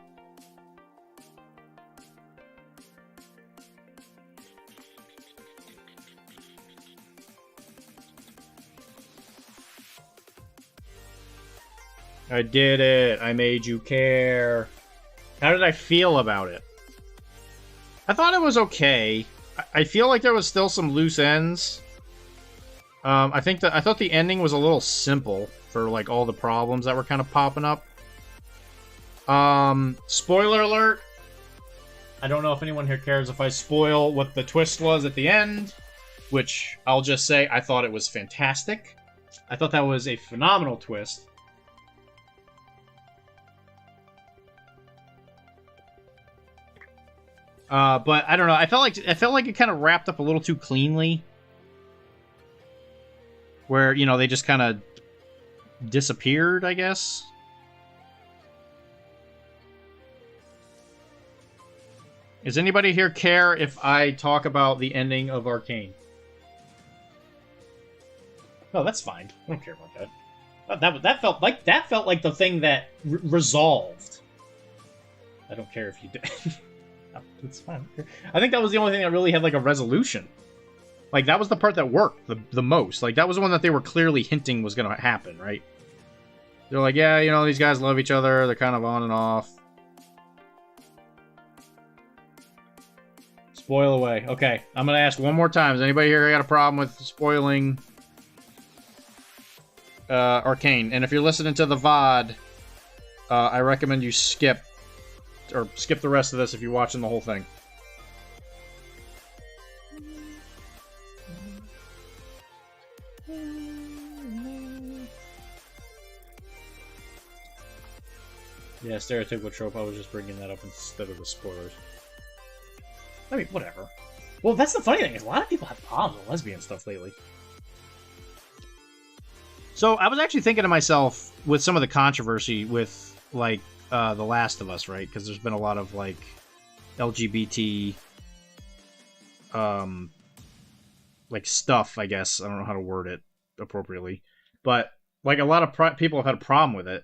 I did it. I made you care. How did I feel about it? I thought it was okay. I feel like there was still some loose ends. I thought the ending was a little simple for like all the problems that were kind of popping up. Spoiler alert. I don't know if anyone here cares if I spoil what the twist was at the end, which I'll just say I thought it was fantastic. I thought that was a phenomenal twist. But I don't know. I felt like it kind of wrapped up a little too cleanly. Where, you know, they just kind of disappeared, I guess. Does anybody here care if I talk about the ending of Arcane? No, that's fine. I don't care about that. That felt like the thing that resolved. I don't care if you did. No, it's fine. I think that was the only thing that really had like a resolution. Like, that was the part that worked the most. Like, that was the one that they were clearly hinting was going to happen, right? They're like, yeah, you know, these guys love each other. They're kind of on and off. Spoil away. Okay, I'm going to ask one more time. Does anybody here got a problem with spoiling Arcane? And if you're listening to the VOD, I recommend you skip the rest of this if you're watching the whole thing. Yeah, stereotypical trope. I was just bringing that up instead of the spoilers. I mean, whatever. Well, that's the funny thing, is a lot of people have problems with lesbian stuff lately. So, I was actually thinking to myself, with some of the controversy with, like, The Last of Us, right? Because there's been a lot of, like, LGBT, like, stuff, I guess. I don't know how to word it appropriately. But, like, a lot of people have had a problem with it.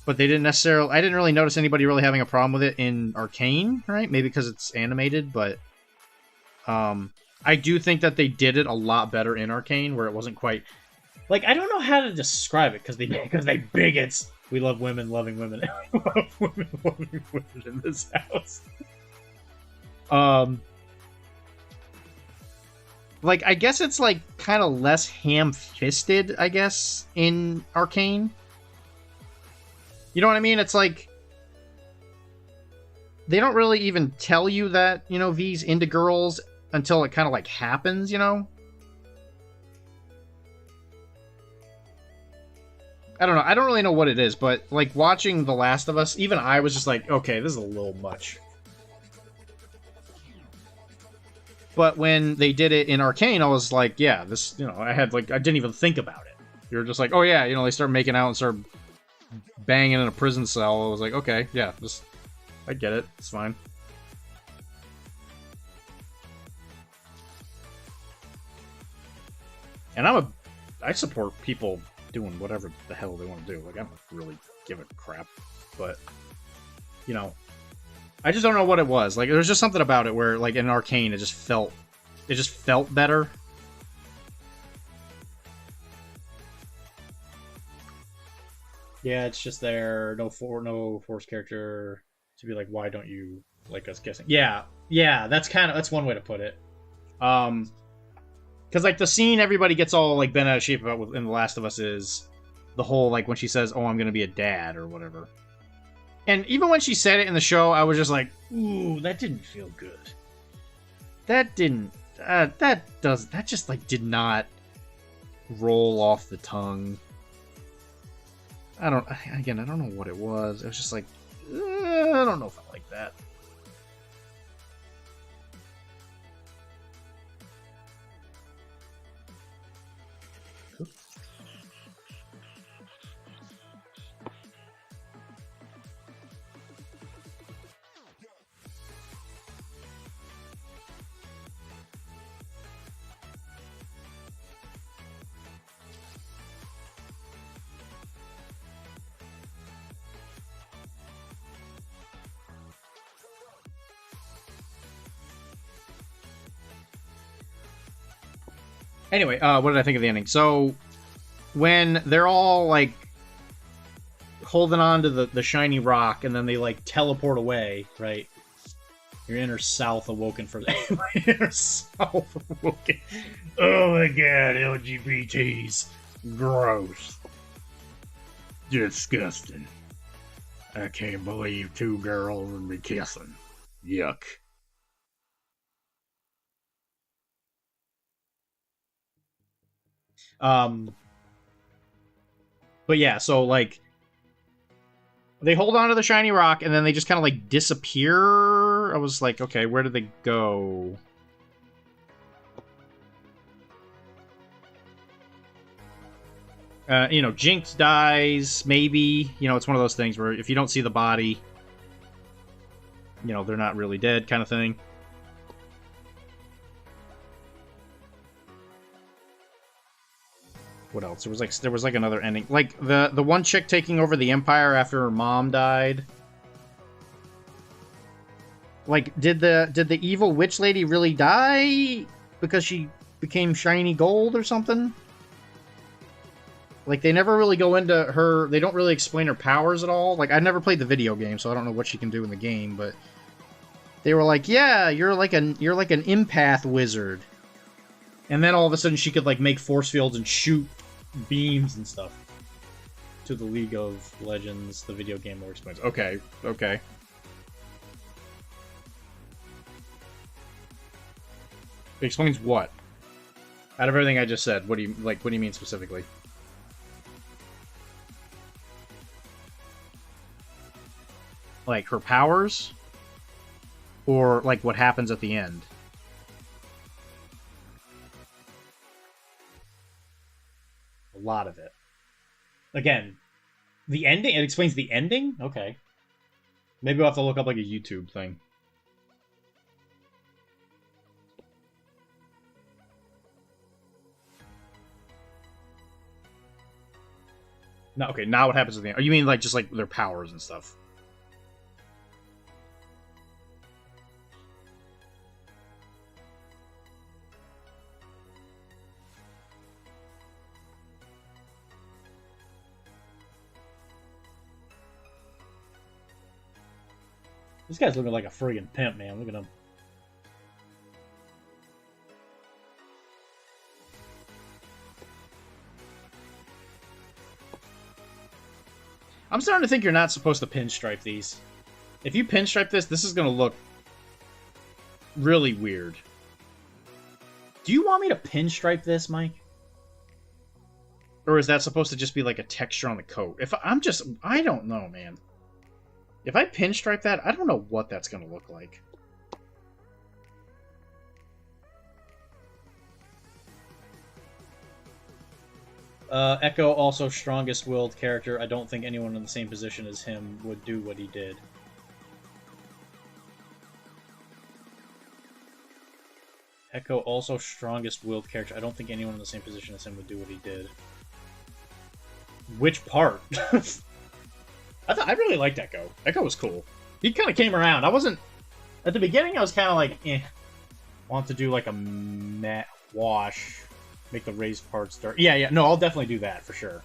But they didn't necessarily... I didn't really notice anybody really having a problem with it in Arcane, right? Maybe because it's animated, but... I do think that they did it a lot better in Arcane, where it wasn't quite... Like, I don't know how to describe it, because they bigots. We love women loving women. We love women loving women in this house. Like, I guess it's, like, kind of less ham-fisted, I guess, in Arcane. You know what I mean? It's like... They don't really even tell you that, you know, V's into girls until it kind of, like, happens, you know? I don't know. I don't really know what it is, but, like, watching The Last of Us, even I was just like, okay, this is a little much. But when they did it in Arcane, I was like, yeah, this, you know, I didn't even think about it. You were just like, oh yeah, you know, they start making out and start banging in a prison cell. I was like, okay, yeah, I get it. It's fine. And I support people doing whatever the hell they want to do. Like, I don't really give a crap. But, you know, I just don't know what it was. Like, there's just something about it where, like, in Arcane, it just felt better. Yeah, it's just there. No force character to be like, why don't you like us guessing? Yeah, that's one way to put it. Because like the scene everybody gets all like bent out of shape about in The Last of Us is the whole like when she says, "Oh, I'm gonna be a dad" or whatever. And even when she said it in the show, I was just like, "Ooh, that didn't feel good. That didn't. That just like did not roll off the tongue." I don't know what it was. It was just like, I don't know if I like that. Anyway, what did I think of the ending? So, when they're all, like, holding on to the shiny rock, and then they, like, teleport away, right? Your inner self awoken for that. My inner self awoken. Oh my god, LGBTs. Gross. Disgusting. I can't believe two girls would be kissing. Yuck. But yeah, so like they hold on to the shiny rock and then they just kind of like disappear. I was like, okay, where did they go? You know, Jinx dies, maybe. You know, it's one of those things where if you don't see the body, you know, they're not really dead kind of thing. What else? There was like another ending. Like the one chick taking over the Empire after her mom died. Like, did the evil witch lady really die because she became shiny gold or something? Like, they never really go into her... They don't really explain her powers at all. Like, I never played the video game, so I don't know what she can do in the game, but... They were like, yeah, you're like an empath wizard. And then all of a sudden she could, like, make force fields and shoot beams and stuff. To the League of Legends, the video game more explains. Okay, okay. It explains what? Out of everything I just said, what do you mean specifically? Like, her powers? Or, like, what happens at the end? A lot of it. Again, the ending? It explains the ending? Okay. Maybe we'll have to look up, like, a YouTube thing. No, okay, now what happens at the end? Oh, you mean, like, just, like, their powers and stuff? This guy's looking like a friggin' pimp, man. Look at him. I'm starting to think you're not supposed to pinstripe these. If you pinstripe this is gonna look really weird. Do you want me to pinstripe this, Mike? Or is that supposed to just be like a texture on the coat? I don't know, man. If I pinstripe that, I don't know what that's gonna look like. Echo, also strongest-willed character. I don't think anyone in the same position as him would do what he did. Echo also strongest-willed character. I don't think anyone in the same position as him would do what he did. Which part? I really liked Echo. Echo was cool. He kind of came around. I wasn't... At the beginning, I was kind of like, eh. Want to do like a matte wash. Make the raised parts dark. Yeah. No, I'll definitely do that for sure.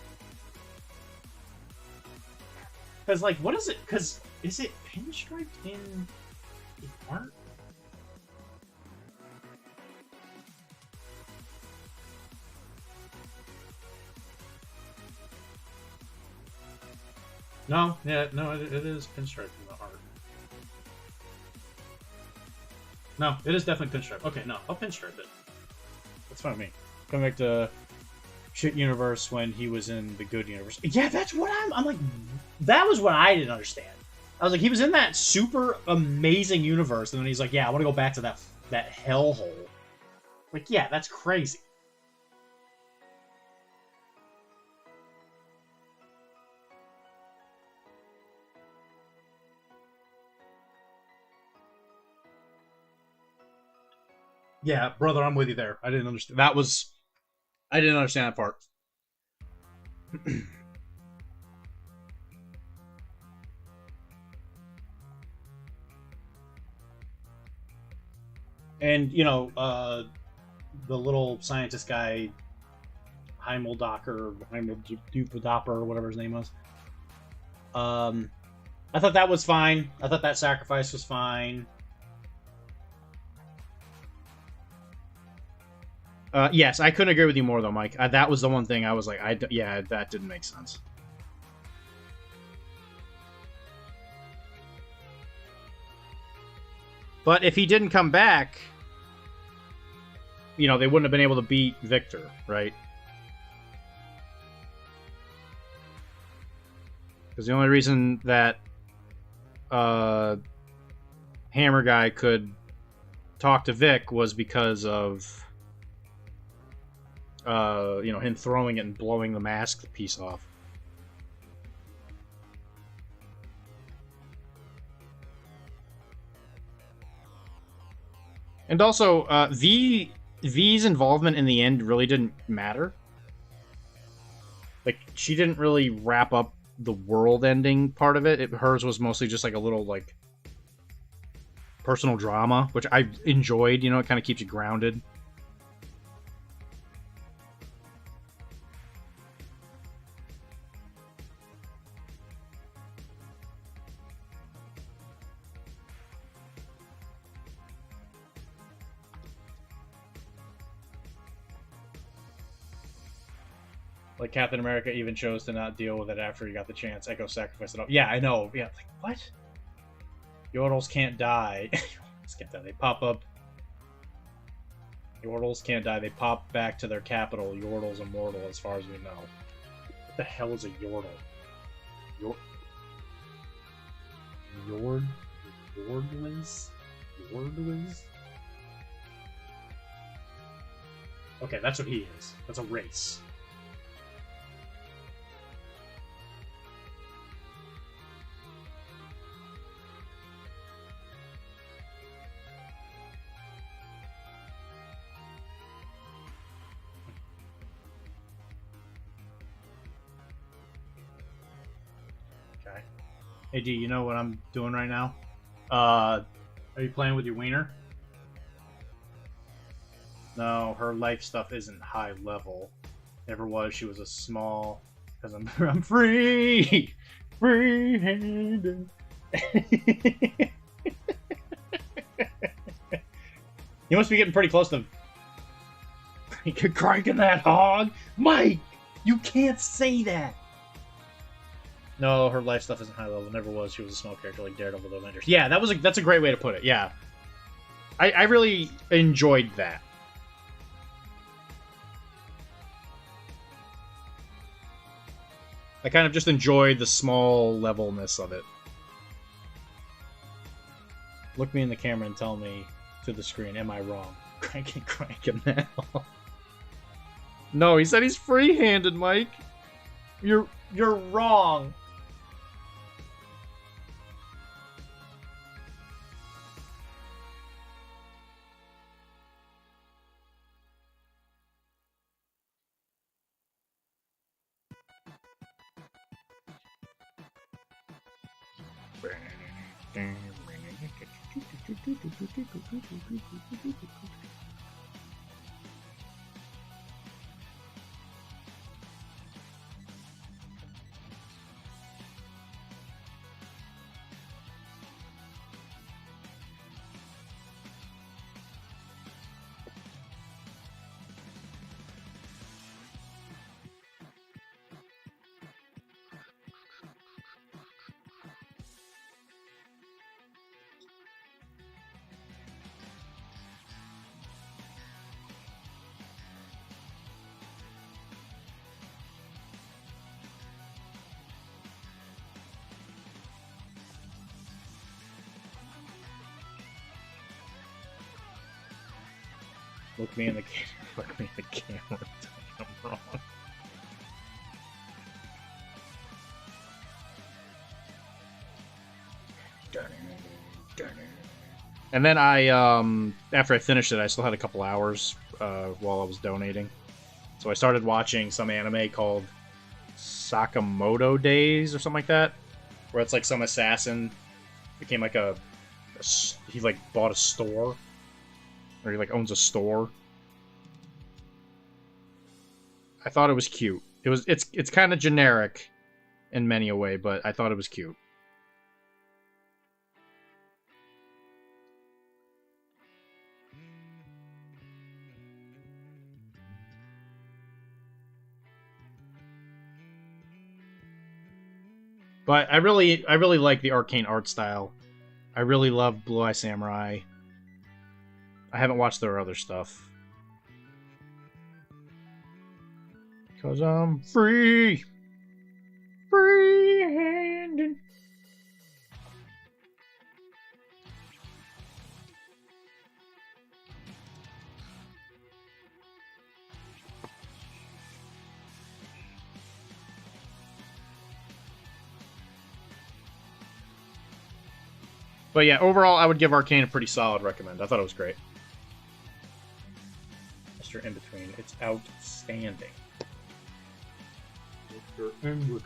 Because, like, what is it? Because, is it pinstriped in the art? No, yeah, no, it is pinstriped in the art. No, it is definitely pinstriped. Okay, no, I'll pinstripe it. That's fine with me. Coming back to shit universe when he was in the good universe. Yeah, that's what I'm like, that was what I didn't understand. I was like, he was in that super amazing universe, and then he's like, yeah, I want to go back to that hellhole. Like, yeah, that's crazy. Yeah, brother, I'm with you there. I didn't understand. I didn't understand that part. And, you know, the little scientist guy, Heimeldocker, or whatever his name was. I thought that was fine. I thought that sacrifice was fine. Yes, I couldn't agree with you more, though, Mike. That was the one thing I was like, yeah, that didn't make sense. But if he didn't come back, you know, they wouldn't have been able to beat Victor, right? Because the only reason that Hammer Guy could talk to Vic was because of you know, him throwing it and blowing the mask piece off. And also, V's involvement in the end really didn't matter. Like, she didn't really wrap up the world-ending part of it. Hers was mostly just like a little, like, personal drama, which I enjoyed. You know, it kind of keeps you grounded. Like, Captain America even chose to not deal with it after he got the chance. Echo sacrificed it all. Yeah, I know. Yeah, like, what? Yordles can't die. Yordles can't die. They pop up. Yordles can't die. They pop back to their capital. Yordle's immortal, as far as we know. What the hell is a Yordle? Yordlings? Yordlings? Okay, that's what he is. That's a race. Hey, D, you know what I'm doing right now? Are you playing with your wiener? No, her life stuff isn't high level. Never was. She was a small... Because I'm free! Free-handed. You must be getting pretty close to... cranking that hog! Mike! You can't say that! No, her life stuff isn't high level. Never was. She was a small character like Daredevil, the Avengers. Yeah, that's a great way to put it. Yeah, I really enjoyed that. I kind of just enjoyed the small levelness of it. Look me in the camera and tell me to the screen, am I wrong? Crank him now. No, he said he's free-handed, Mike. You're wrong. Look me in the look me in the camera. I'm wrong. And then I, after I finished it, I still had a couple hours while I was donating. So I started watching some anime called Sakamoto Days or something like that, where it's like some assassin became like he like bought a store, or he like owns a store. I thought it was cute. It's kind of generic in many a way, but I thought it was cute. But I really like the arcane art style. I really love Blue Eye Samurai. I haven't watched their other stuff. Because I'm free. Free-handed. But yeah, overall, I would give Arcane a pretty solid recommend. I thought it was great. Mr. In Between, it's outstanding. Mr. In Between.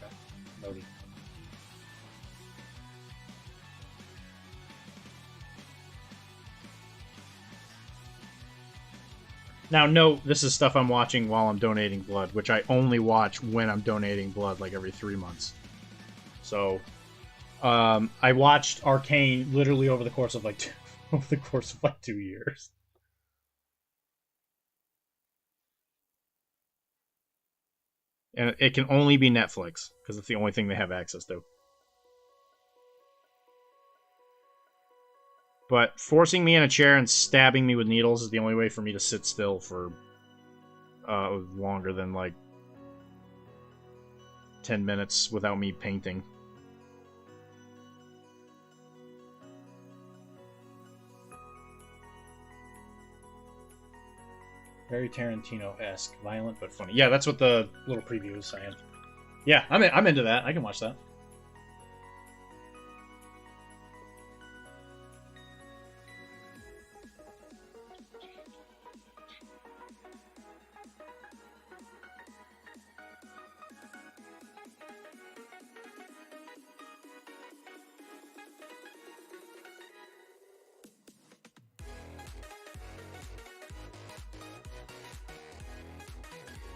Okay, noted. Now, note, this is stuff I'm watching while I'm donating blood, which I only watch when I'm donating blood, like every 3 months. So, I watched Arcane literally over the course of like 2 years. And it can only be Netflix, because it's the only thing they have access to. But forcing me in a chair and stabbing me with needles is the only way for me to sit still for longer than, like, 10 minutes without me painting. Very Tarantino-esque, violent but funny. Yeah, that's what the little preview is saying. Yeah, I'm into that. I can watch that.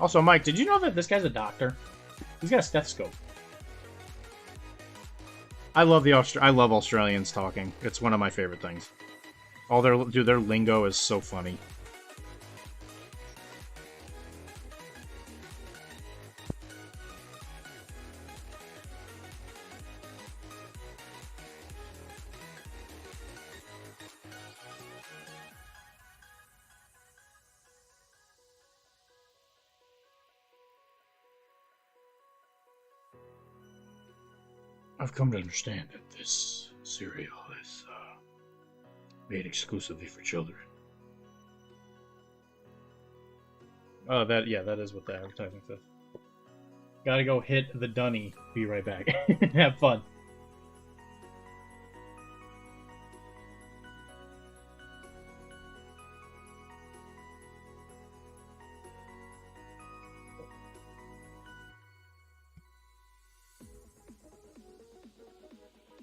Also, Mike, did you know that this guy's a doctor? He's got a stethoscope. I love Australians talking. It's one of my favorite things. Their lingo is so funny. I've come to understand that this cereal is made exclusively for children. Oh, that is what the advertising says. Gotta go hit the dunny. Be right back. Have fun.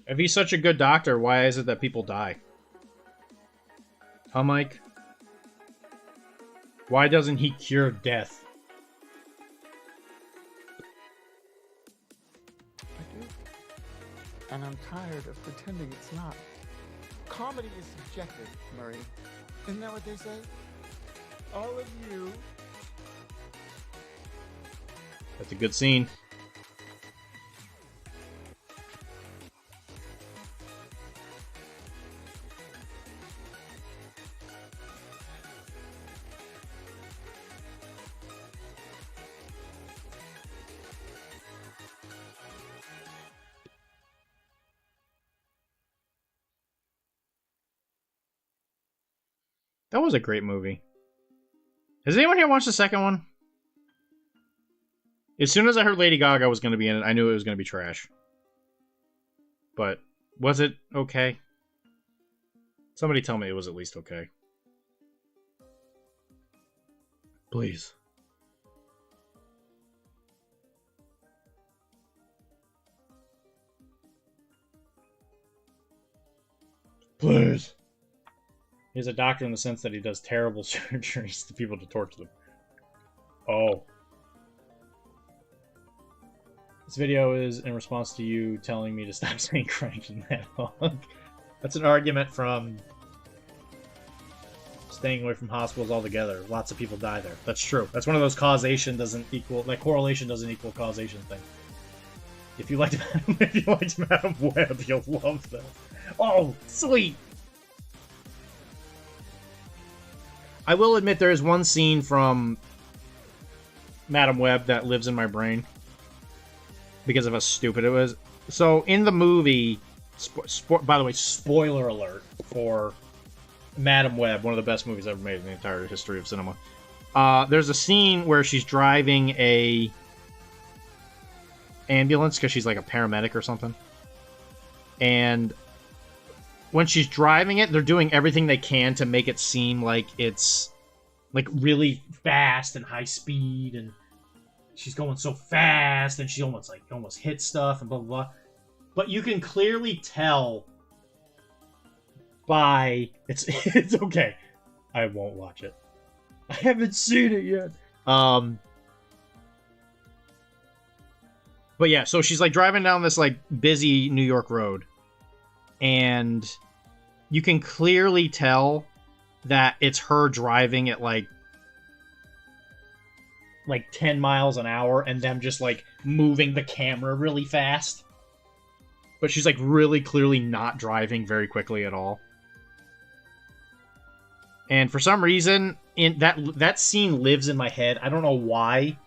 If he's such a good doctor, why is it that people die? Huh, Mike? Why doesn't he cure death? I do. And I'm tired of pretending it's not. Comedy is subjective, Murray. Isn't that what they say? All of you. That's a good scene. That was a great movie. Has anyone here watched the second one? As soon as I heard Lady Gaga was going to be in it, I knew it was going to be trash. But, was it okay? Somebody tell me it was at least okay. Please. Please. He's a doctor in the sense that he does terrible surgeries to people to torture them. Oh. This video is in response to you telling me to stop saying crank in that hog. That's an argument from staying away from hospitals altogether. Lots of people die there. That's true. That's one of those causation doesn't equal, like correlation doesn't equal causation thing. If you liked Madam Web, you'll love this. Oh, sweet. I will admit there is one scene from Madam Web that lives in my brain because of how stupid it was. So in the movie, by the way, spoiler alert for Madam Web, one of the best movies ever made in the entire history of cinema. There's a scene where she's driving a ambulance because she's like a paramedic or something. And when she's driving it, they're doing everything they can to make it seem like it's like really fast and high speed, and she's going so fast and she almost hits stuff and blah blah blah. But you can clearly tell by it's okay. I won't watch it. I haven't seen it yet. But yeah, so she's like driving down this like busy New York road, and you can clearly tell that it's her driving at like 10 miles an hour and them just like moving the camera really fast. But she's like really clearly not driving very quickly at all. And for some reason, in that scene lives in my head. I don't know why,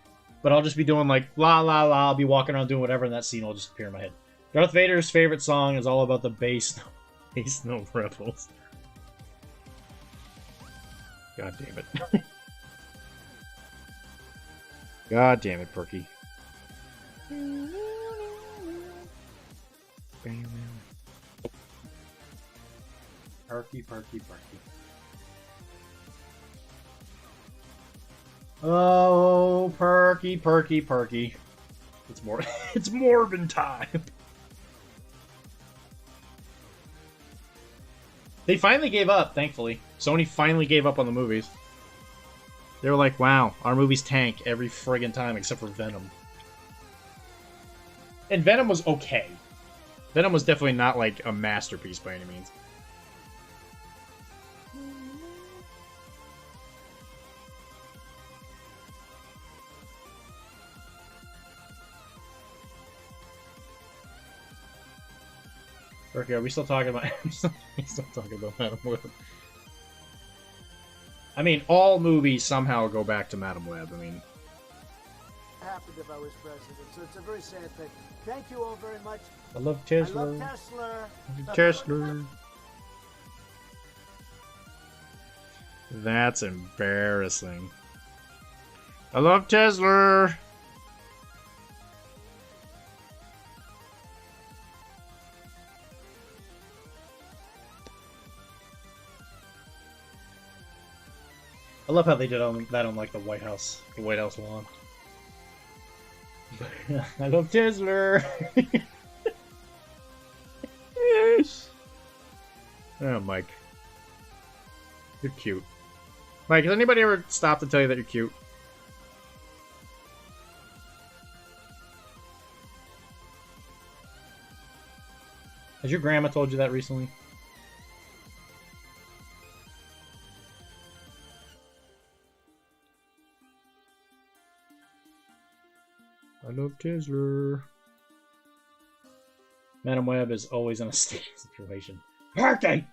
but I'll just be doing like la la la. I'll be walking around doing whatever, and that scene will just appear in my head. Darth Vader's favorite song is all about the base no rebels. God damn it. God damn it, Perky. Perky, Perky, Perky. Oh, Perky, Perky, Perky. It's more. It's Morbin time. They finally gave up, thankfully. Sony finally gave up on the movies. They were like, wow, our movies tank every friggin' time except for Venom. And Venom was okay. Venom was definitely not like a masterpiece by any means. Okay, are we still talking about... we still talking about Madam Web. I mean, all movies somehow go back to Madam Web. I mean... happened if I was president, so it's a very sad thing. Thank you all very much. I love Tesla. I love Tesla. Tesla. That's embarrassing. I love Tesla. I love how they did that on like the White House lawn. I love Tesla. Oh, Mike. You're cute. Mike, has anybody ever stopped to tell you that you're cute? Has your grandma told you that recently? I love Tizzler. Madam Web is always in a sticky situation. Birthday!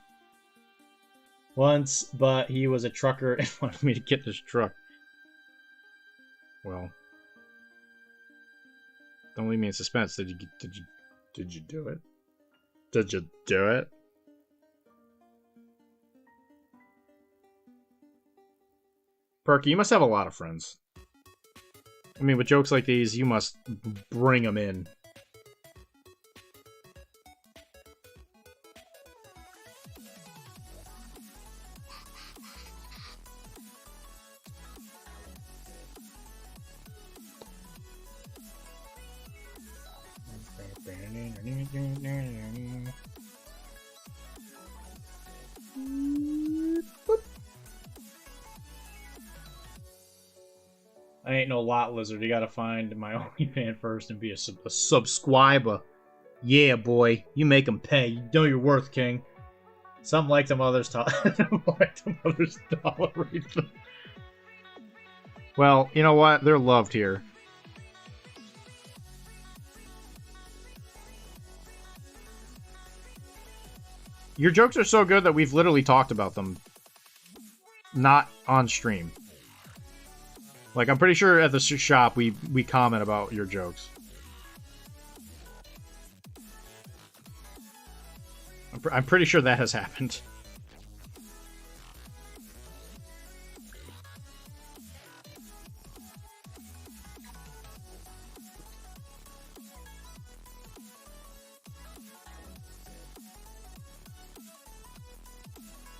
Once, but he was a trucker and wanted me to get this truck. Well, don't leave me in suspense. Did you do it? Did you do it? Perky, you must have a lot of friends. I mean, with jokes like these, you must bring them in. I ain't no lot lizard. You gotta find my OnlyFans first and be a subscriber. Yeah, boy. You make them pay. You know your worth, King. Some like them, others tolerate them. Well, you know what? They're loved here. Your jokes are so good that we've literally talked about them. Not on stream. Like, I'm pretty sure at the shop we comment about your jokes. I'm pretty sure that has happened.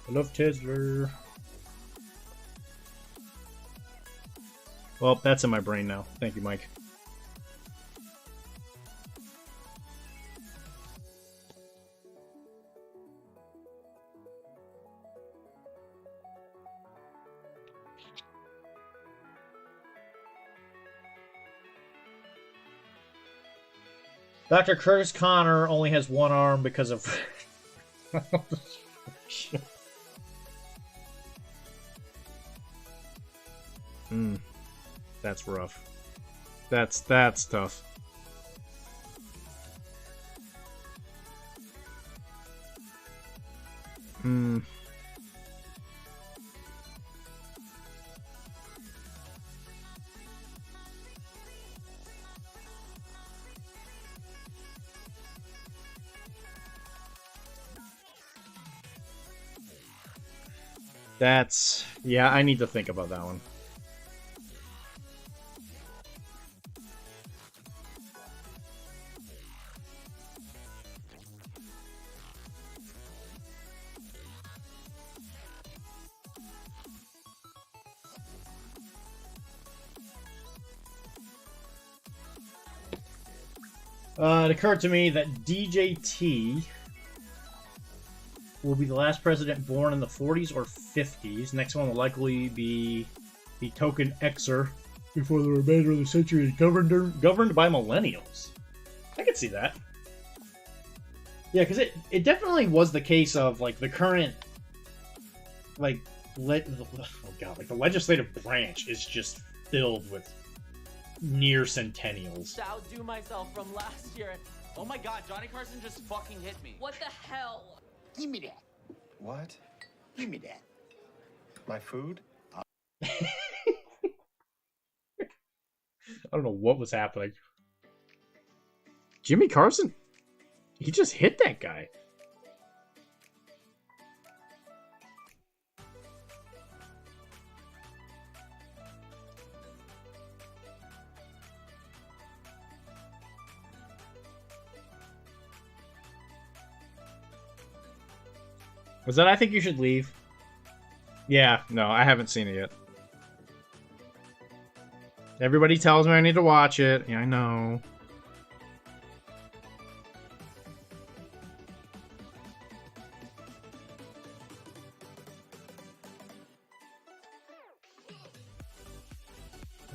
I love Tizzler. Well, that's in my brain now. Thank you, Mike. Dr. Curtis Connor only has one arm because of... That's rough. That's tough. That's... yeah, I need to think about that one. It occurred to me that DJT will be the last president born in the 40s or 50s. Next one will likely be the token Xer before the remainder of the century is governed by millennials. I could see that. Yeah, because it definitely was the case of, like, the current, like, the legislative branch is just filled with near centennials. To outdo myself from last year. Oh my god, Johnny Carson just fucking hit me. What the hell? Give me that. What? Give me that. My food? I don't know what was happening. Jimmy Carson? He just hit that guy. Was that I think you should leave? Yeah, no, I haven't seen it yet. Everybody tells me I need to watch it. Yeah, I know.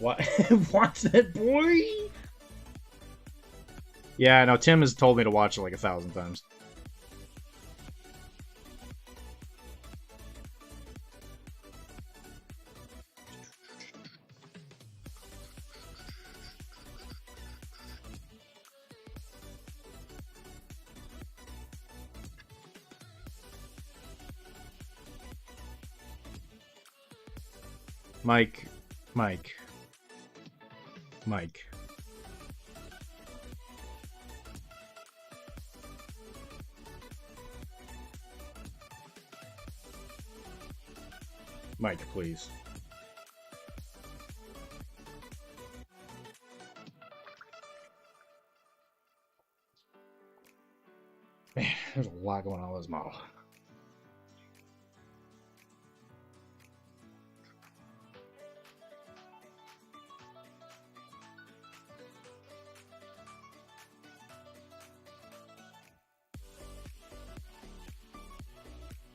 What? Watch that, boy! Yeah, I know. Tim has told me to watch it like 1,000 times. Mike. Mike. Mike. Mike, please. Man, there's a lot going on with this model.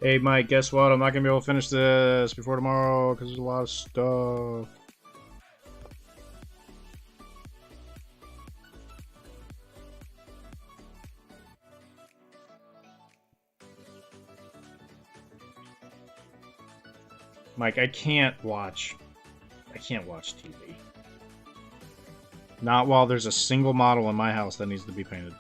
Hey Mike, guess what? I'm not gonna be able to finish this before tomorrow because there's a lot of stuff. Mike, I can't watch TV. Not while there's a single model in my house that needs to be painted.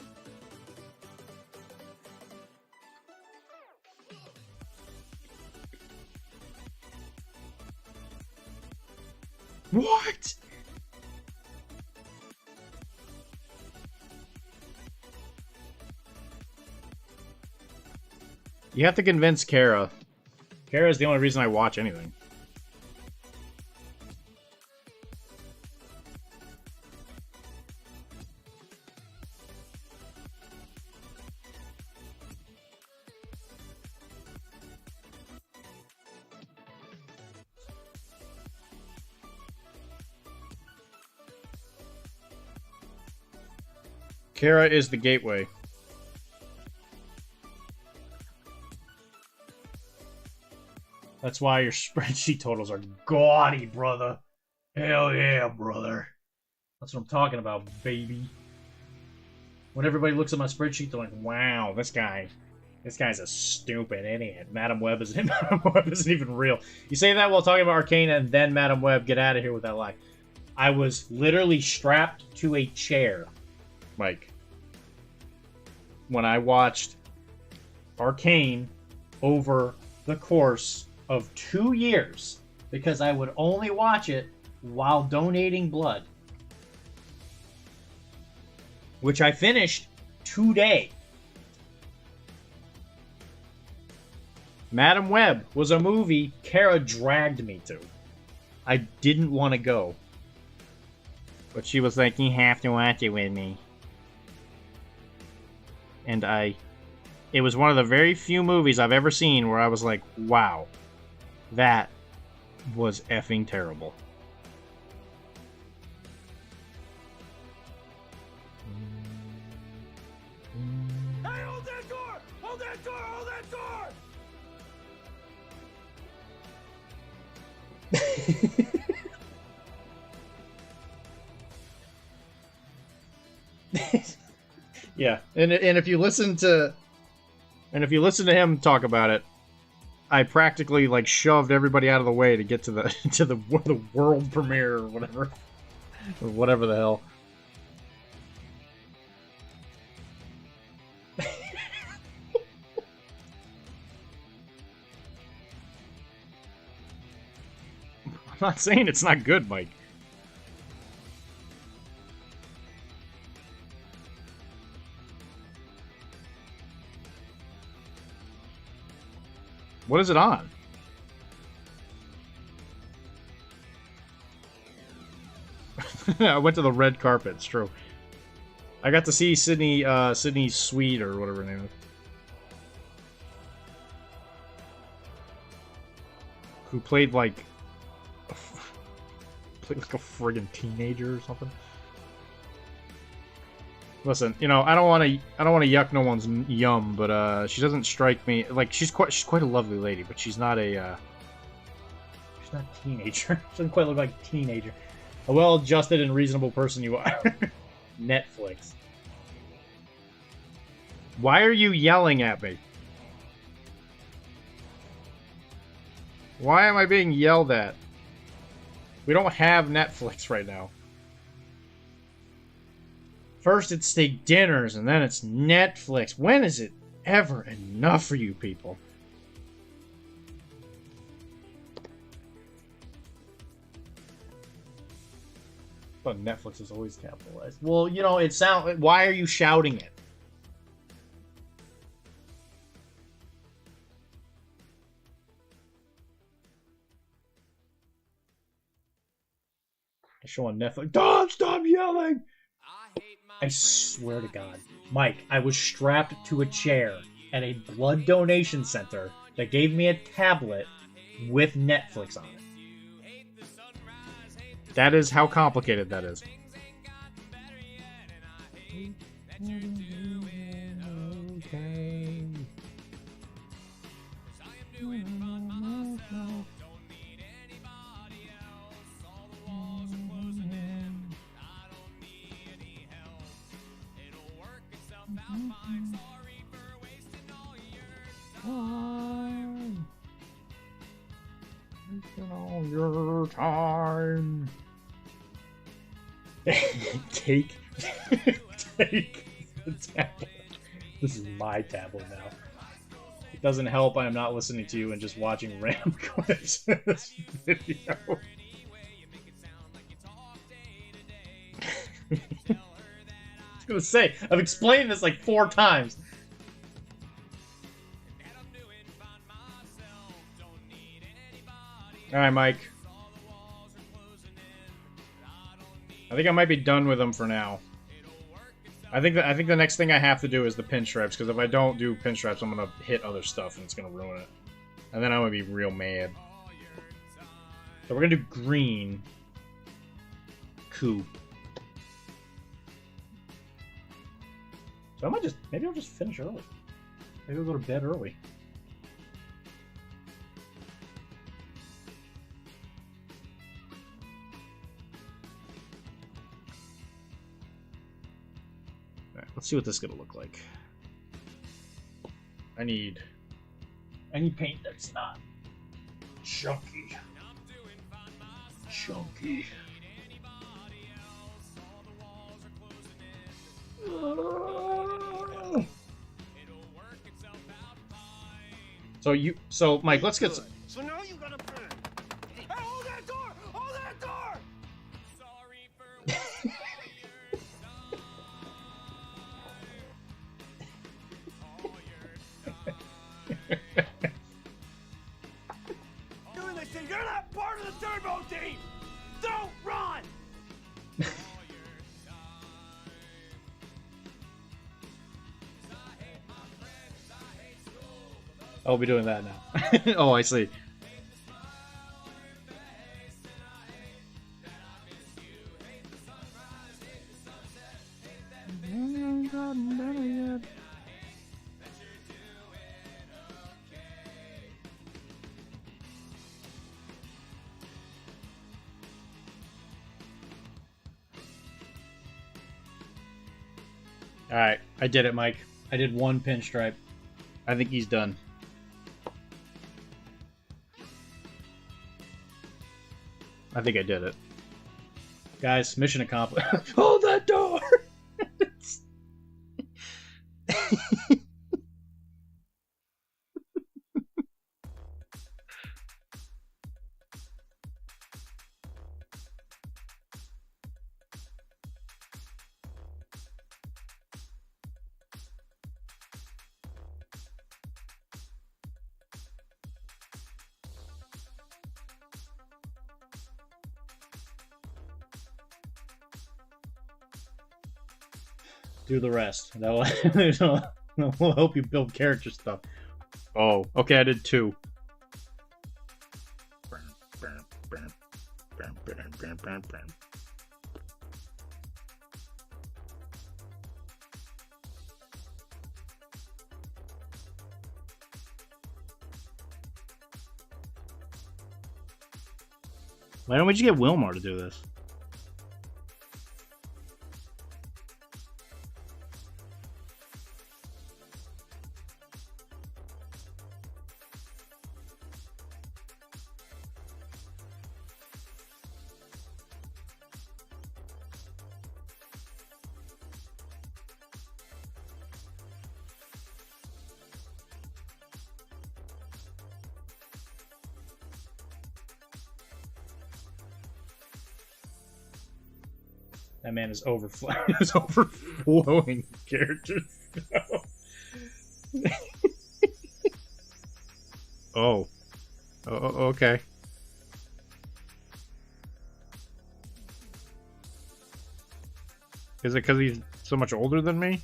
What? You have to convince Kara. Kara is the only reason I watch anything. Kara is the gateway. That's why your spreadsheet totals are gaudy, brother. Hell yeah, brother. That's what I'm talking about, baby. When everybody looks at my spreadsheet, they're like, wow, this guy's a stupid idiot. Madam Web isn't even real. You say that while talking about Arcane and then Madam Web, get out of here with that lie. I was literally strapped to a chair, Mike, when I watched Arcane over the course of 2 years because I would only watch it while donating blood, which I finished today. Madam Web was a movie Kara dragged me to. I didn't want to go, but she was like, you have to watch it with me. And it was one of the very few movies I've ever seen where I was like, wow, that was effing terrible. Hey, hold that door! Hold that door! Hold that door! Yeah, and if you listen to him talk about it, I practically like shoved everybody out of the way to get to the world premiere or whatever the hell. I'm not saying it's not good, Mike. What is it on? I went to the red carpet, it's true. I got to see Sydney Sweet or whatever her name is. Who played like a friggin' teenager or something. Listen, you know, I don't want to yuck no one's yum, but she doesn't strike me like she's quite a lovely lady, but she's not a teenager. She doesn't quite look like a teenager. A well-adjusted and reasonable person you are. Netflix. Why are you yelling at me? Why am I being yelled at? We don't have Netflix right now. First it's steak dinners, and then it's Netflix. When is it ever enough for you people? But Netflix is always capitalized. Well, you know, it sound. Why are you shouting it? I show on Netflix. Don't stop yelling! I swear to God. Mike, I was strapped to a chair at a blood donation center that gave me a tablet with Netflix on it. That is how complicated that is. Okay. All your time. Take the tablet. This is my tablet now. It doesn't help I am not listening to you and just watching random clips in this video. I was gonna say, I've explained this like 4 times. Alright, Mike. I think I might be done with them for now. I think the next thing I have to do is the pinstripes, because if I don't do pinstripes, I'm gonna hit other stuff and it's gonna ruin it. And then I'm gonna be real mad. So we're gonna do green. Cool. So I might just, maybe I'll just finish early. Maybe I'll go to bed early. Alright, let's see what this is gonna look like. I need paint that's not chunky. Chunky. So Mike, let's get some. So now you gotta burn. Hey, hold that door! Hold that door! Sorry for doing this thing. You're not part of the turbo team. Don't run. I'll be doing that now. Oh, I see. Alright, I did it, Mike. I did 1 pinstripe. I think he's done. I think I did it. Guys, mission accomplished. Hold that door! Do the rest. That will help you build character stuff. Oh, okay, I did 2. Why don't we just get Wilmar to do this? That man is overflowing. Is overflowing characters. Oh. Oh, okay. Is it because he's so much older than me?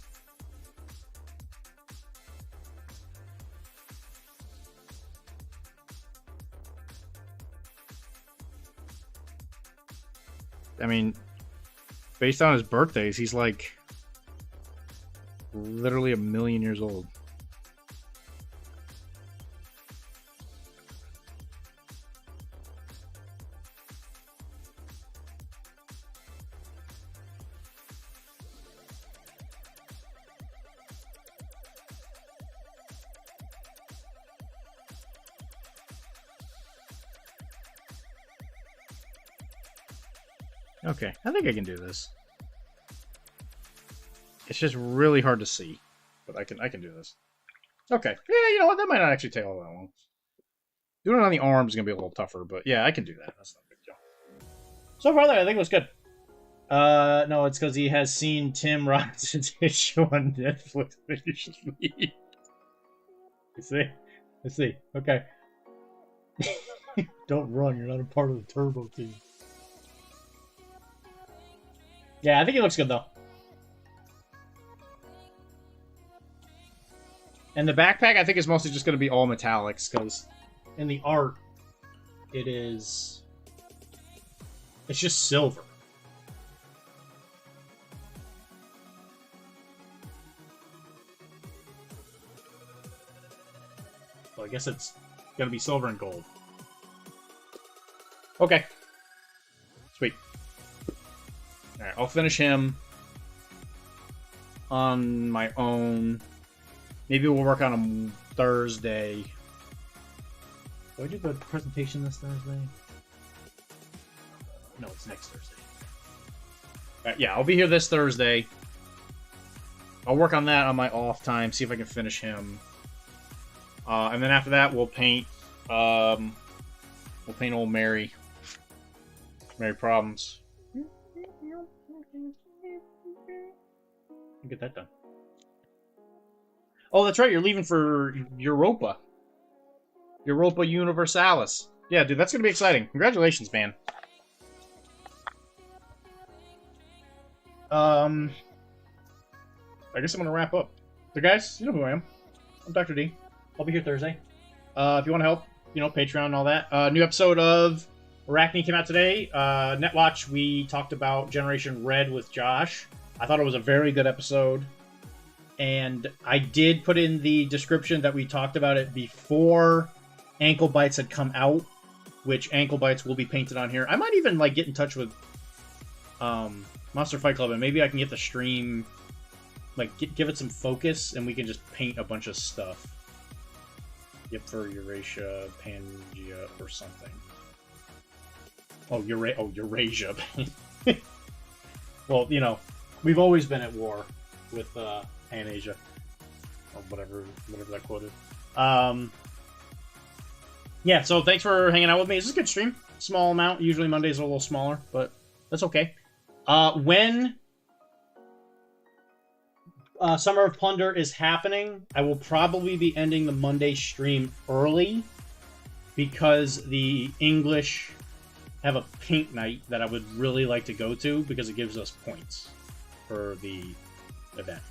I mean, based on his birthdays, he's like literally a million years old. Okay, I think I can do this. It's just really hard to see, but I can do this. Okay, yeah, you know what? That might not actually take all that long. Doing it on the arm is gonna be a little tougher, but yeah, I can do that. That's not a big deal. So far, I think it was good. No, it's because he has seen Tim Robinson's show on Netflix. Let's see. Okay. Don't run. You're not a part of the Turbo team. Yeah, I think it looks good, though. And the backpack, I think, is mostly just going to be all metallics, because in the art, it's just silver. So I guess it's going to be silver and gold. Okay. Sweet. Alright, I'll finish him on my own. Maybe we'll work on him Thursday. Do I do the presentation this Thursday? No, it's next Thursday. Alright, yeah, I'll be here this Thursday. I'll work on that on my off time, see if I can finish him. And then after that, we'll paint old Mary. Mary Problems. Get that done. Oh, that's right. You're leaving for Europa. Europa Universalis. Yeah, dude, that's going to be exciting. Congratulations, man. I guess I'm going to wrap up. So, guys, you know who I am. I'm Dr. D. I'll be here Thursday. If you want to help, Patreon and all that. New episode of Arachne came out today. Netwatch, we talked about Generation Red with Josh. I thought it was a very good episode. And I did put in the description that we talked about it before Ankle Bites had come out, which Ankle Bites will be painted on here. I might even get in touch with Monster Fight Club, and maybe I can get the stream, give it some focus, and we can just paint a bunch of stuff. Yep, for Eurasia, Pangea, or something. Oh, Eurasia. Well, we've always been at war with Pan-Asia, or whatever that quote is. Yeah, so thanks for hanging out with me. This is a good stream. Small amount. Usually Mondays are a little smaller, but that's okay. When Summer of Plunder is happening, I will probably be ending the Monday stream early because the English have a paint night that I would really like to go to because it gives us points for the event.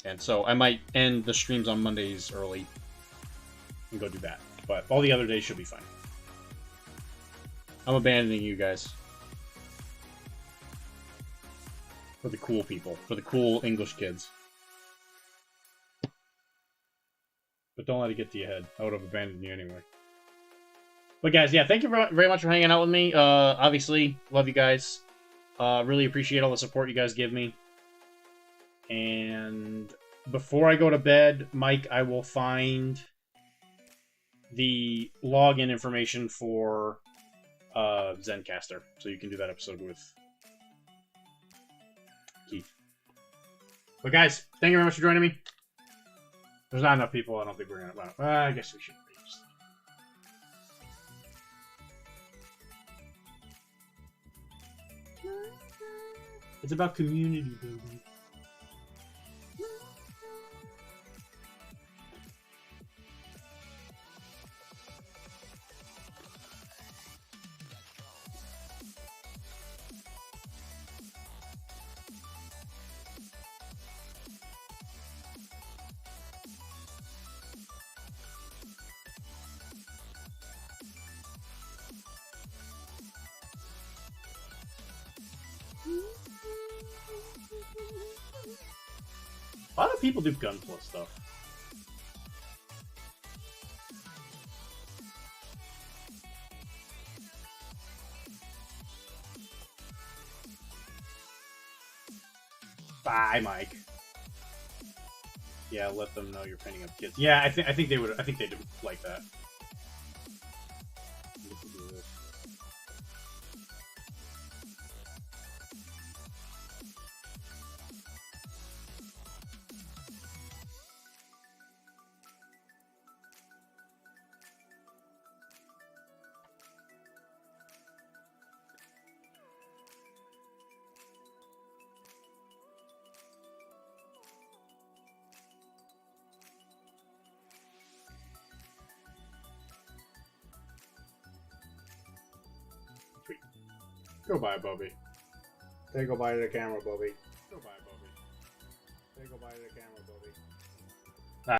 And so I might end the streams on Mondays early and go do that. But all the other days should be fine. I'm abandoning you guys. For the cool people. For the cool English kids. But don't let it get to your head. I would have abandoned you anyway. But guys, yeah, thank you very much for hanging out with me. Obviously, love you guys. Really appreciate all the support you guys give me. And before I go to bed, Mike, I will find the login information for Zencastr, so you can do that episode with Keith. But guys, thank you very much for joining me. There's not enough people. I don't think we're gonna. Well, I guess we should. It's about community building. A lot of people do Gunpla stuff. Bye, Mike. Yeah, let them know you're painting up kids. Yeah, I think they would. I think they do like that. Go by, Bobby. Say goodbye to the camera, Bobby.